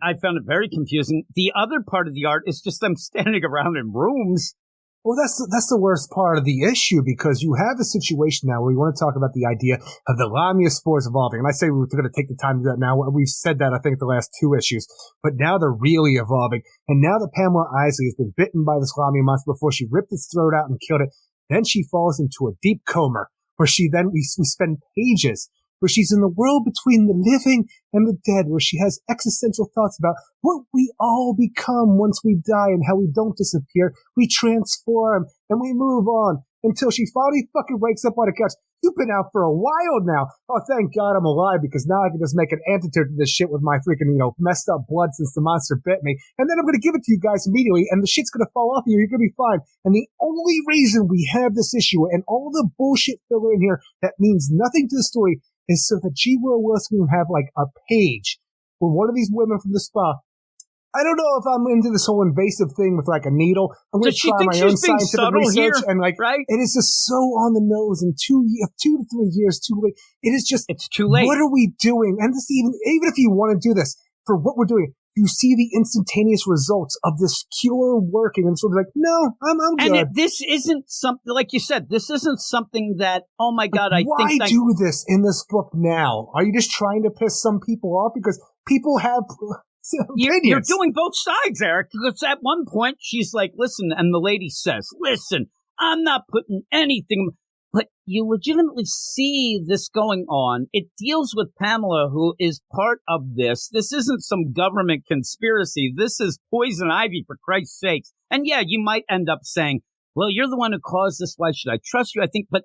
I found it very confusing. The other part of the art is just them standing around in rooms. Well, that's the worst part of the issue, because you have a situation now where we want to talk about the idea of the Lamia spores evolving. And I say we're going to take the time to do that now. We've said that, I think, the last 2 issues. But now they're really evolving. And now that Pamela Isley has been bitten by this Lamia monster before she ripped its throat out and killed it, then she falls into a deep coma where we spend pages where she's in the world between the living and the dead, where she has existential thoughts about what we all become once we die and how we don't disappear. We transform and we move on until she finally fucking wakes up on a couch. You've been out for a while now. Oh, thank God I'm alive, because now I can just make an antidote to this shit with my freaking, messed up blood since the monster bit me. And then I'm going to give it to you guys immediately, and the shit's going to fall off you. You're going to be fine. And the only reason we have this issue and all the bullshit filler in here that means nothing to the story is so that G. Will Wilson can have like a page where one of these women from the spa. I don't know if I'm into this whole invasive thing with like a needle. I'm going to try my own scientific research, and like, right? It is just so on the nose. And 2 to 3 years too late. It's too late. What are we doing? And this even if you want to do this for what we're doing, you see the instantaneous results of this cure working, and sort of like, no, I'm good. And this isn't something, like you said, this isn't something that, oh my God, why do this in this book now? Are you just trying to piss some people off? Because people have You're doing both sides, Eric, because at one point she's like, listen, and the lady says, listen, I'm not putting anything, but you legitimately see this going on. It deals with Pamela, who is part of this. This isn't some government conspiracy. This is Poison Ivy, for Christ's sakes. And yeah, you might end up saying, well, you're the one who caused this. Why should I trust you? I think, but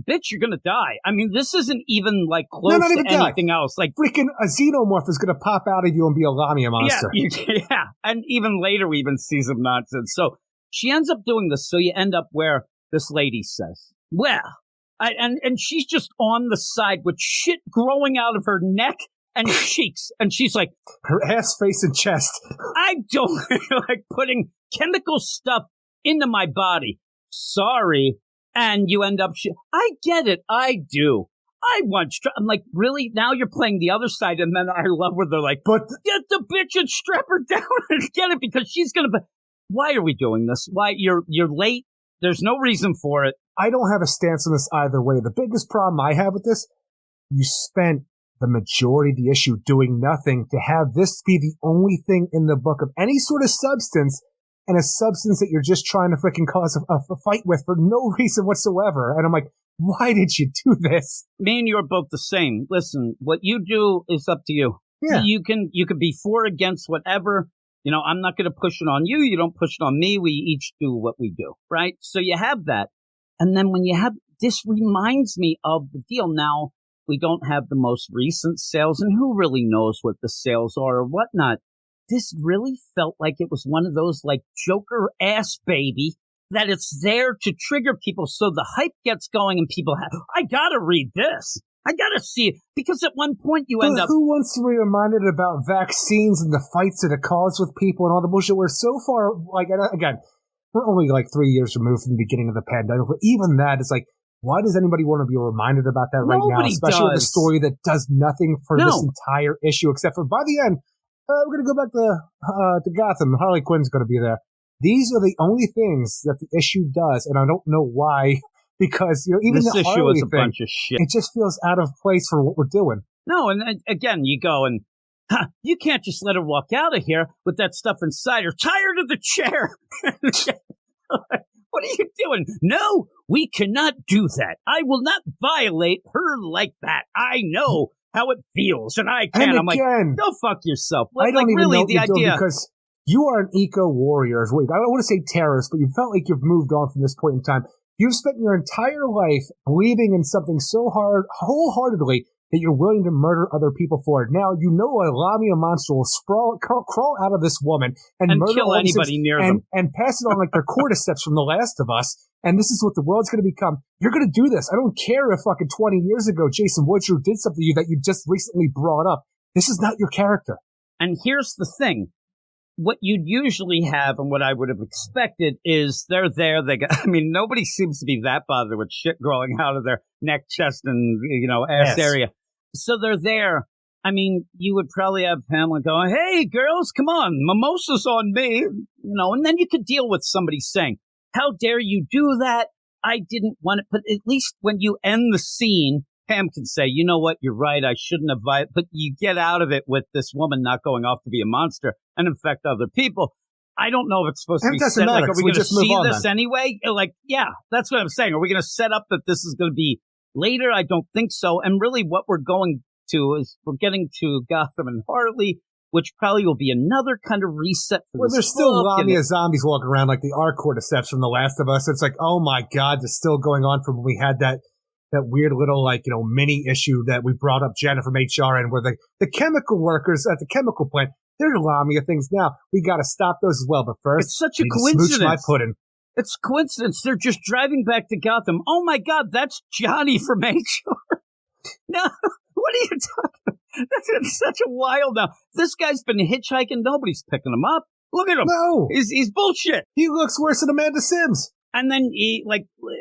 bitch, you're going to die. I mean, this isn't even like close to anything else. Like, freaking a xenomorph is going to pop out of you and be a Lamia monster. Yeah. And even later we even see some nonsense. So she ends up doing this. So you end up where this lady says, well, and she's just on the side with shit growing out of her neck and cheeks. And she's like, her ass, face, and chest. I don't like putting chemical stuff into my body. Sorry. And you end up, I get it. I do. I'm like, really? Now you're playing the other side. And then I love where they're like, but get the bitch and strap her down and get it, because she's going to, why are we doing this? Why? You're late. There's no reason for it. I don't have a stance on this either way. The biggest problem I have with this, you spent the majority of the issue doing nothing to have this be the only thing in the book of any sort of substance, and a substance that you're just trying to freaking cause a fight with for no reason whatsoever. And I'm like, why did you do this? Me and you are both the same. Listen, what you do is up to you. Yeah. You can be for or against whatever. I'm not going to push it on you. You don't push it on me. We each do what we do, right? So you have that. And then when you have, this reminds me of the deal. Now, we don't have the most recent sales, and who really knows what the sales are or whatnot. This really felt like it was one of those like Joker ass baby that it's there to trigger people. So the hype gets going and people I got to read this. I got to see it. Because at one point you end up. Who wants to be reminded about vaccines and the fights that it caused with people and all the bullshit? We're so far, like, again, we're only like 3 years removed from the beginning of the pandemic. But even that is like, why does anybody want to be reminded about that right now? Especially with a story that does nothing for this entire issue, except for by the end, we're going to go back to Gotham. Harley Quinn's going to be there. These are the only things that the issue does, and I don't know why, because even this the issue Harley is a thing, bunch of shit. It just feels out of place for what we're doing. No, and again, you go and you can't just let her walk out of here with that stuff inside her. Tired of the chair. What are you doing? No, we cannot do that. I will not violate her like that. I know how it feels, and I can. I'm like, go fuck yourself. I don't even really know the idea because you are an eco warrior. I don't want to say terrorist, but you felt like you've moved on from this point in time. You've spent your entire life believing in something so hard, wholeheartedly, that you're willing to murder other people for it. Now you know a Lamia monster will crawl out of this woman and murder kill anybody near them and pass it on like they're cordyceps from The Last of Us. And this is what the world's going to become. You're going to do this. I don't care if fucking 20 years ago Jason Woodrow did something to you that you just recently brought up. This is not your character. And here's the thing. What you'd usually have and what I would have expected is they're there. Nobody seems to be that bothered with shit growing out of their neck, chest, and, ass area. So they're there. I mean, you would probably have Pamela going, hey, girls, come on, mimosas on me, and then you could deal with somebody saying, how dare you do that? I didn't want it. But at least when you end the scene, Pam can say, you know what, you're right, I shouldn't have. But you get out of it with this woman not going off to be a monster and infect other people. I don't know if it's supposed to be said. Like, are we going to see this anyway? Like, yeah, that's what I'm saying. Are we going to set up that this is going to be later? I don't think so. And really what we're going to is we're getting to Gotham and Harley, which probably will be another kind of reset for there's still Lamia zombies walking around like the cordyceps from The Last of Us. It's like, oh my God, it's still going on from when we had that weird little, mini issue that we brought up Jenna from HR and where the chemical workers at the chemical plant, they're Lamia things now. We got to stop those as well. But first, it's such a coincidence. Smooch my pudding. It's coincidence. They're just driving back to Gotham. Oh my God, that's Johnny from HR. No, what are you talking about? That's been such a while now. This guy's been hitchhiking. Nobody's picking him up. Look at him. No. He's bullshit. He looks worse than Amanda Sims. And then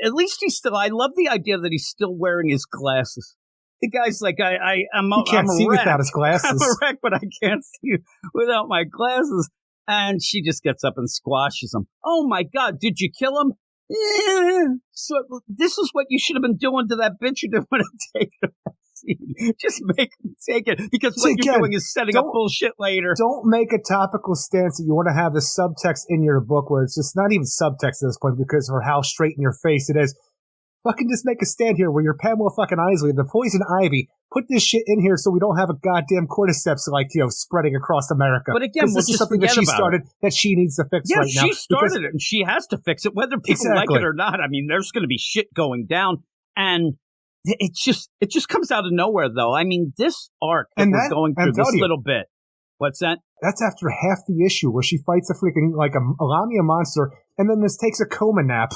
at least I love the idea that he's still wearing his glasses. The guy's like, I'm see a wreck. Without his glasses. I'm a wreck, but I can't see without my glasses. And she just gets up and squashes him. Oh my God, did you kill him? Yeah. So this is what you should have been doing to that bitch you didn't want to take the vaccine. Just make him take it. Because what you're doing is setting up bullshit later. Don't make a topical stance that you want to have the subtext in your book where it's just not even subtext at this point because of how straight in your face it is. Fucking just make a stand here where you're Pamela fucking Isley, the poison ivy. Put this shit in here so we don't have a goddamn cordyceps spreading across America. But again, this is something that she started that she needs to fix right now. Yeah, she started it and she has to fix it whether people like it or not. I mean, there's going to be shit going down and it just comes out of nowhere though. I mean, this arc that we're going through this little bit. What's that? That's after half the issue where she fights a freaking a Lamia monster and then this takes a coma nap.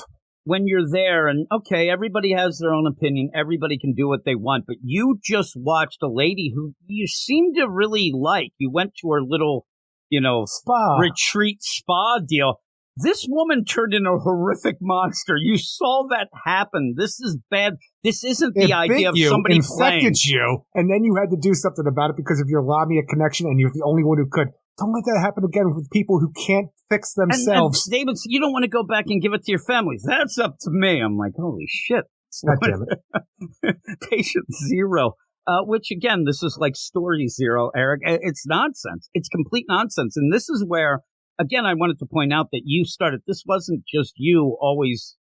When you're there and, okay, everybody has their own opinion. Everybody can do what they want. But you just watched a lady who you seem to really like. You went to her little, retreat spa deal. This woman turned into a horrific monster. You saw that happen. This is bad. This isn't the idea of somebody infected you, and then you had to do something about it because of your Lamia connection, and you're the only one who could. Don't let that happen again with people who can't fix themselves. And David, you don't want to go back and give it to your family. That's up to me. I'm like, holy shit. God damn it. Patient zero. Which, again, this is like story zero, Eric. It's nonsense. It's complete nonsense. And this is where, again, I wanted to point out that you started. This wasn't just you always,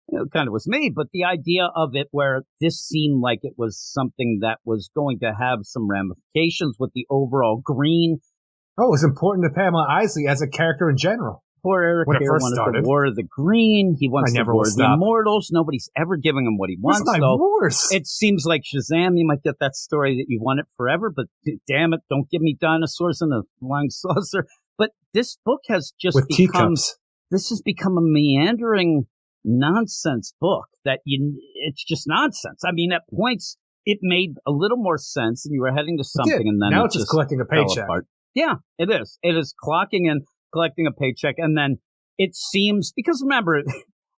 it kind of was me, but the idea of it where this seemed like it was something that was going to have some ramifications with the overall green. Oh, it was important to Pamela Isley as a character in general. Poor Eric when it first wanted started. the War of the Green. He wants the War of the Immortals. Nobody's ever giving him what he wants. What's my worst? It seems like Shazam, you might get that story that you want it forever, but damn it, don't give me dinosaurs in a flying saucer. But this book has just with become... teacups. This has become a meandering nonsense book it's just nonsense. I mean, at points, it made a little more sense and you were heading to something and then now it's just collecting a paycheck. Yeah, it is. It is clocking in, collecting a paycheck, and then it seems, because remember,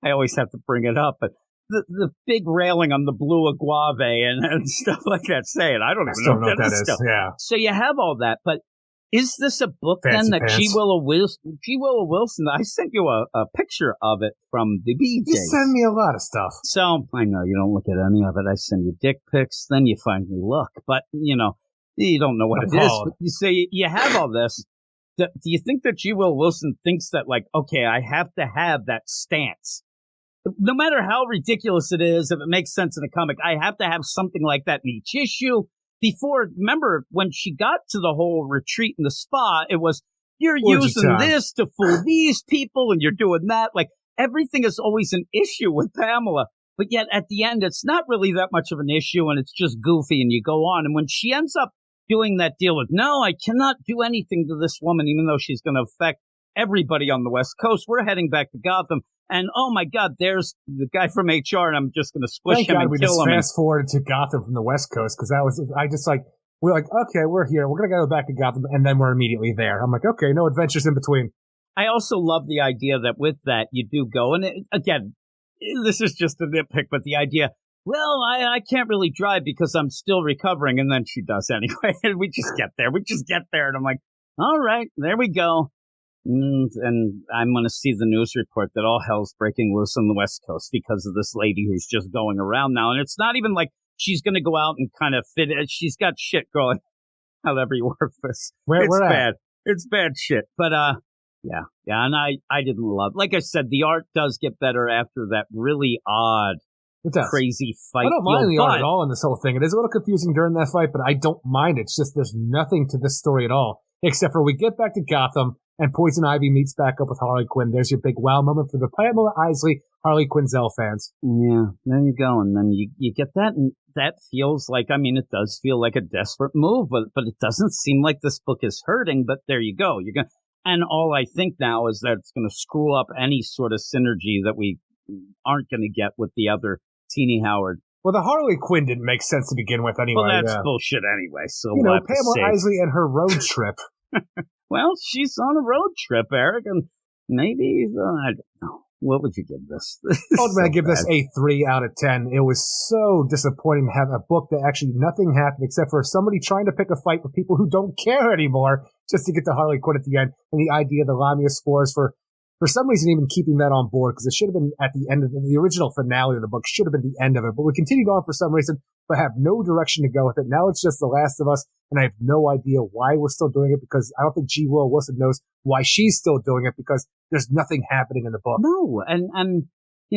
I always have to bring it up, but the big railing on the blue agave and stuff like that saying, I don't even know what that is. Still. Yeah. So you have all that, but is this a book Fancy then that pants. G. Willow Wilson, I sent you a picture of it from the BJ. You send me a lot of stuff. So I know you don't look at any of it. I send you dick pics, then you finally look, but you don't know what it is. But you say you have all this. Do you think that G. Will Wilson thinks that, like, okay, I have to have that stance? No matter how ridiculous it is, if it makes sense in a comic, I have to have something like that in each issue. Before, remember, when she got to the whole retreat in the spa, it was, you're using this to fool these people, and you're doing that. Like, everything is always an issue with Pamela. But yet, at the end, it's not really that much of an issue, and it's just goofy, and you go on. And when she ends up doing that deal with, no, I cannot do anything to this woman, even though she's going to affect everybody on the West Coast. We're heading back to Gotham. And, oh, my God, there's the guy from HR, and I'm just going to squish him and kill him. We just fast-forwarded to Gotham from the West Coast, because we're like, okay, we're here. We're going to go back to Gotham, and then we're immediately there. I'm like, okay, no adventures in between. I also love the idea that with that, you do go, and again, this is just a nitpick, but the idea, well, I can't really drive because I'm still recovering, and then she does anyway, and we just get there, and I'm like, all right, there we go. And I'm going to see the news report that all hell's breaking loose on the West Coast because of this lady who's just going around now. And it's not even like she's going to go out and kind of fit it. She's got shit going out every orifice. It's bad. It's bad shit. But, yeah. And I didn't love, like I said, the art does get better after that really odd, crazy fight. I don't mind the art at all in this whole thing. It is a little confusing during that fight, but I don't mind it. It's just there's nothing to this story at all, except for we get back to Gotham. And Poison Ivy meets back up with Harley Quinn. There's your big wow moment for the Pamela Isley, Harley Quinzel fans. Yeah, there you go. And then you get that, and that feels like, I mean, it does feel like a desperate move, but it doesn't seem like this book is hurting, but there you go. And all I think now is that it's going to screw up any sort of synergy that we aren't going to get with the other Teenie Howard. Well, the Harley Quinn didn't make sense to begin with anyway. Well, that's bullshit anyway. So Pamela Isley and her road trip. Well, she's on a road trip, Eric, and maybe, I don't know. What would you give this? I give this a 3 out of 10. It was so disappointing to have a book that actually nothing happened except for somebody trying to pick a fight with people who don't care anymore just to get to Harley Quinn at the end. And the idea of the Lamia spores for some reason even keeping that on board, because it should have been at the end of the original finale of the book, should have been the end of it. But we continued on for some reason, but have no direction to go with it. Now it's just The Last of Us, and I have no idea why we're still doing it, because I don't think G. Will Wilson knows why she's still doing it, because there's nothing happening in the book. No, and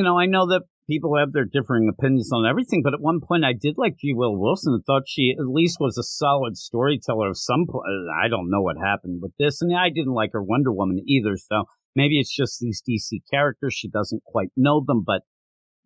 I know that people have their differing opinions on everything, but at one point I did like G. Will Wilson and thought she at least was a solid storyteller of some point. I don't know what happened with this, and I didn't like her Wonder Woman either, so maybe it's just these DC characters. She doesn't quite know them, but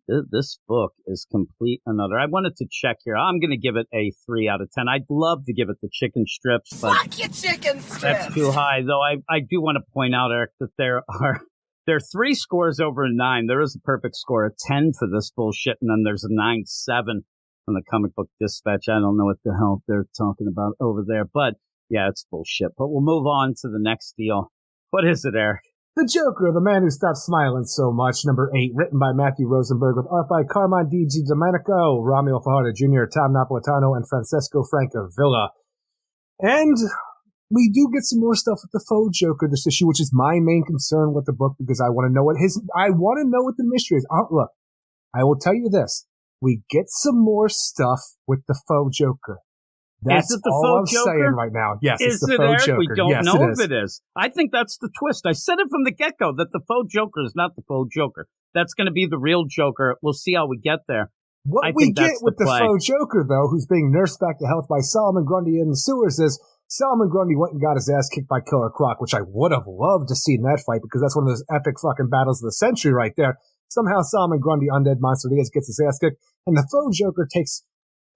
this book is complete another. I wanted to check here. I'm going to give it a 3 out of 10. I'd love to give it the chicken strips, but fuck your chicken strips. That's too high, though. I do want to point out, Eric, that there are 3 scores over a 9. There is a perfect score, a 10 for this bullshit, and then there's a 9.7 from the Comic Book Dispatch. I don't know what the hell they're talking about over there, but yeah, it's bullshit. But we'll move on to the next deal. What is it, Eric? The Joker, the man who stopped smiling so much, number 8, written by Matthew Rosenberg with art by Carmine Di Domenico, Romeo Fajardo Jr., Tom Napolitano, and Francesco Francavilla. And we do get some more stuff with the faux Joker this issue, which is my main concern with the book, because I want to know what the mystery is. Look, I will tell you this. We get some more stuff with the faux Joker. That's is it the all faux I'm Joker? saying right now. Yes, is it's the it faux Joker. We don't yes, know if it is. I think that's the twist. I said it from the get-go that the faux Joker is not the faux Joker. That's going to be the real Joker. We'll see how we get there. What we get with the faux Joker, though, who's being nursed back to health by Solomon Grundy in the sewers, is Solomon Grundy went and got his ass kicked by Killer Croc, which I would have loved to see in that fight because that's one of those epic fucking battles of the century right there. Somehow Solomon Grundy, undead monster he is, gets his ass kicked, and the faux Joker takes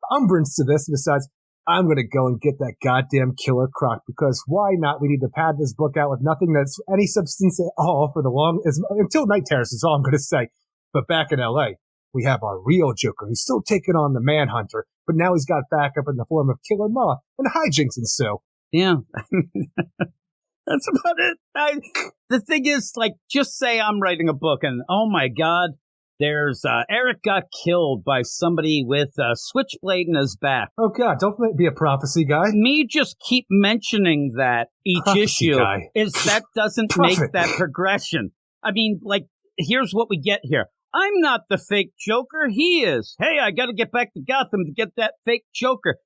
umbrance to this and decides, I'm going to go and get that goddamn Killer Croc because why not? We need to pad this book out with nothing that's any substance at all for until Night Terrace is all I'm going to say. But back in L.A., we have our real Joker who's still taking on the Manhunter, but now he's got backup in the form of Killer Moth and hijinks ensue. Yeah. That's about it. The thing is, like, just say I'm writing a book and, oh my God, there's Eric got killed by somebody with a switchblade in his back. Oh God, don't be a prophecy guy. Me just keep mentioning that each prophecy issue guy. is that doesn't make that progression. I mean, like, here's what we get here. I'm not the fake Joker. He is. Hey, I got to get back to Gotham to get that fake Joker.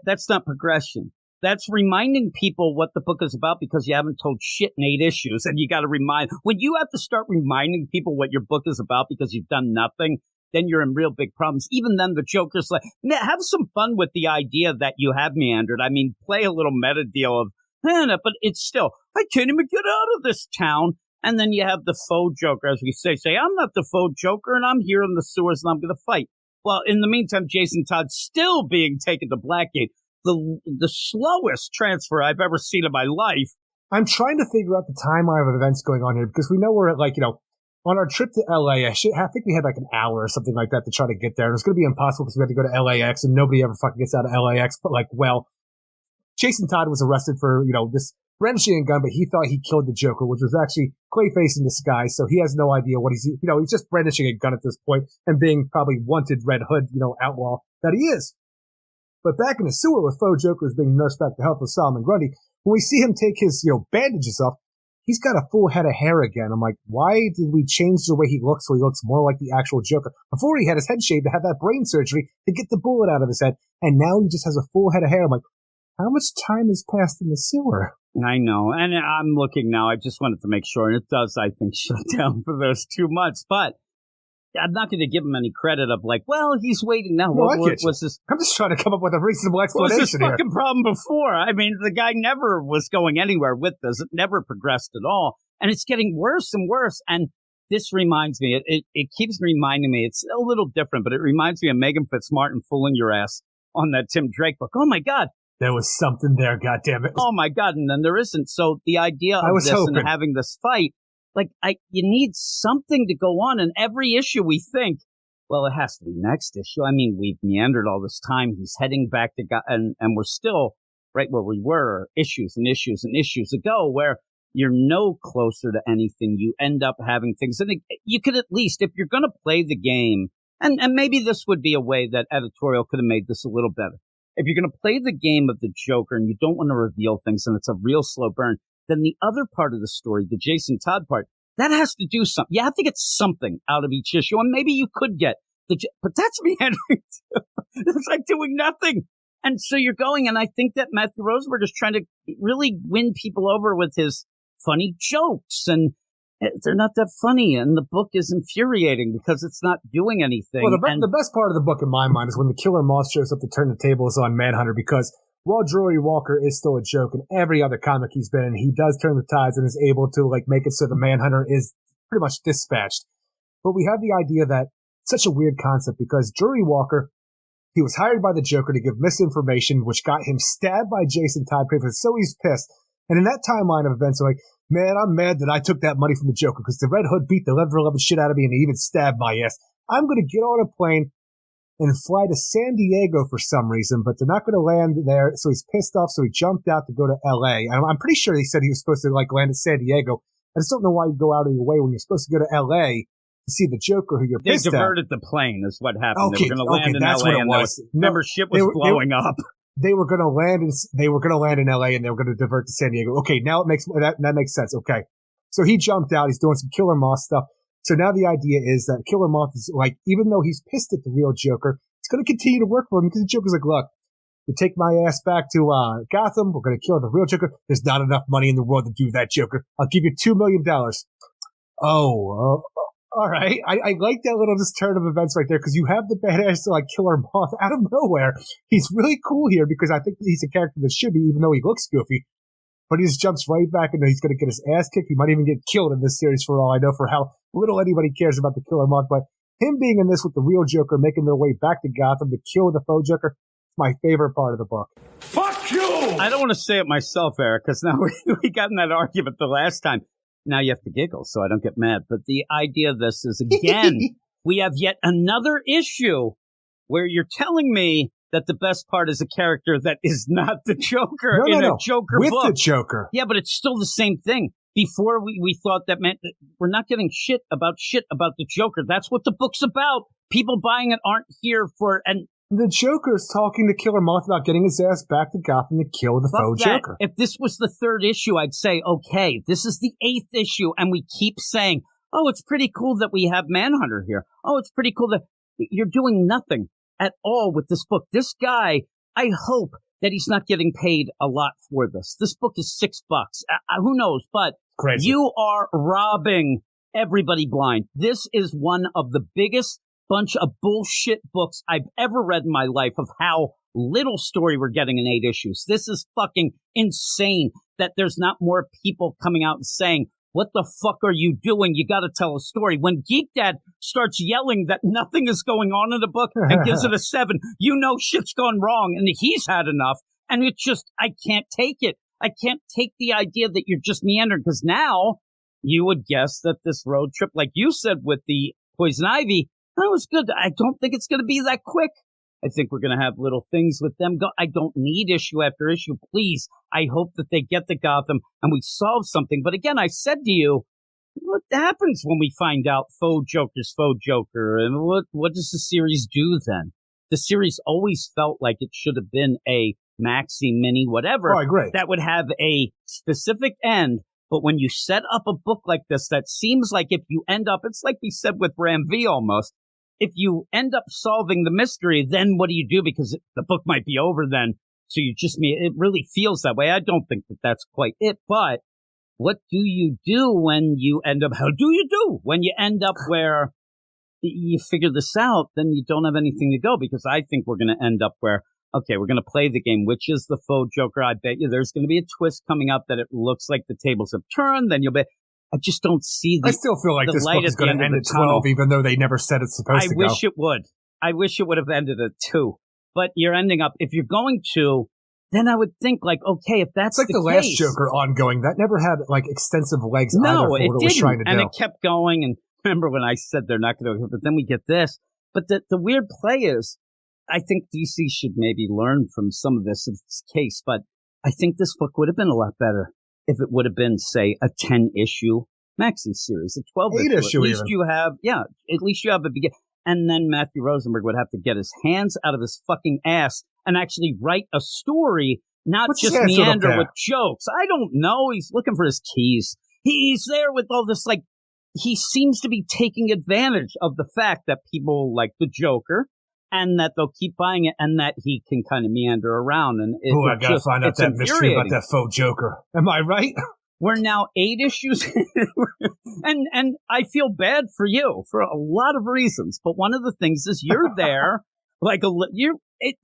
That's not progression. That's reminding people what the book is about because you haven't told shit in 8 issues. And you got to when you have to start reminding people what your book is about because you've done nothing, then you're in real big problems. Even then, the Joker's like, have some fun with the idea that you have meandered. I mean, play a little meta deal of, but it's still, I can't even get out of this town. And then you have the faux Joker, as we say, I'm not the faux Joker, and I'm here in the sewers, and I'm going to fight. Well, in the meantime, Jason Todd's still being taken to Blackgate. The slowest transfer I've ever seen in my life. I'm trying to figure out the timeline of events going on here because we know we're at on our trip to LA, I think we had like an hour or something like that to try to get there. And it was going to be impossible because we had to go to LAX and nobody ever fucking gets out of LAX. But Jason Todd was arrested for, this brandishing a gun, but he thought he killed the Joker, which was actually Clayface in disguise. So he has no idea what he's just brandishing a gun at this point and being probably wanted Red Hood, outlaw that he is. But back in the sewer with faux Joker is being nursed back to health with Solomon Grundy, when we see him take his, bandages off, he's got a full head of hair again. I'm like, why did we change the way he looks so he looks more like the actual Joker? Before he had his head shaved to have that brain surgery to get the bullet out of his head, and now he just has a full head of hair. I'm like, how much time has passed in the sewer? I know, and I'm looking now. I just wanted to make sure, and it does, I think, shut down for those 2 months, but I'm not going to give him any credit of he's waiting now. What was this? I'm just trying to come up with a reasonable explanation. What was this fucking problem before? I mean, the guy never was going anywhere with this. It never progressed at all. And it's getting worse and worse. And this reminds me, it keeps reminding me, it's a little different, but it reminds me of Megan Fitzmartin fooling your ass on that Tim Drake book. Oh my God. There was something there, goddammit. Oh my God. And then there isn't. So the idea of this and having this fight, you need something to go on. And every issue we think, well, it has to be next issue. I mean, we've meandered all this time. He's heading back to God, and we're still right where we were issues and issues and issues ago, where you're no closer to anything. You end up having things. And you could at least, if you're going to play the game, and maybe this would be a way that editorial could have made this a little better. If you're going to play the game of the Joker and you don't want to reveal things and it's a real slow burn, then the other part of the story, the Jason Todd part, that has to do something. You have to get something out of each issue, and maybe you could get but that's meandering too. It's like doing nothing. And so you're going, and I think that Matthew Rosenberg is trying to really win people over with his funny jokes, and they're not that funny, and the book is infuriating because it's not doing anything. Well, the best part of the book in my mind is when the Killer Moth shows up to turn the tables on Manhunter, because while Drury Walker is still a joke in every other comic he's been in, he does turn the tides and is able to make it so the Manhunter is pretty much dispatched. But we have the idea that such a weird concept because Drury Walker, he was hired by the Joker to give misinformation, which got him stabbed by Jason Todd. So he's pissed. And in that timeline of events, man, I'm mad that I took that money from the Joker because the Red Hood beat the ever-loving shit out of me and he even stabbed my ass. I'm going to get on a plane and fly to San Diego for some reason, but they're not going to land there. So he's pissed off. So he jumped out to go to LA. And I'm pretty sure he said he was supposed to land at San Diego. I just don't know why you go out of your way when you're supposed to go to LA to see the Joker who you're pissed at. They diverted the plane is what happened. Okay, they were going to land in that's LA what it and was. Remember, shit was blowing up. They were going to land in LA and they were going to divert to San Diego. Okay, now that makes sense. Okay. So he jumped out. He's doing some Killer Moth stuff. So now the idea is that Killer Moth is even though he's pissed at the real Joker, he's going to continue to work for him because the Joker's like, look, you take my ass back to Gotham. We're going to kill the real Joker. There's not enough money in the world to do that, Joker. I'll give you $2 million. All right. I like that little just turn of events right there because you have the badass like Killer Moth out of nowhere. He's really cool here because I think he's a character that should be, even though he looks goofy. But he just jumps right back into he's going to get his ass kicked. He might even get killed in this series for all I know, for how little anybody cares about the Killer Moth. But him being in this with the real Joker, making their way back to Gotham to kill the faux Joker, it's my favorite part of the book. Fuck you! I don't want to say it myself, Eric, because now we got in that argument the last time. Now you have to giggle so I don't get mad. But the idea of this is, again, we have yet another issue where you're telling me that the best part is a character that is not the Joker in a Joker with book. The Joker. Yeah, but it's still the same thing. Before we thought that meant that we're not getting shit about the Joker. That's what the book's about. People buying it aren't here for... and the Joker's talking to Killer Moth about getting his ass back to Gotham to kill the faux Joker. If this was the third issue, I'd say, okay, this is the 8th issue, and we keep saying, oh, it's pretty cool that we have Manhunter here. Oh, it's pretty cool that you're doing nothing at all with this book. This guy, I hope that he's not getting paid a lot for this. This book is $6. Who knows? But crazy. You are robbing everybody blind. This is one of the biggest bunch of bullshit books I've ever read in my life of how little story we're getting in 8 issues. This is fucking insane that there's not more people coming out and saying, what the fuck are you doing? You got to tell a story. When Geek Dad starts yelling that nothing is going on in the book and gives it a 7, you know shit's gone wrong and he's had enough. And it's just, I can't take it. I can't take the idea that you're just meandering, because now you would guess that this road trip, like you said with the Poison Ivy, that was good. I don't think it's going to be that quick. I think we're going to have little things with them. I don't need issue after issue. Please, I hope that they get to Gotham and we solve something. But again, I said to you, what happens when we find out faux Joker's faux Joker? And what does the series do then? The series always felt like it should have been a maxi, mini, whatever. Oh, I agree. That would have a specific end. But when you set up a book like this, that seems like if you end up, it's like we said with Ram V almost, if you end up solving the mystery, then what do you do? Because the book might be over then. So it really feels that way. I don't think that that's quite it. But what do you do when you end up, when you end up where you figure this out, then you don't have anything to go? Because I think we're going to end up where, okay, we're going to play the game. Which is the faux Joker? I bet you there's going to be a twist coming up that it looks like the tables have turned. Then you'll be... I just don't see I still feel like this book is going to end at 12, even though they never said it's supposed to go. I wish it would. I wish it would have ended at 2. But you're ending up, if you're going to, then I would think like, okay, if that's it's like the last Joker ongoing, that never had like extensive legs either for what it was trying to do. And it kept going. And remember when I said they're not going to, but then we get this. But the weird play is, I think DC should maybe learn from some of this case, but I think this book would have been a lot better if it would have been, say, a 10-issue maxi series, a 12-issue. At least you have, at least you have a begin. And then Matthew Rosenberg would have to get his hands out of his fucking ass and actually write a story, not just meander with jokes. I don't know. He's looking for his keys. He's there with all this, like, he seems to be taking advantage of the fact that people like the Joker and that they'll keep buying it and that he can kind of meander around. And I got to find out that mystery about that faux Joker. Am I right? We're now 8 issues and I feel bad for you for a lot of reasons. But one of the things is you're there like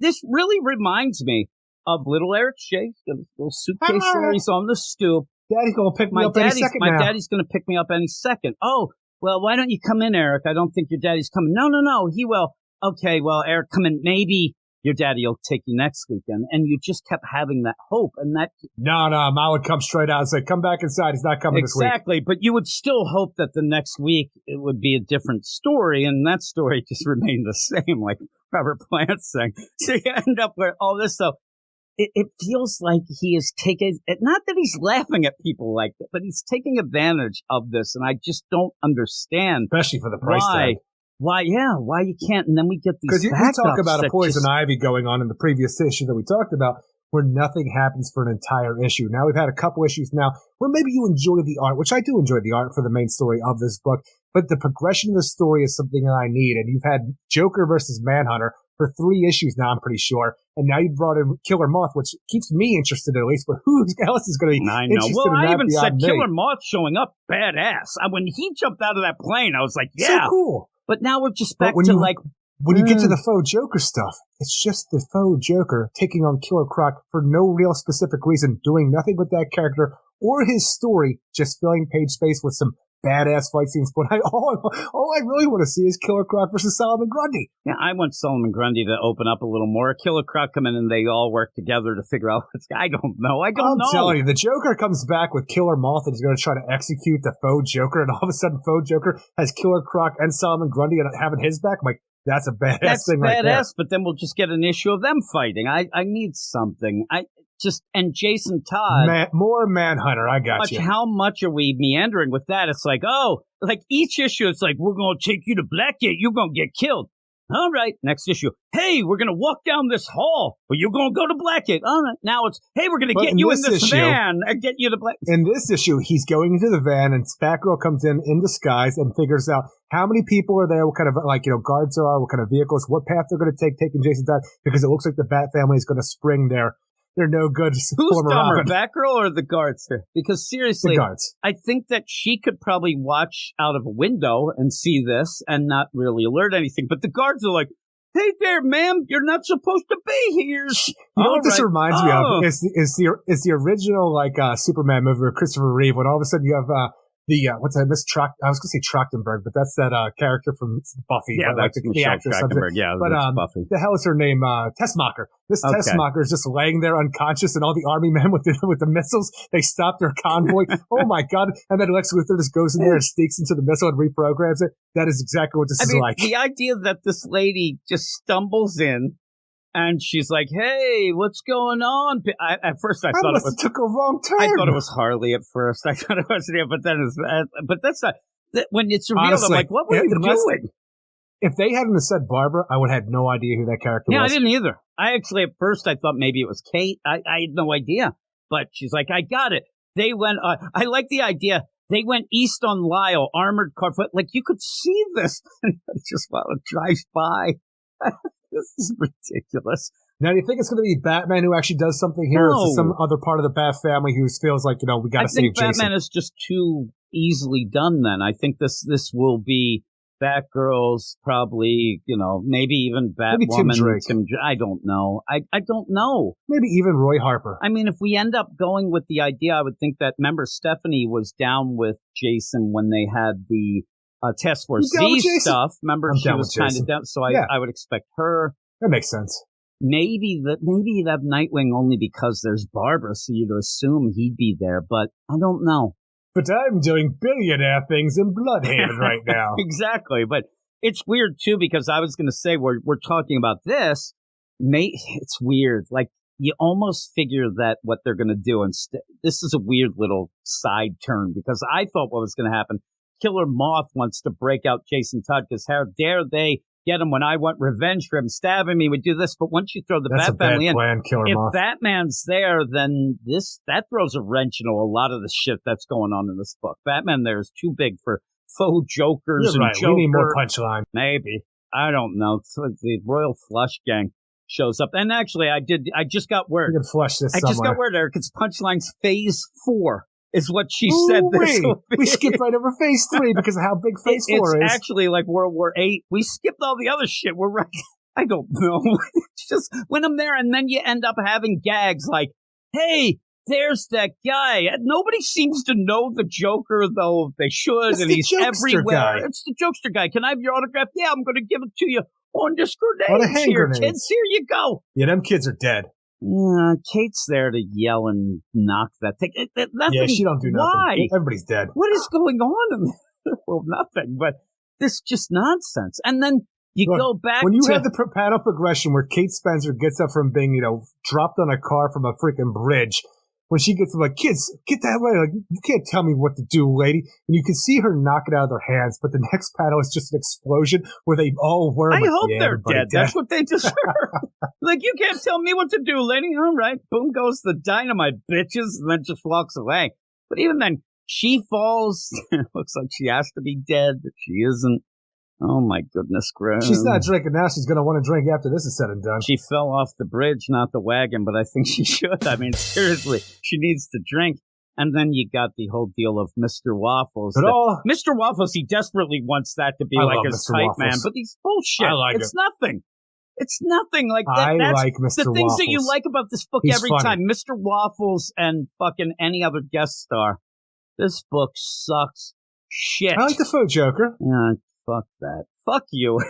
this really reminds me of little Eric Shea, the little suitcase series on the stoop. Daddy's going to pick me up any second now. My daddy's going to pick me up any second. Oh, well, why don't you come in, Eric? I don't think your daddy's coming. No, he will. Okay, well, Eric, come in. Maybe your daddy will take you next weekend. And you just kept having that hope. And that. No, Ma would come straight out and say, come back inside. He's not coming this week. Exactly. But you would still hope that the next week it would be a different story. And that story just remained the same, like Robert Plant saying. So you end up with all this. So it feels like he is taking, not that he's laughing at people like that, but he's taking advantage of this. And I just don't understand. Especially for the price tag. Why you can't, and then we get these because we talk about a Poison Ivy going on in the previous issue that we talked about where nothing happens for an entire issue. Now we've had a couple issues now where maybe you enjoy the art, which I do enjoy the art for the main story of this book, but the progression of the story is something that I need. And you've had Joker versus Manhunter, for 3 issues now, I'm pretty sure. And now you brought in Killer Moth, which keeps me interested at least, but who else is going to be interested in that? I even said me? Killer Moth showing up, badass. When he jumped out of that plane, I was like, yeah. So cool. But now we're just back to like... When you get to the faux Joker stuff, it's just the faux Joker taking on Killer Croc for no real specific reason, doing nothing with that character or his story, just filling page space with some badass fight scenes. But all I really want to see is Killer Croc versus Solomon Grundy. Yeah, I want Solomon Grundy to open up a little more. Killer Croc come in and they all work together to figure out what's... I don't know. I'm telling you, the Joker comes back with Killer Moth and he's going to try to execute the faux Joker, and all of a sudden faux Joker has Killer Croc and Solomon Grundy and having his back. I'm like, that's a badass thing right there. That's badass, but then we'll just get an issue of them fighting. I need something. And Jason Todd. More Manhunter, I got you. How much are we meandering with that? It's like, each issue, it's like, we're going to take you to Blackgate. You're going to get killed. All right, next issue. Hey, we're going to walk down this hall. Well, you're going to go to Blackgate. All right, now it's, hey, we're going to get you in this van and get you to Blackgate. In this issue, he's going into the van, and Batgirl comes in disguise and figures out how many people are there, what kind of, guards there are, what kind of vehicles, what path they're going to take, taking Jason Todd, because it looks like the Bat family is going to spring there. They're no good. Who's dumber, Batgirl or the guards here? Because seriously, the guards. I think that she could probably watch out of a window and see this and not really alert anything. But the guards are like, hey there, ma'am, you're not supposed to be here. You know what this reminds me of? Is the original Superman movie with Christopher Reeve, when all of a sudden you have what's that? I was going to say Trachtenberg, but that's that character from Buffy. Yeah, that's the actress. Trachtenberg. Yeah, but Buffy. The hell is her name? Tessmacher. Tessmacher is just laying there unconscious, and all the army men with the missiles, they stop their convoy. Oh my god! And then Lex Luthor just goes in there and sneaks into the missile and reprograms it. That is exactly what this is like. The idea that this lady just stumbles in. And she's like, hey, what's going on? At first, I thought it was... took a wrong turn. I thought it was Harley at first. I thought it was... Yeah, but then but that's not... When it's revealed, honestly, I'm like, what were you doing? If they hadn't said Barbara, I would have had no idea who that character was. Yeah, I didn't either. At first, I thought maybe it was Kate. I had no idea. But she's like, I got it. They went... I like the idea. They went east on Lyle, armored car. Like, you could see this. Just while it drives by. This is ridiculous. Now, do you think it's going to be Batman who actually does something here? No. Or is it some other part of the Bat family who feels like, we got to save Jason? Batman is just too easily done then. I think this will be Batgirls, probably, maybe even Batwoman. Maybe Tim Drake. I don't know. I don't know. Maybe even Roy Harper. I mean, if we end up going with the idea, I would think that, remember, Stephanie was down with Jason when they had the Task Force Z stuff. Remember, she was kind of down, so I would expect her. That makes sense. Maybe that Nightwing only because there's Barbara, so you'd assume he'd be there, but I don't know. But I'm doing billionaire things in Bloodhaven right now. Exactly, but it's weird too because I was going to say we're talking about this. It's weird, like you almost figure that what they're going to do, and this is a weird little side turn because I thought what was going to happen. Killer Moth wants to break out Jason Todd because how dare they get him when I want revenge for him stabbing me. We do this, but once you throw the Bat family in, if Batman's there, then that throws a wrench into a lot of the shit that's going on in this book. Batman there is too big for faux Jokers. You're right. Joker. We need more punchline. Maybe. I don't know. The Royal Flush Gang shows up, and actually, I just got word. You can flush this. Just got word, Eric. It's Punchline's Phase 4. Is what she said. We skipped right over Phase 3 because of how big Phase 4 is. It's actually like World War VIII. We skipped all the other shit. We're right. I don't know. It's just when I'm there, and then you end up having gags like, "Hey, there's that guy." And nobody seems to know the Joker, though they should, it's and the he's jokester everywhere. Guy. It's the jokester guy. Can I have your autograph? Yeah, I'm going to give it to you on this grenade. Here, kids. Here you go. Yeah, them kids are dead. Yeah, Kate's there to yell and knock that thing. Yeah, she don't do nothing. Why? Everybody's dead. What is going on? Well, nothing, but this just nonsense. And then you go back when you have the panel progression where Kate Spencer gets up from being, dropped on a car from a freaking bridge. When she gets like, kids, get that way. Like, you can't tell me what to do, lady. And you can see her knock it out of their hands. But the next panel is just an explosion where they all were. I hope they're dead. That's what they deserve. Like, you can't tell me what to do, lady. All right. Boom goes the dynamite, bitches. And then just walks away. But even then, she falls. It looks like she has to be dead, but she isn't. Oh, my goodness, Graham. She's not drinking now. She's going to want to drink after this is said and done. She fell off the bridge, not the wagon, but I think she should. I mean, seriously, she needs to drink. And then you got the whole deal of Mr. Waffles. Mr. Waffles, he desperately wants that to be like his type, man. But he's bullshit. It's nothing. It's nothing like that. That's like Mr. the things Waffles. That you like about this book. He's every funny. Time. Mr. Waffles and fucking any other guest star. This book sucks shit. I like the faux Joker. Yeah, fuck that. Fuck you.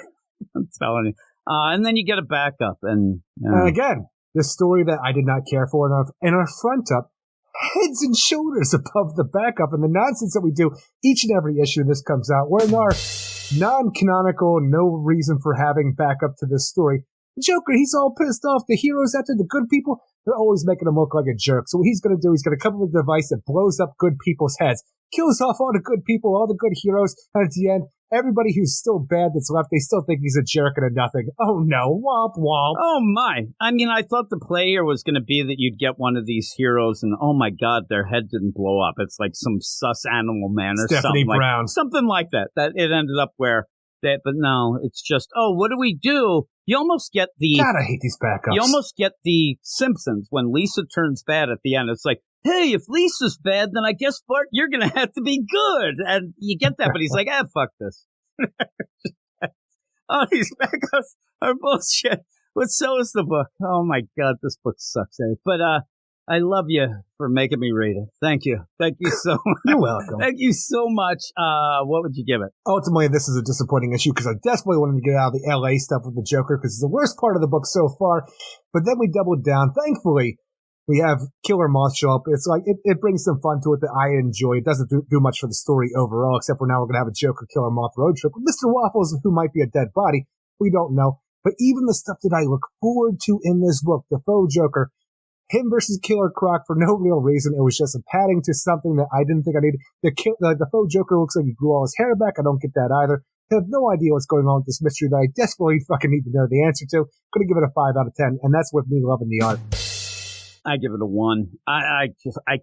I'm telling you. And then you get a backup. And again, this story that I did not care for enough. And our front up, heads and shoulders above the backup. And the nonsense that we do each and every issue this comes out. We're in our non-canonical, no reason for having backup to this story. Joker, he's all pissed off. The heroes after the good people, they're always making him look like a jerk. So what he's going to do, he's going to come up with a device that blows up good people's heads, kills off all the good people, all the good heroes, and at the end, everybody who's still bad that's left, they still think he's a jerk and a nothing. Oh no, womp womp. Oh my. I mean, I thought the play here was going to be that you'd get one of these heroes and oh my God, their head didn't blow up. It's like some sus animal man or Stephanie Brown. Something like that. That it ended up where that, but no, it's just, oh, what do we do? You almost get the... God, I hate these backups. You almost get the Simpsons when Lisa turns bad at the end. It's like, hey, if Lisa's bad, then I guess, Bart, you're going to have to be good. And you get that, but he's like, fuck this. Oh, these backups are bullshit. But so is the book. Oh, my God, this book sucks. But I love you for making me read it. Thank you. Thank you so much. You're welcome. Thank you so much. What would you give it? Ultimately, this is a disappointing issue because I desperately wanted to get out of the LA stuff with the Joker because it's the worst part of the book so far. But then we doubled down. Thankfully, we have Killer Moth show up. It's like, it brings some fun to it that I enjoy. It doesn't do much for the story overall, except for now we're going to have a Joker Killer Moth road trip with Mr. Waffles, who might be a dead body. We don't know. But even the stuff that I look forward to in this book, the faux Joker, him versus Killer Croc for no real reason. It was just a padding to something that I didn't think I needed. The faux Joker looks like he grew all his hair back. I don't get that either. I have no idea what's going on with this mystery that I desperately fucking need to know the answer to. Gonna give it a 5 out of 10, and that's with me loving the art. I give it a 1. I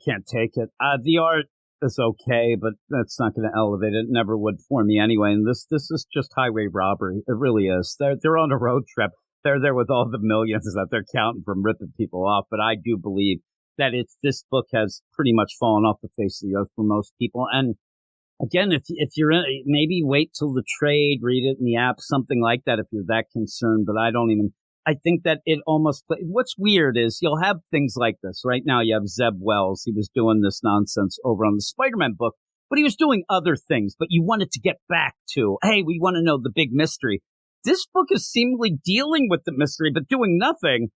can't take it. The art is okay, but that's not going to elevate it. It never would for me anyway. And this is just highway robbery. It really is. They're on a road trip. They're there with all the millions that they're counting from ripping people off. But I do believe that this book has pretty much fallen off the face of the earth for most people. And again, if you're in, maybe wait till the trade, read it in the app, something like that if you're that concerned. But I think that it almost, what's weird is you'll have things like this. Right now you have Zeb Wells. He was doing this nonsense over on the Spider-Man book, but he was doing other things. But you wanted to get back to, hey, we want to know the big mystery. This book is seemingly dealing with the mystery, but doing nothing.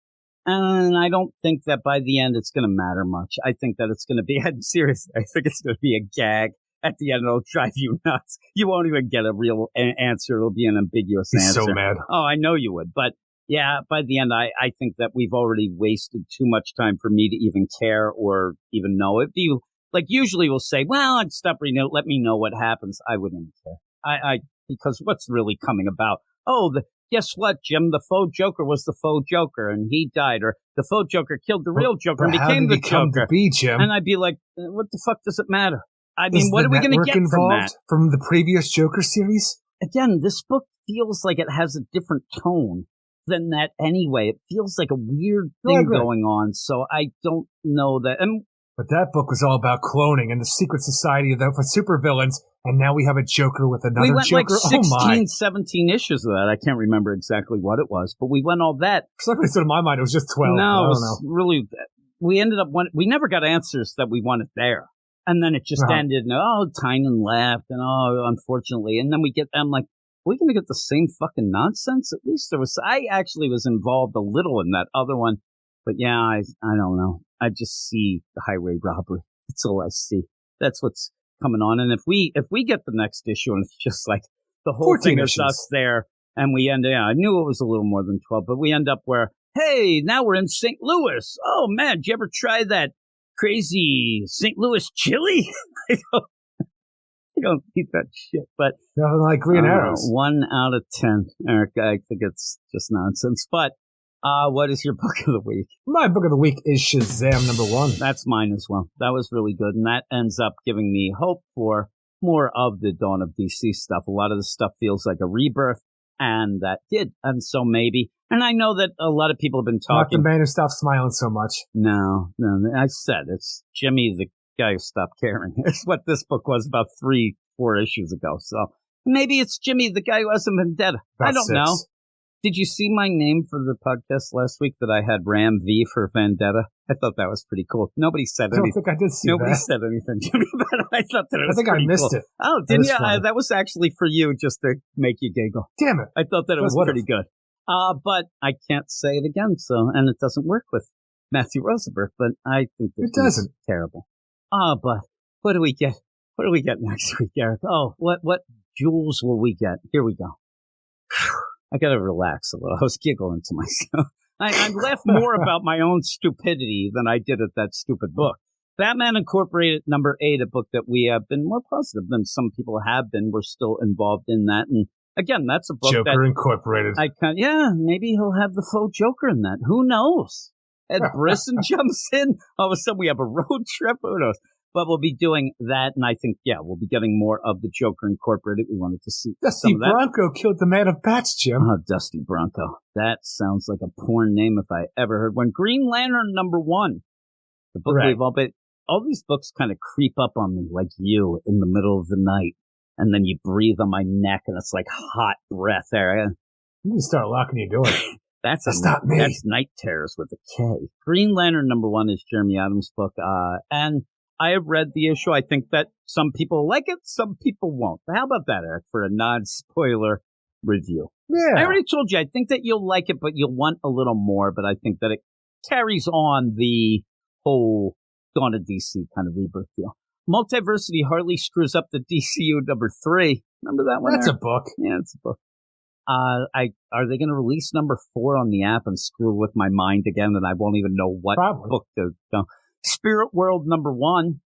And I don't think that by the end it's going to matter much. I think that it's going to be, seriously, I think it's going to be a gag. At the end, it'll drive you nuts. You won't even get a real answer. It'll be an ambiguous answer. He's so mad. Oh, I know you would. But yeah, by the end, I think that we've already wasted too much time for me to even care or even know. If you, like, usually we'll say, well, I'd stop reading it. Let me know what happens. I wouldn't even care. Because what's really coming about? Oh, guess what, Jim? The faux Joker was the faux Joker, and he died. Or the faux Joker killed the real Joker and became the Joker. Jim? And I'd be like, what the fuck does it matter? I mean, what are we going to get from that? From the previous Joker series? Again, this book feels like it has a different tone than that anyway. It feels like a weird thing going on, so I don't know that. But that book was all about cloning and the secret society for supervillains, and now we have a Joker with another Joker. We went like 16, 17 issues of that. I can't remember exactly what it was, but we went all that. For some reason in my mind, it was just 12. No, it was really, we ended up, we never got answers that we wanted there. And then it just ended, and Tynan left, and unfortunately. And then I'm like, are we going to get the same fucking nonsense? At least I actually was involved a little in that other one. But yeah, I don't know. I just see the highway robbery. That's all I see. That's what's coming on. And if we get the next issue and it's just like the whole thing is us there, and we end, I knew it was a little more than 12, but we end up where, hey, now we're in St. Louis. Oh man, did you ever try that crazy St. Louis chili? I don't eat that shit, but nothing like green arrows. 1 out of 10, Eric. I think it's just nonsense. But what is your book of the week? My book of the week is Shazam #1. That's mine as well. That was really good, and that ends up giving me hope for more of the Dawn of DC stuff. A lot of the stuff feels like a rebirth, and that did. And so maybe, and I know that a lot of people have been talking. Not the man who stopped smiling so much. No, I said it's Jimmy, the guy who stopped caring. It's what this book was about 3-4 issues ago. So maybe it's Jimmy, the guy who has a vendetta. I don't know. Did you see my name for the podcast last week that I had Ram V for Vendetta? I thought that was pretty cool. Nobody said anything. I don't think I did see Nobody that. said anything to me about it. I thought that it was I think I missed cool. it. Oh, didn't you? That was actually for you, just to make you giggle. Damn it. I thought that it was pretty good. But I can't say it again, and it doesn't work with Matthew Rosenberg, but I think it doesn't. Terrible. But what do we get? What do we get next week, Eric? Oh, what jewels will we get? Here we go. I gotta relax a little. I was giggling to myself. I laughed more about my own stupidity than I did at that stupid book. Batman Incorporated #8, a book that we have been more positive than some people have been. We're still involved in that. And again, that's a book Joker Incorporated. Maybe he'll have the faux Joker in that. Who knows? Ed Brisson jumps in. All of a sudden we have a road trip. Who knows? But we'll be doing that, and I think, we'll be getting more of the Joker Incorporated. We wanted to see Dusty some of that. Bronco killed the Man of Bats, Jim. Oh, Dusty Bronco. That sounds like a porn name if I ever heard one. Green Lantern #1. The book we've all these books kind of creep up on me like you in the middle of the night, and then you breathe on my neck, and it's like hot breath there. You need to start locking your door. That's not me. That's Night Terrors with a K. Green Lantern #1 is Jeremy Adams' book, and I have read the issue. I think that some people like it, some people won't. How about that, Eric, for a non-spoiler review? Yeah. I already told you, I think that you'll like it, but you'll want a little more. But I think that it carries on the whole Dawn of DC kind of rebirth deal. Multiversity hardly screws up the DCU #3. Remember that one? That's a book. Yeah, it's a book. Are they going to release #4 on the app and screw with my mind again, and I won't even know what book to go? Spirit World #1.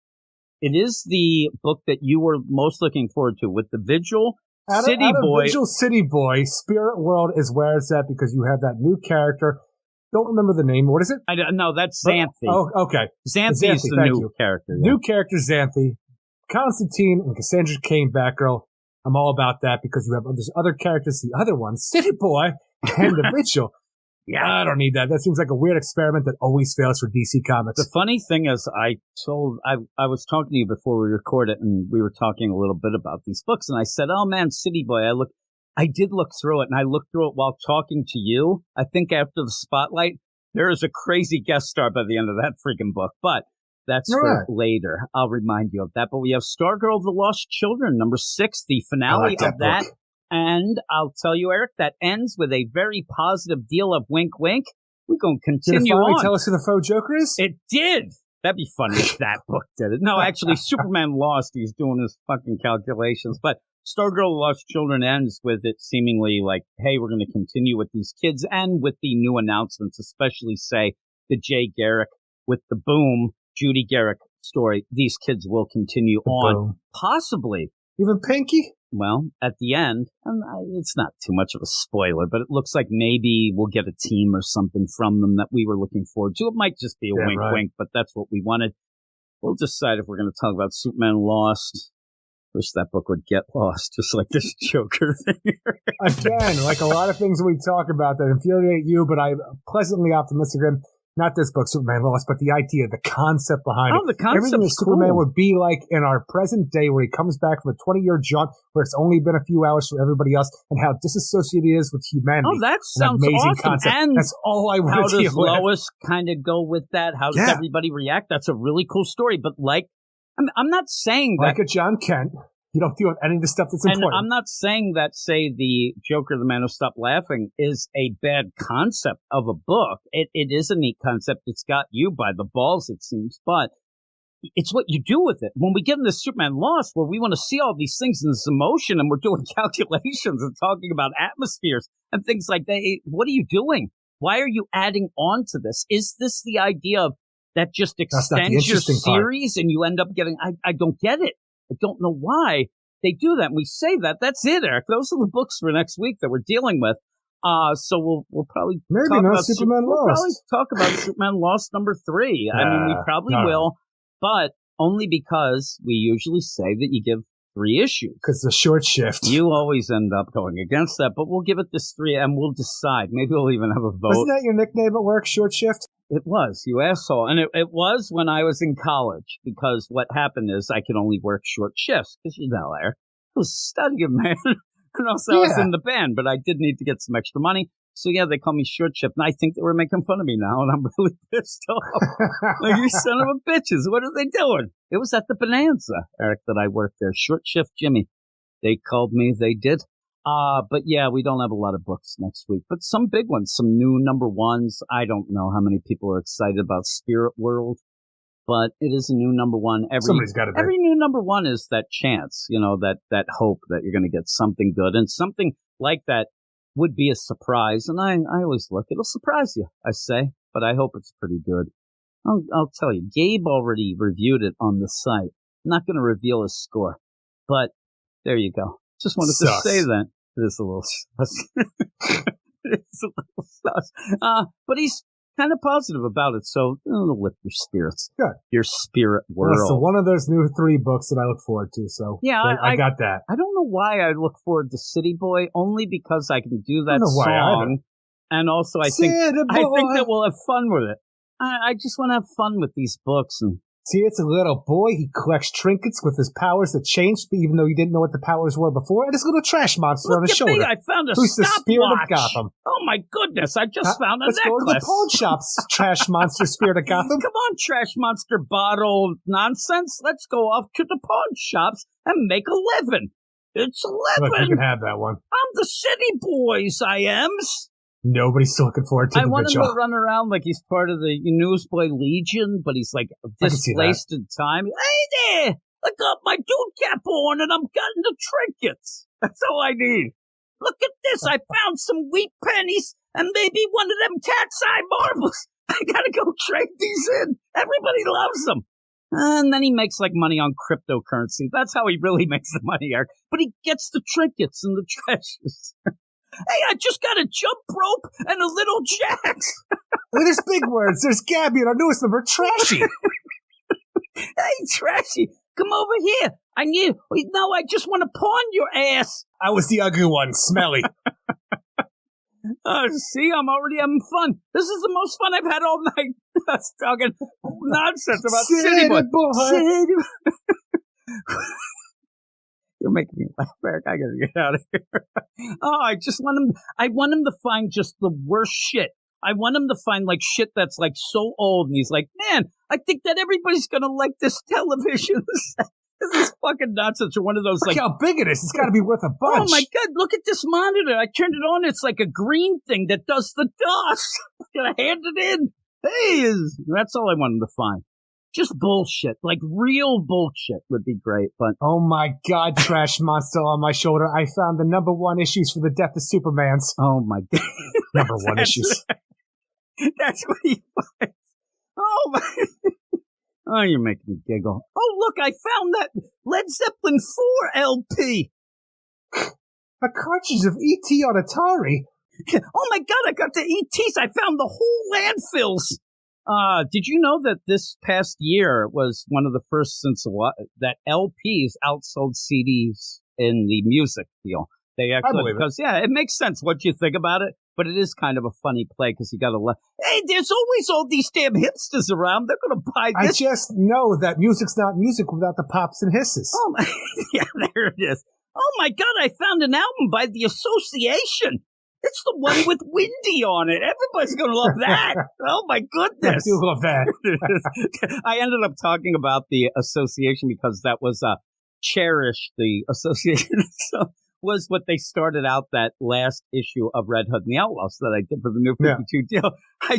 It is the book that you were most looking forward to with the Vigil City Boy. Vigil City Boy, Spirit World is where it's at because you have that new character. Don't remember the name. What is it? No, that's Xanthi. Oh, okay. Xanthi is the new character. Yeah. New character, Xanthi. Constantine and Cassandra Cain, Batgirl. I'm all about that because you have there's other characters. The other one, City Boy and the Vigil. Yeah, I don't need that. That seems like a weird experiment that always fails for DC Comics. The funny thing is, I was talking to you before we recorded, and we were talking a little bit about these books, and I said, "Oh man, City Boy." I did look through it, and I looked through it while talking to you. I think after the spotlight, there is a crazy guest star by the end of that freaking book, but that's for later. I'll remind you of that. But we have Stargirl: The Lost Children, #6, the finale of that. And I'll tell you, Eric, that ends with a very positive deal of wink, wink. We're going to continue on. Did it finally tell us who the faux Joker is? It did. That'd be funny if that book did it. No, actually, Superman Lost. He's doing his fucking calculations. But Stargirl: Lost Children ends with it seemingly like, hey, we're going to continue with these kids and with the new announcements, especially, say, the Jay Garrick with the Boom, Judy Garrick story. These kids will continue on. Boom. Possibly. Even Pinky? Well, at the end, and it's not too much of a spoiler, but it looks like maybe we'll get a team or something from them that we were looking forward to. It might just be a wink, wink, but that's what we wanted. We'll decide if we're going to talk about Superman Lost. Wish that book would get lost, just like this Joker thing. Again, like a lot of things we talk about that infuriate you, but I'm pleasantly optimistic. Not this book, Superman Lost, but the idea, the concept behind it. The concept. Everything that Superman would be like in our present day, where he comes back from a 20-year jaunt, where it's only been a few hours for everybody else, and how disassociated he is with humanity. Oh, that sounds amazing awesome. Concept. And that's all I want to How does Lois kind of go with that? How does everybody react? That's a really cool story. But I'm not saying that. Like a Jon Kent. You don't deal with any of the stuff that's important. And I'm not saying that, say, the Joker, the Man Who Stopped Laughing, is a bad concept of a book. It is a neat concept. It's got you by the balls, it seems. But it's what you do with it. When we get into Superman Lost, where we want to see all these things in this emotion, and we're doing calculations and talking about atmospheres and things like that, what are you doing? Why are you adding on to this? Is this the idea of that just extends your series and you end up getting... I don't get it. I don't know why they do that. And we say that. That's it, Eric. Those are the books for next week that we're dealing with. So we'll probably talk about Superman Lost. We'll probably talk about Superman Lost #3. I mean, we probably will, but only because we usually say that you give 3 issues. Because the short shift. You always end up going against that, but we'll give it this 3 and we'll decide. Maybe we'll even have a vote. Wasn't that your nickname at work, short shift? It was, you asshole. And it was when I was in college, because what happened is I could only work short shifts, because you know, I was studying, man. And also I was in the band, but I did need to get some extra money. So yeah, they call me short shift, and I think they were making fun of me now, and I'm really pissed off. Like, you son of a bitches, what are they doing? It was at the Bonanza, Eric, that I worked there. Short shift Jimmy. They called me, they did. But yeah, we don't have a lot of books next week, but some big ones, some new number 1s. I don't know how many people are excited about Spirit World, but it is a new number 1. Somebody's got to be. Every new number 1 is that chance, you know, that hope that you're going to get something good, and something like that would be a surprise. And I always look, it'll surprise you, I say, but I hope it's pretty good. I'll tell you, Gabe already reviewed it on the site. I'm not going to reveal his score, but there you go. Just wanted to say that. It is a little sus. It's a little sus. But he's kind of positive about it, so it'll lift your spirits. Good. Your spirit world. Well, so one of those new 3 books that I look forward to, so yeah, I got that. I don't know why I look forward to City Boy, only because I can do that song, and also I think that we'll have fun with it. I just want to have fun with these books. And see, it's a little boy. He collects trinkets with his powers that changed, even though he didn't know what the powers were before. And this little trash monster on his shoulder. I found a Who's the spirit stopwatch. of Gotham? Oh my goodness! I just found a Let's necklace. go to the pawn shops, trash monster, spirit of Gotham. Come on, trash monster, bottle nonsense. Let's go off to the pawn shops and make a living. It's 11. Look, you can have that one. I'm the city boys. I am. Nobody's still looking forward to the want vigil. him to run around like he's part of the Newsboy Legion, but he's like displaced in time. Hey there! I got my dude cap on and I'm getting the trinkets. That's all I need. Look at this. I found some wheat pennies and maybe one of them cat's eye marbles. I gotta go trade these in. Everybody loves them. And then he makes like money on cryptocurrency. That's how he really makes the money, Eric. But he gets the trinkets and the treasures. Hey, I just got a jump rope and a little jacks. There's big words. There's Gabby and our newest number, Trashy. Hey, Trashy, come over here. I just want to pawn your ass. I was the ugly one, Smelly. See, I'm already having fun. This is the most fun I've had all night. That's talking nonsense about City Boy. You're making me laugh, Eric. I gotta get out of here. I want him to find just the worst shit. I want him to find like shit that's like so old, and he's like, man, I think that everybody's gonna like this television. This is fucking nonsense. Or one of those look how big it is. It's got to be worth a bunch. Oh my god! Look at this monitor. I turned it on. It's like a green thing that does the dust. Gotta hand it in. Hey, that's all I want him to find. Just bullshit, like real bullshit would be great, but... Oh my god, trash monster on my shoulder. I found the number 1 issues for the Death of Supermans. Oh my god. Number 1 issues. That's what he finds. Oh my... Oh, you're making me giggle. Oh, look, I found that Led Zeppelin 4 LP. A cartridge of E.T. on Atari. Oh my god, I got the ETs. I found the whole landfills. Did you know that this past year was one of the first since a while that LPs outsold CDs in the music deal? They actually, because it makes sense what you think about it, but it is kind of a funny play because you got to hey, there's always all these damn hipsters around. They're going to buy this. I just know that music's not music without the pops and hisses. Oh my, yeah, there it is. Oh my god, I found an album by The Association. It's the one with Windy on it. Everybody's going to love that. Oh, my goodness. I do love that. I ended up talking about The Association because that was Cherish, the Association. So was what they started out that last issue of Red Hood and the Outlaws that I did for the New 52 deal. I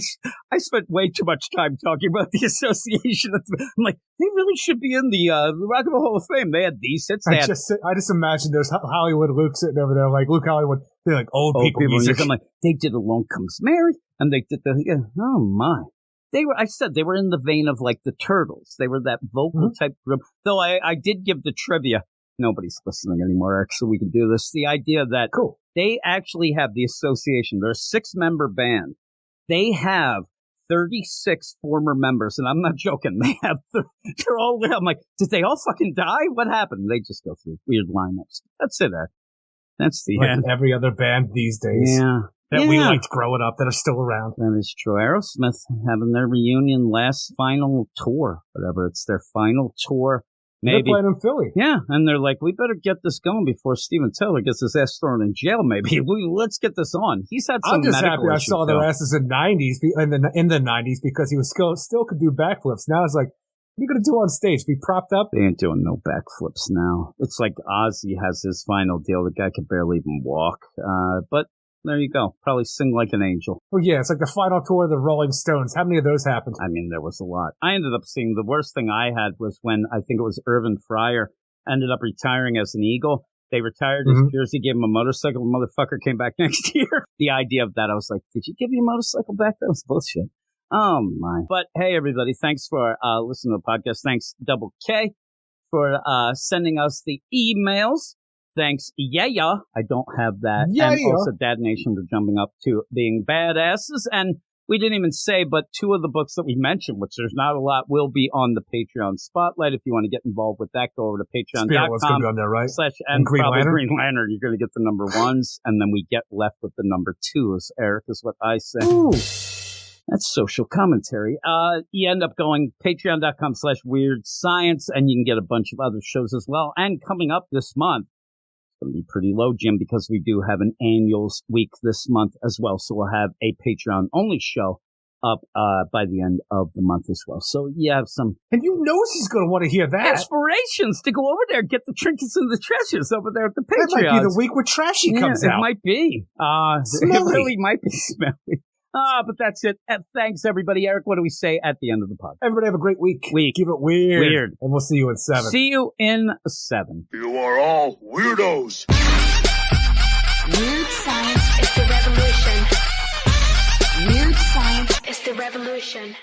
spent way too much time talking about The Association. I'm like, they really should be in the Rock and Roll Hall of Fame. They had these hits. I just imagine there's Hollywood Luke sitting over there, like Luke Hollywood. They're like old people music. I'm like, they did Along Comes Mary, and they did oh my. They were in the vein of like the Turtles. They were that vocal type group. Though I did give the trivia. Nobody's listening anymore, Eric, so we can do this. The idea that they actually have The Association. They're a 6-member band. They have 36 former members, and I'm not joking. They're all there. I'm like, did they all fucking die? What happened? They just go through weird lineups. That's it, Eric. That's the end. Every other band these days. Yeah. That we liked growing up that are still around. That is true. Aerosmith having their reunion final tour, whatever. It's their final tour. Maybe. They're playing in Philly. Yeah, and they're like, we better get this going before Steven Tyler gets his ass thrown in jail, maybe. Let's get this on. He's had some I'm just happy I saw their too. asses in the 90s because he was still could do backflips. Now it's like, what are you going to do on stage? Be propped up? They ain't doing no backflips now. It's like Ozzy has his final deal. The guy could barely even walk. But there you go. Probably sing like an angel. Well, yeah, it's like the final tour of the Rolling Stones. How many of those happened? I mean, there was a lot. I ended up seeing the worst thing I had was when I think it was Irvin Fryer ended up retiring as an Eagle. They retired his jersey, gave him a motorcycle. The motherfucker came back next year. The idea of that, I was like, did you give your motorcycle back? That was bullshit. Oh, my. But, hey, everybody, thanks for listening to the podcast. Thanks, Double K, for sending us the emails. Thanks, yeah. I don't have that. Yeah. And also Dad Nation for jumping up to being badasses. And we didn't even say, but 2 of the books that we mentioned, which there's not a lot, will be on the Patreon Spotlight. If you want to get involved with that, go over to patreon.com. On there, right? And Green Lantern. Green Lantern. You're going to get the number 1s, and then we get left with the number 2s, Eric, is what I say. Ooh. That's social commentary. You end up going patreon.com/weird science, and you can get a bunch of other shows as well. And coming up this month, going to be pretty low, Jim, because we do have an annuals week this month as well. So we'll have a Patreon-only show up by the end of the month as well. So you have some... And you know she's going to want to hear that. Aspirations to go over there, get the trinkets and the treasures over there at the Patreon. That might be the week where Trashy comes out. It might be. It really might be smelly. But that's it. Thanks, everybody. Eric, what do we say at the end of the podcast? Everybody have a great week. Keep it weird. And we'll see you in 7. See you in 7. You are all weirdos. Weird science is the revolution. Weird science is the revolution.